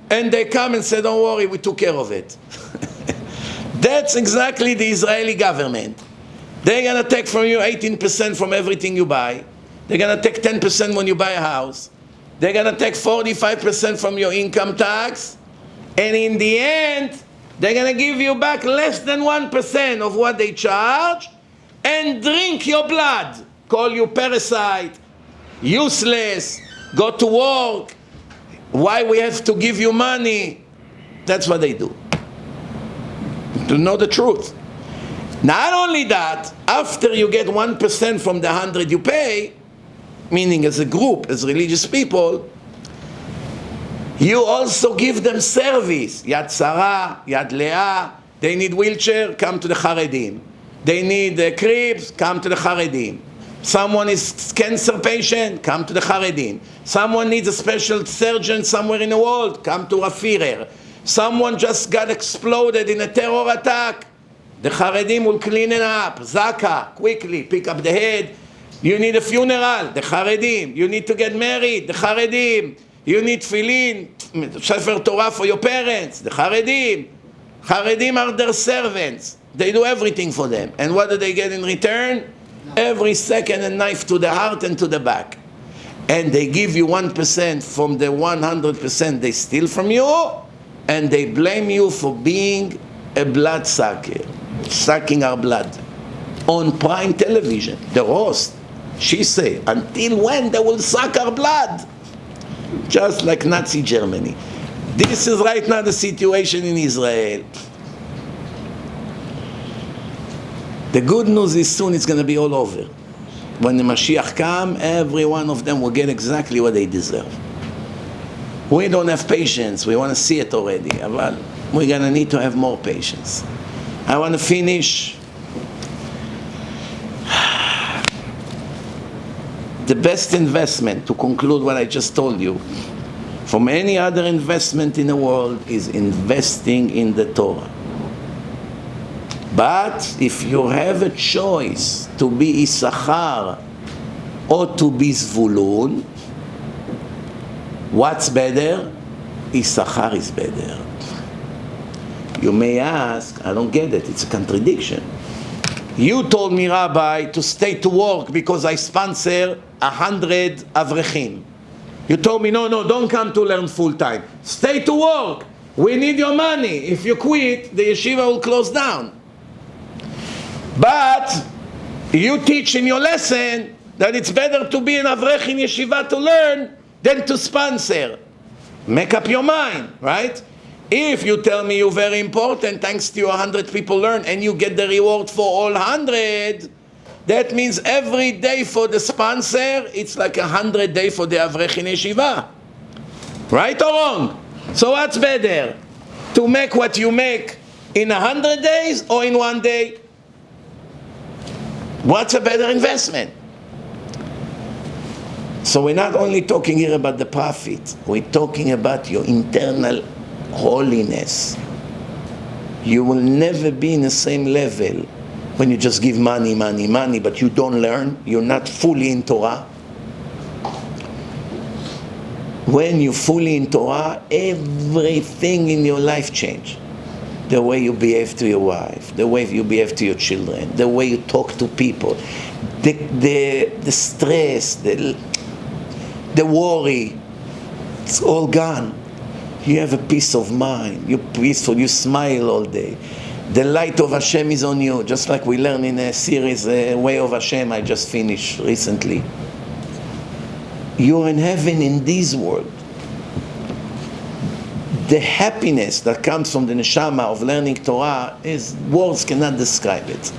and they come and say, don't worry, we took care of it. That's exactly the Israeli government. They're going to take from you 18% from everything you buy. They're going to take 10% when you buy a house. They're going to take 45% from your income tax. And in the end, they're going to give you back less than 1% of what they charge and drink your blood. Call you parasite, useless, go to work. Why we have to give you money? That's what they do. To know the truth. Not only that, after you get 1% from the 100 you pay, meaning as a group, as religious people, you also give them service. Yad Sarah, Yad Leah, they need wheelchair, come to the Haredim. They need cribs, come to the Haredim. Someone is cancer patient, come to the Haredim. Someone needs a special surgeon somewhere in the world, come to Rafirer. Someone just got exploded in a terror attack, the Haredim will clean it up. Zaka, quickly, pick up the head. You need a funeral, the Haredim. You need to get married, the Haredim. You need tefillin, Sefer Torah for your parents, the Haredim. Haredim are their servants. They do everything for them. And what do they get in return? Every second a knife to the heart and to the back. And they give you 1% from the 100% they steal from you, and they blame you for being a bloodsucker, sucking our blood. On prime television, the roast, she say, until when they will suck our blood? Just like Nazi Germany. This is right now the situation in Israel. The good news is soon it's going to be all over. When the Mashiach comes, every one of them will get exactly what they deserve. We don't have patience. We want to see it already. But we're going to need to have more patience. I want to finish. The best investment, to conclude what I just told you, from any other investment in the world is investing in the Torah. But if you have a choice to be Issachar or to be Zvulun, what's better? Issachar is better. You may ask, I don't get it, it's a contradiction. You told me, Rabbi, to stay to work because I sponsor 100 Avrechim. You told me, no, don't come to learn full time. Stay to work. We need your money. If you quit, the yeshiva will close down. But you teach in your lesson that it's better to be an Avrech in yeshiva to learn than to sponsor. Make up your mind, right? If you tell me you're very important, thanks to you 100 people learn, and you get the reward for all 100, that means every day for the sponsor, it's like 100 days for the Avrech in yeshiva. Right or wrong? So what's better? To make what you make in 100 days or in 1 day? What's a better investment? So we're not only talking here about the profit, we're talking about your internal holiness. You will never be in the same level when you just give money, but you don't learn, you're not fully in Torah. When you're fully in Torah, everything in your life changes. The way you behave to your wife, the way you behave to your children, the way you talk to people, the stress, the worry, it's all gone. You have a peace of mind, you're peaceful, you smile all day. The light of Hashem is on you, just like we learn in a series, Way of Hashem, I just finished recently. You're in heaven in this world. The happiness that comes from the neshama of learning Torah is, words cannot describe it.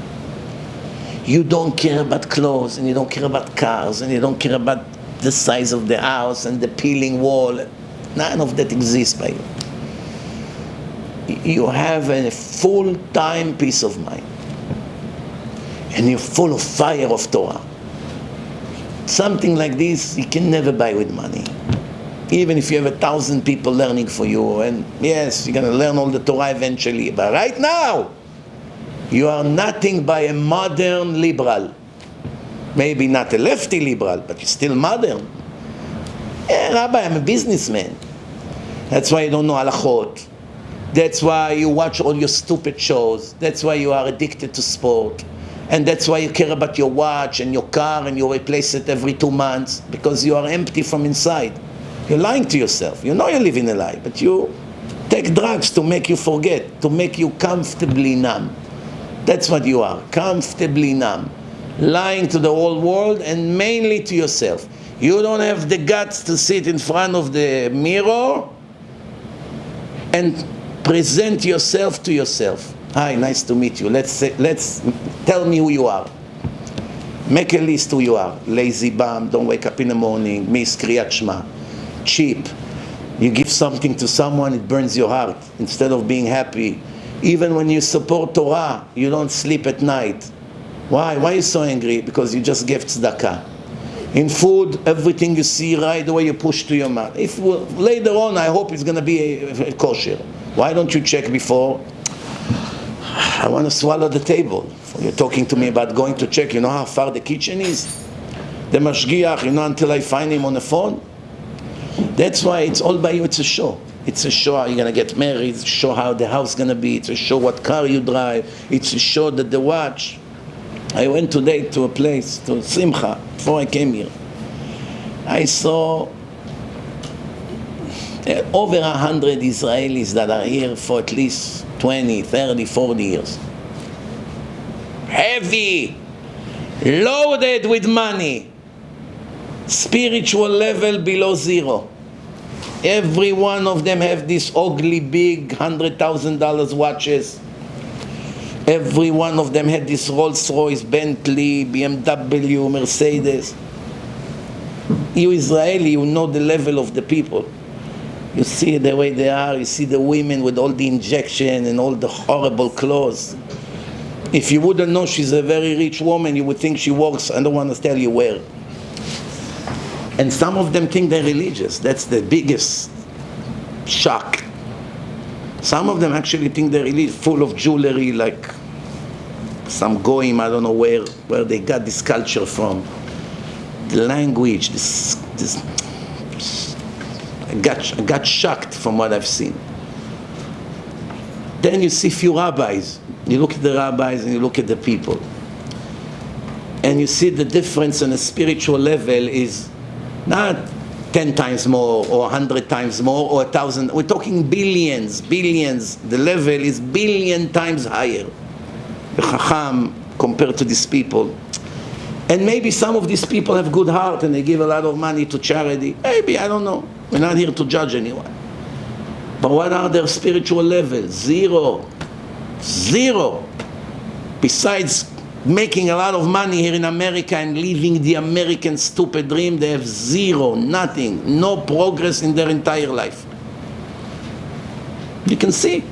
You don't care about clothes, and you don't care about cars, and you don't care about the size of the house and the peeling wall. None of that exists by you. you have a full-time peace of mind. And you're full of fire of Torah. Something like this you can never buy with money. Even if you have 1,000 people learning for you, and yes, you're going to learn all the Torah eventually, but right now, you are nothing by a modern liberal. Maybe not a lefty liberal, but you're still modern. Yeah, Rabbi, I'm a businessman. That's why you don't know halachot. That's why you watch all your stupid shows. That's why you are addicted to sport. And that's why you care about your watch and your car and you replace it every 2 months, because you are empty from inside. You're lying to yourself. You know you're living a lie, but you take drugs to make you forget, to make you comfortably numb. That's what you are, comfortably numb. Lying to the whole world and mainly to yourself. You don't have the guts to sit in front of the mirror and present yourself to yourself. Hi, nice to meet you. Let's tell me who you are. Make a list who you are. Lazy bum, don't wake up in the morning, miss Kriyat Shema. Cheap. You give something to someone, it burns your heart instead of being happy. Even when you support Torah, you don't sleep at night. Why? Why are you so angry? Because you just gave tzedakah. In food, everything you see right away you push to your mouth. If later on, I hope it's going to be a kosher. Why don't you check before? I want to swallow the table. You're talking to me about going to check. You know how far the kitchen is? The mashgiach, you know, until I find him on the phone? That's why it's all by you. It's a show. It's a show how you're going to get married. It's a show how the house is going to be. It's a show what car you drive. It's a show that the watch. I went today to a place, to Simcha, before I came here. I saw over 100 Israelis that are here for at least 20, 30, 40 years. Heavy, loaded with money, spiritual level below zero. Every one of them have these ugly, big, $100,000 watches. Every one of them had this Rolls Royce, Bentley, BMW, Mercedes. You Israeli, you know the level of the people. You see the way they are, you see the women with all the injection and all the horrible clothes. If you wouldn't know she's a very rich woman, you would think she works, I don't want to tell you where. And some of them think they're religious. That's the biggest shock. Some of them actually think they're really full of jewelry, like some goyim, I don't know where they got this culture from. The language, I got shocked from what I've seen. Then you see few rabbis. You look at the rabbis and you look at the people. And you see the difference on a spiritual level is not 10 times more or 100 times more or 1,000. We're talking billions. The level is billion times higher. The chacham compared to these people. And maybe some of these people have good heart and they give a lot of money to charity. Maybe, I don't know. We're not here to judge anyone. But what are their spiritual levels? Zero. Besides making a lot of money here in America and living the American stupid dream, they have zero, nothing, no progress in their entire life. You can see.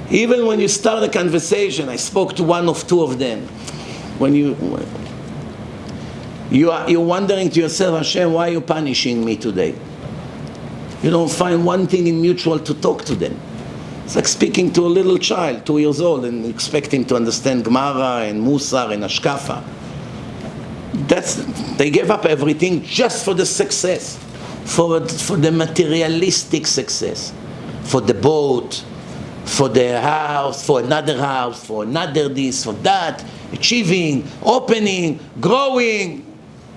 Even when you start a conversation, I spoke to one of two of them. When you're wondering to yourself, Hashem, why are you punishing me today? You don't find one thing in mutual to talk to them. It's like speaking to a little child, 2 years old, and expecting to understand Gemara and Musar and Ashkafa. They gave up everything just for the success, for the materialistic success, for the boat, for the house, for another this, for that, achieving, opening, growing.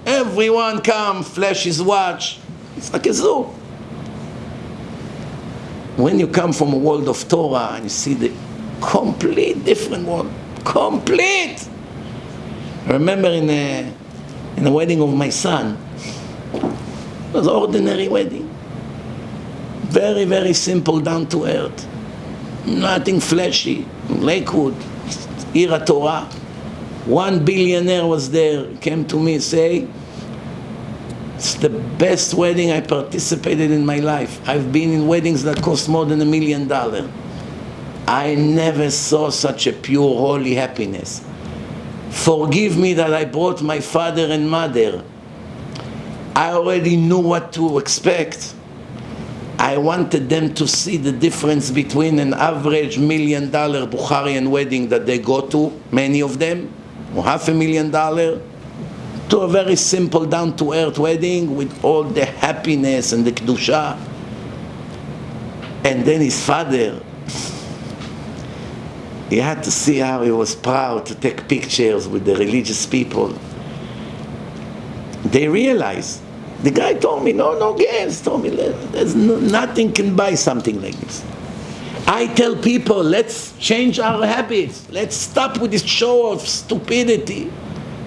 Everyone come, flash his watch. It's like a zoo. When you come from a world of Torah and you see the complete different world, complete. I remember in a wedding of my son, it was an ordinary wedding. Very, very simple, down to earth. Nothing flashy. Lakewood, Ira Torah. One billionaire was there, came to me and say, It's the best wedding I participated in my life. I've been in weddings that cost more than $1 million. I never saw such a pure, holy happiness. Forgive me that I brought my father and mother. I already knew what to expect. I wanted them to see the difference between an average $1 million Bukharian wedding that they go to, many of them, or $500,000, to a very simple, down-to-earth wedding with all the happiness and the kedusha. And then his father, he had to see how he was proud to take pictures with the religious people. They realized, the guy told me, no games, told me, nothing can buy something like this. I tell people, let's change our habits. Let's stop with this show of stupidity.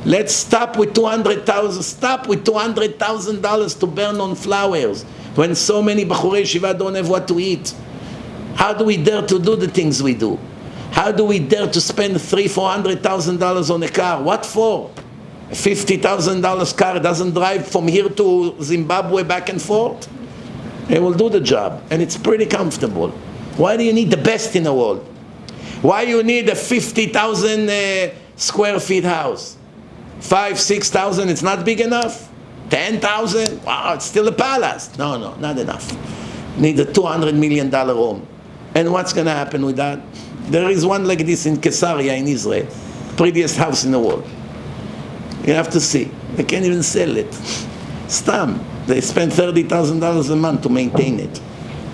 Let's stop with $200,000 to burn on flowers when so many Bachurei Yeshiva don't have what to eat. How do we dare to do the things we do? How do we dare to spend $300,000-$400,000 on a car? What for? A $50,000 car doesn't drive from here to Zimbabwe back and forth? It will do the job, and it's pretty comfortable. Why do you need the best in the world? Why you need a 50,000 square feet house? 5,000-6,000, it's not big enough? 10,000? Wow, it's still a palace. No, not enough. Need a $200 million home. And what's going to happen with that? There is one like this in Caesarea in Israel. Prettiest house in the world. You have to see. They can't even sell it. Stam. They spend $30,000 a month to maintain it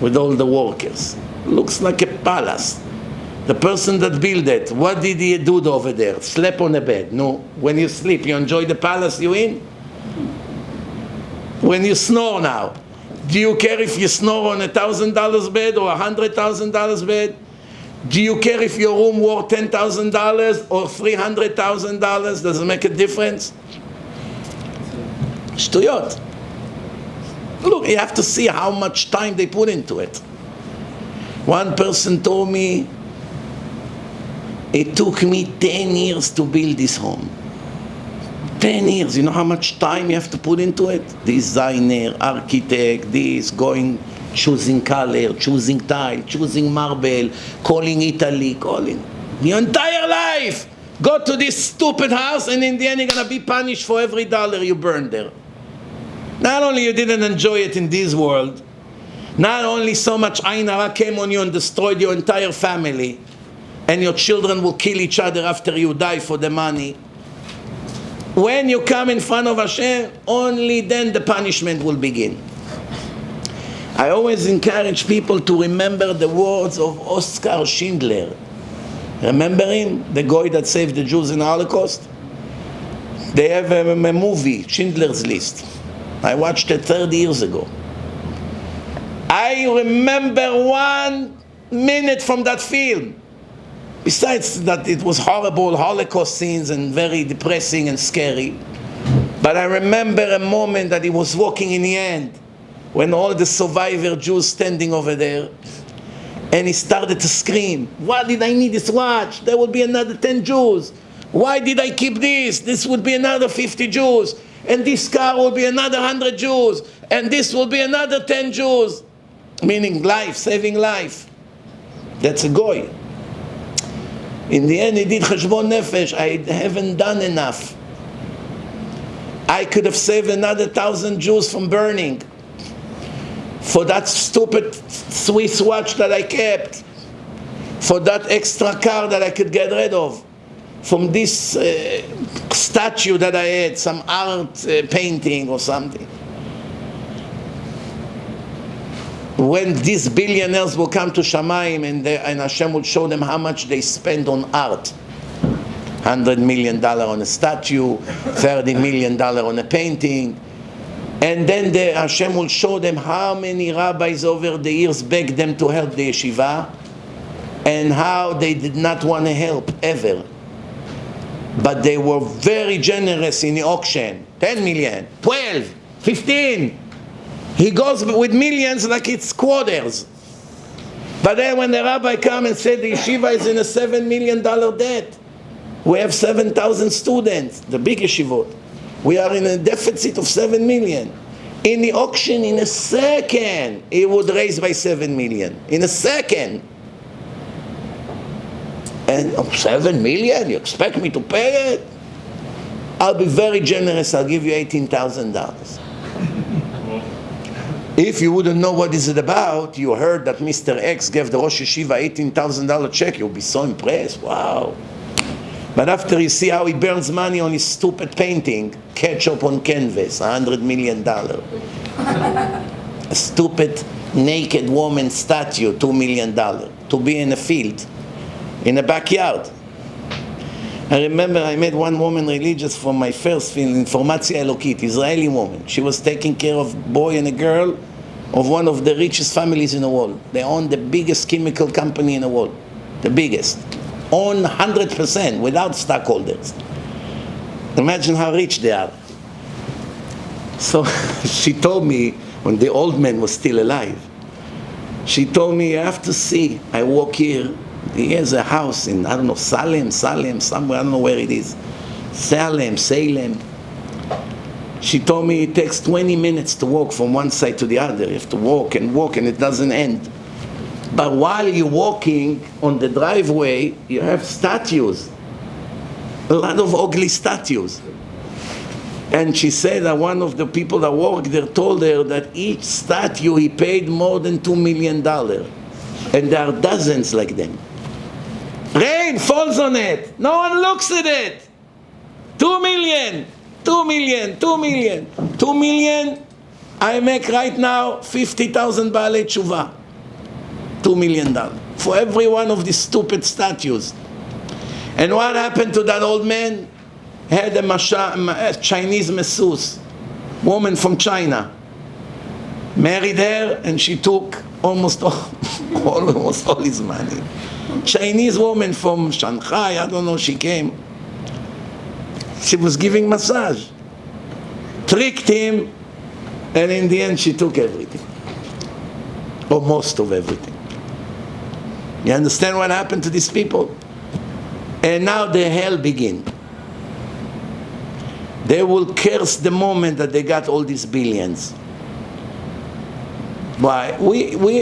with all the workers. Looks like a palace. The person that built it, what did he do over there? Sleep on a bed. No. When you sleep, you enjoy the palace you in? When you snore now, do you care if you snore on $1,000 bed or $100,000 bed? Do you care if your room worth $10,000 or $300,000? Does it make a difference? Shtuyot. Look, you have to see how much time they put into it. One person told me, it took me 10 years to build this home. 10 years. You know how much time you have to put into it? Designer, architect, choosing color, choosing tile, choosing marble, calling Italy, calling. Your entire life. Go to this stupid house, and in the end you're going to be punished for every dollar you burned there. Not only you didn't enjoy it in this world, not only so much ayin hara came on you and destroyed your entire family, and your children will kill each other after you die for the money. When you come in front of Hashem, only then the punishment will begin. I always encourage people to remember the words of Oskar Schindler. Remember him? The guy that saved the Jews in the Holocaust? They have a movie, Schindler's List. I watched it 30 years ago. I remember 1 minute from that film. Besides that it was horrible Holocaust scenes and very depressing and scary. But I remember a moment that he was walking in the end, when all the survivor Jews standing over there, and he started to scream, why did I need this watch? There will be another 10 Jews. Why did I keep this? This would be another 50 Jews. And this car will be another 100 Jews. And this will be another 10 Jews. Meaning life, saving life. That's a goy. In the end he did cheshbon nefesh. I haven't done enough. I could have saved another 1,000 Jews from burning. For that stupid Swiss watch that I kept, for that extra car that I could get rid of, from this statue that I had, some art painting or something. When these billionaires will come to Shamayim and Hashem will show them how much they spend on art, $100 million on a statue, $30 million on a painting, and then Hashem will show them how many rabbis over the years begged them to help the yeshiva, and how they did not want to help ever. But they were very generous in the auction. 10 million, 12, 15. He goes with millions like it's quarters. But then when the rabbi come and said the yeshiva is in a $7 million debt, we have 7,000 students, the big yeshivot. We are in a deficit of 7 million. In the auction, in a second, he would raise by 7 million. In a second. And 7 million, you expect me to pay it? I'll be very generous, I'll give you $18,000. If you wouldn't know what is it about, you heard that Mr. X gave the Rosh Yeshiva $18,000 check, you'll be so impressed, wow. But after you see how he burns money on his stupid painting, ketchup on canvas, $100 million. A stupid naked woman statue, $2 million. To be in a field, in a backyard. I remember I met one woman religious from my first film, Informatia Elokit, Israeli woman. She was taking care of a boy and a girl of one of the richest families in the world. They own the biggest chemical company in the world. The biggest. Own 100% without stockholders. Imagine how rich they are. So she told me, when the old man was still alive, she told me, you have to see, I walk here, he has a house in, I don't know, Salem, somewhere, I don't know where it is. Salem. She told me it takes 20 minutes to walk from one side to the other. You have to walk and it doesn't end. But while you're walking on the driveway, you have statues. A lot of ugly statues. And she said that one of the people that worked there told her that each statue he paid more than $2 million. And there are dozens like them. Rain falls on it. No one looks at it. 2 million. 2 million. 2 million. 2 million. I make right now 50,000 Baalei Tshuva. $2 million for every one of these stupid statues. And what happened to that old man? Had a Chinese masseuse, woman from China. Married her and she took almost all his money. Chinese woman from Shanghai, I don't know, she came. She was giving massage. Tricked him, and in the end she took everything. Or most of everything. You understand what happened to these people? And now the hell begin. They will curse the moment that they got all these billions. Why?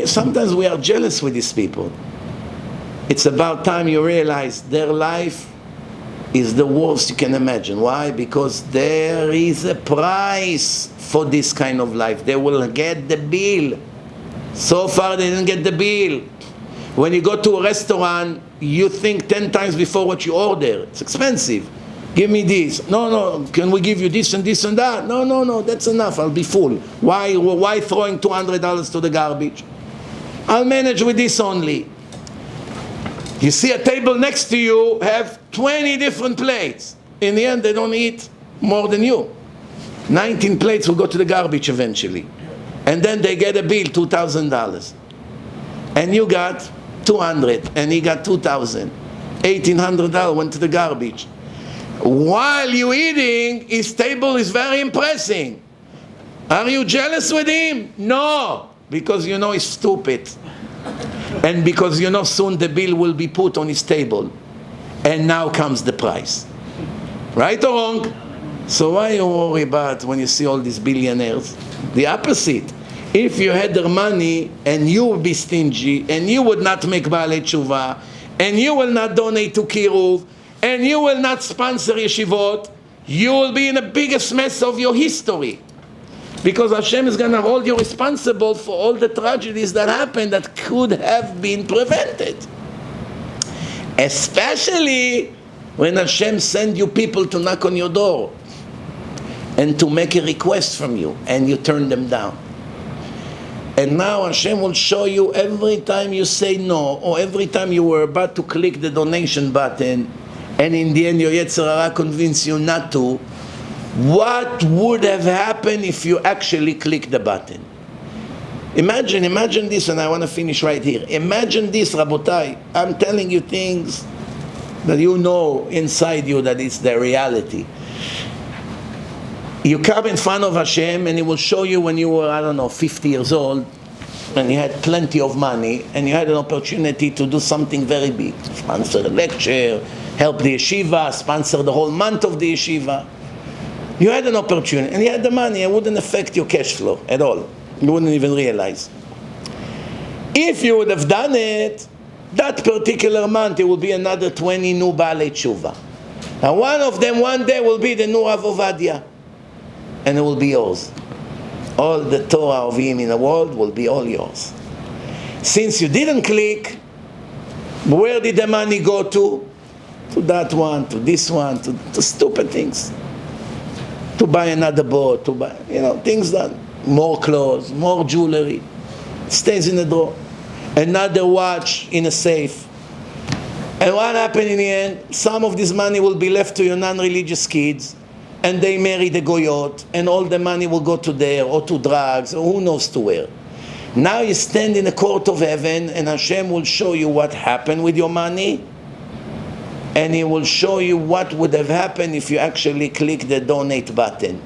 Sometimes we are jealous with these people. It's about time you realize their life is the worst you can imagine. Why? Because there is a price for this kind of life. They will get the bill. So far they didn't get the bill. When you go to a restaurant, you think 10 times before what you order. It's expensive. Give me this. No, can we give you this and this and that? No, that's enough. I'll be full. Why throwing $200 to the garbage? I'll manage with this only. You see a table next to you have 20 different plates. In the end, they don't eat more than you. 19 plates will go to the garbage eventually. And then they get a bill, $2,000. And you got 200, and he got 2,000. $1,800 went to the garbage. While you're eating, his table is very impressive. Are you jealous with him? No, because you know he's stupid. And because you know soon the bill will be put on his table. And now comes the price. Right or wrong? So why you worry about when you see all these billionaires? The opposite. If you had their money and you would be stingy and you would not make Baalei Tshuva and you will not donate to KIRUV and you will not sponsor yeshivot, you will be in the biggest mess of your history. Because Hashem is going to hold you responsible for all the tragedies that happened that could have been prevented. Especially when Hashem sends you people to knock on your door and to make a request from you and you turn them down. And now Hashem will show you every time you say no, or every time you were about to click the donation button, and in the end your Yetzer Hara convinced you not to, what would have happened if you actually click the button? Imagine this, and I want to finish right here. Imagine this, Rabotai. I'm telling you things that you know inside you that it's the reality. You come in front of Hashem and He will show you when you were, 50 years old, and you had plenty of money, and you had an opportunity to do something very big. Sponsor a lecture, help the yeshiva, sponsor the whole month of the yeshiva. You had an opportunity, and you had the money. It wouldn't affect your cash flow at all. You wouldn't even realize. If you would have done it, that particular month, it will be another 20 new Baalei Tshuva. Now one of them one day will be the new Rav Ovadia. And it will be yours. All the Torah of him in the world will be all yours. Since you didn't click, where did the money go to? To that one, to this one, to stupid things. To buy another boat, to buy, things that, more clothes, more jewelry. Stays in the drawer. Another watch in a safe. And what happened in the end? Some of this money will be left to your non-religious kids, and they marry the goyot, and all the money will go to there, or to drugs, or who knows to where. Now you stand in the court of heaven, and Hashem will show you what happened with your money, and He will show you what would have happened if you actually click the donate button.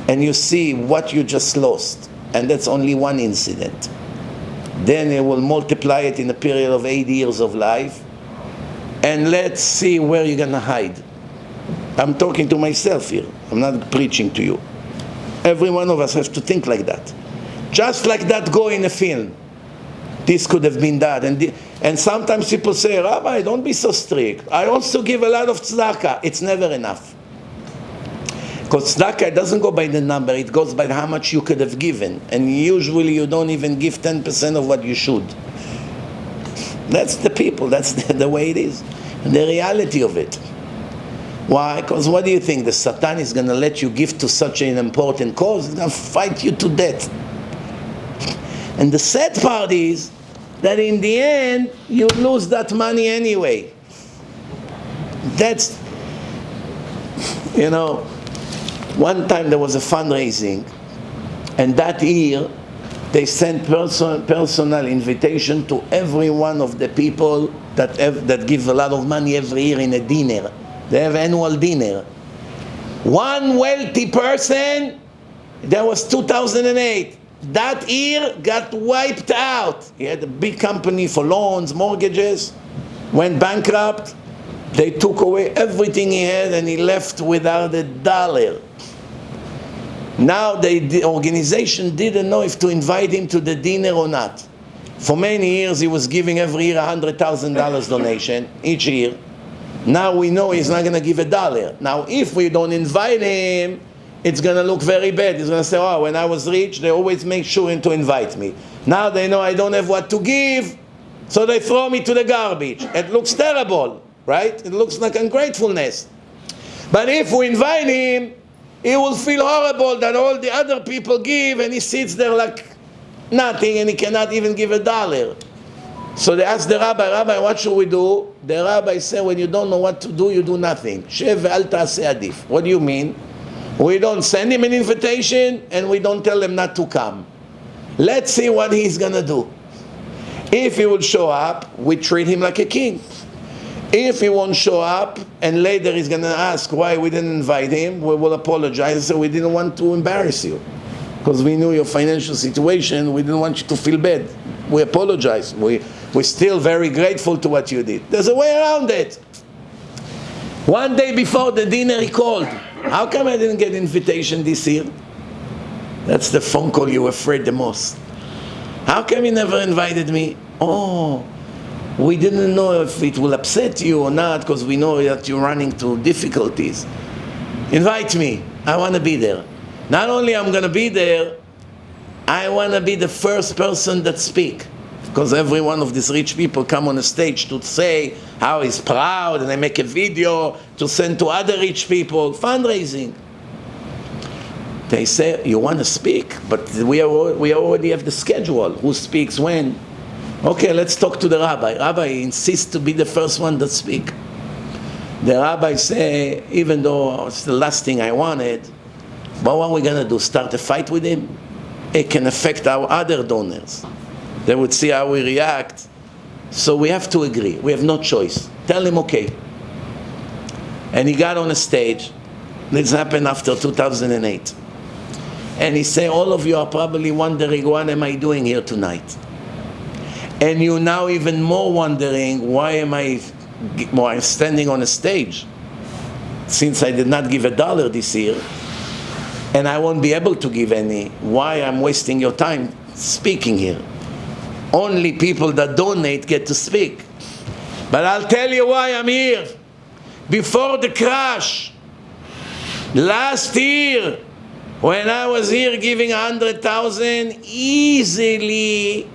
And you see what you just lost. And that's only one incident. Then it will multiply it in a period of 8 years of life. And let's see where you're going to hide. I'm talking to myself here. I'm not preaching to you. Every one of us has to think like that. Just like that go in a film. This could have been that. And sometimes people say, Rabbi, don't be so strict. I also give a lot of tzedakah. It's never enough. Because tzedakah doesn't go by the number. It goes by how much you could have given. And usually you don't even give 10% of what you should. That's the people. That's the way it is. And the reality of it. Why? Because what do you think? The Satan is going to let you give to such an important cause? He's going to fight you to death. And the sad part is that in the end, you lose that money anyway. That's, one time there was a fundraising, and that year they sent personal invitation to every one of the people that give a lot of money every year in a dinner. They have annual dinner. One wealthy person, that was 2008. That year got wiped out. He had a big company for loans, mortgages, went bankrupt. They took away everything he had and he left without a dollar. Now the organization didn't know if to invite him to the dinner or not. For many years he was giving every year $100,000 donation each year. Now we know he's not going to give $1. Now if we don't invite him, it's going to look very bad. He's going to say, oh, when I was rich, they always make sure to invite me. Now they know I don't have what to give, so they throw me to the garbage. It looks terrible, right? It looks like ungratefulness. But if we invite him, he will feel horrible that all the other people give, and he sits there like nothing, and he cannot even give $1. So they asked the rabbi, what should we do? The rabbi said, when you don't know what to do, you do nothing. Shev ve'al ta'aseh adif. What do you mean? We don't send him an invitation, and we don't tell him not to come. Let's see what he's going to do. If he will show up, we treat him like a king. If he won't show up, and later he's going to ask why we didn't invite him, we will apologize and say we didn't want to embarrass you. Because we knew your financial situation, we didn't want you to feel bad. We apologize. We're still very grateful to what you did. There's a way around it. One day before the dinner he called. How come I didn't get an invitation this year? That's the phone call you were afraid the most. How come you never invited me? Oh, we didn't know if it will upset you or not, because we know that you're running through difficulties. Invite me. I want to be there. Not only I'm going to be there, I want to be the first person that speak. Because every one of these rich people come on a stage to say how he's proud, and they make a video to send to other rich people, fundraising. They say, you want to speak, but we already have the schedule. Who speaks when? Okay, let's talk to the rabbi. Rabbi insists to be the first one that speak. The rabbi say, even though it's the last thing I wanted, but what are we going to do? Start a fight with him? It can affect our other donors. They would see how we react. So we have to agree. We have no choice. Tell him, okay. And he got on a stage. This happened after 2008. And he said, all of you are probably wondering, what am I doing here tonight? And you're now even more wondering, why am I standing on a stage? since I did not give $1 this year, and I won't be able to give any, why I'm wasting your time speaking here? Only people that donate get to speak. But I'll tell you why I'm here. Before the crash, last year, when I was here giving 100,000, easily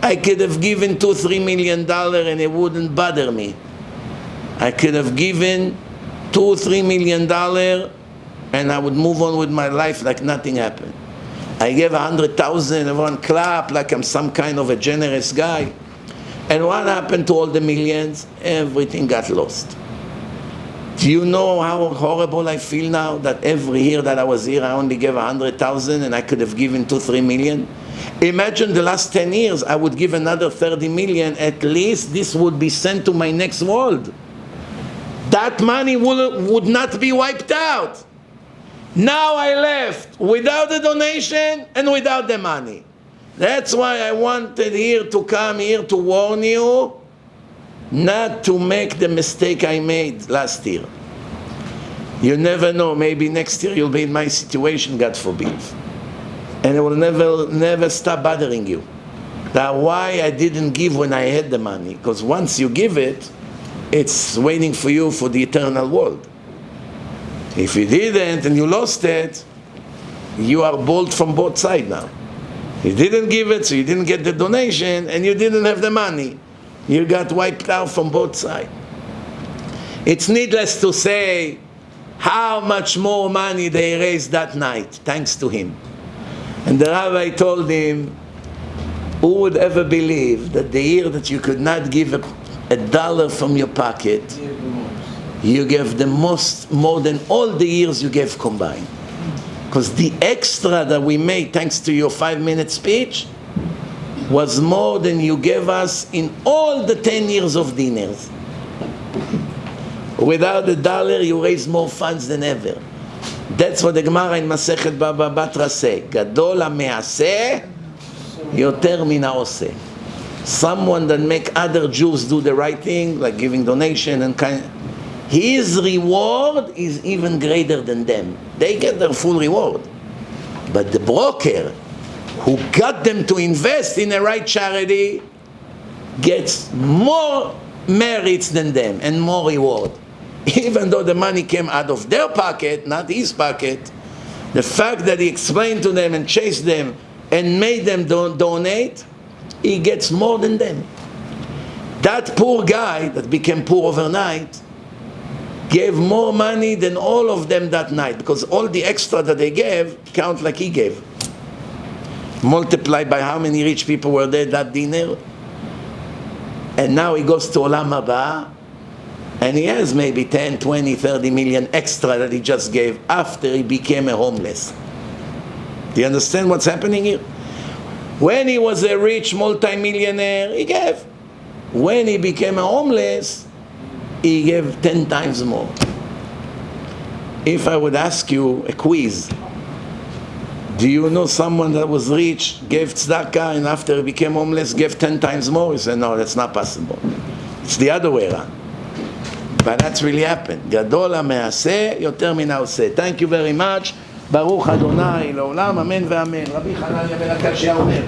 I could have given $2-3 million and it wouldn't bother me. I could have given $2-3 million and I would move on with my life like nothing happened. I gave 100,000, everyone clapped like I'm some kind of a generous guy. And what happened to all the millions? Everything got lost. Do you know how horrible I feel now that every year that I was here, I only gave 100,000 and I could have given 2-3 million? Imagine the last 10 years, I would give another 30 million. At least this would be sent to my next world. That money would not be wiped out. Now I left without the donation and without the money. That's why I wanted here to come here to warn you not to make the mistake I made last year. You never know, maybe next year you'll be in my situation, God forbid. And it will never stop bothering you. That's why I didn't give when I had the money, because once you give it, it's waiting for you for the eternal world. If you didn't and you lost it, you are bought from both sides now. You didn't give it, so you didn't get the donation, and you didn't have the money. You got wiped out from both sides. It's needless to say how much more money they raised that night, thanks to him. And the rabbi told him, who would ever believe that the year that you could not give $1 from your pocket, you gave the most, more than all the years you gave combined? Because the extra that we made thanks to your 5-minute speech was more than you gave us in all the 10 years of dinners. Without $1, you raised more funds than ever. That's what the Gemara in Masechet Baba Batra say. Gadol ha'me'aseh yoter min ha'oseh. Someone that make other Jews do the right thing, like giving donation and kind, his reward is even greater than them. They get their full reward. But the broker who got them to invest in the right charity gets more merits than them and more reward. Even though the money came out of their pocket, not his pocket, the fact that he explained to them and chased them and made them donate, he gets more than them. That poor guy that became poor overnight gave more money than all of them that night, because all the extra that they gave count like he gave. Multiplied by how many rich people were there that dinner. And now he goes to Olam Haba, and he has maybe 10, 20, 30 million extra that he just gave after he became a homeless. Do you understand what's happening here? When he was a rich multi-millionaire, he gave. When he became a homeless, he gave 10 times more. If I would ask you a quiz, do you know someone that was rich, gave tzedakah, and after he became homeless, gave 10 times more? You say, no, that's not possible. It's the other way around. But that's really happened. Gadol ha'me'aseh yoter min ha'oseh. Thank you very much. Baruch Adonai לעולם, אמן ואמן. רבי חנניה בן הקשיא אומר,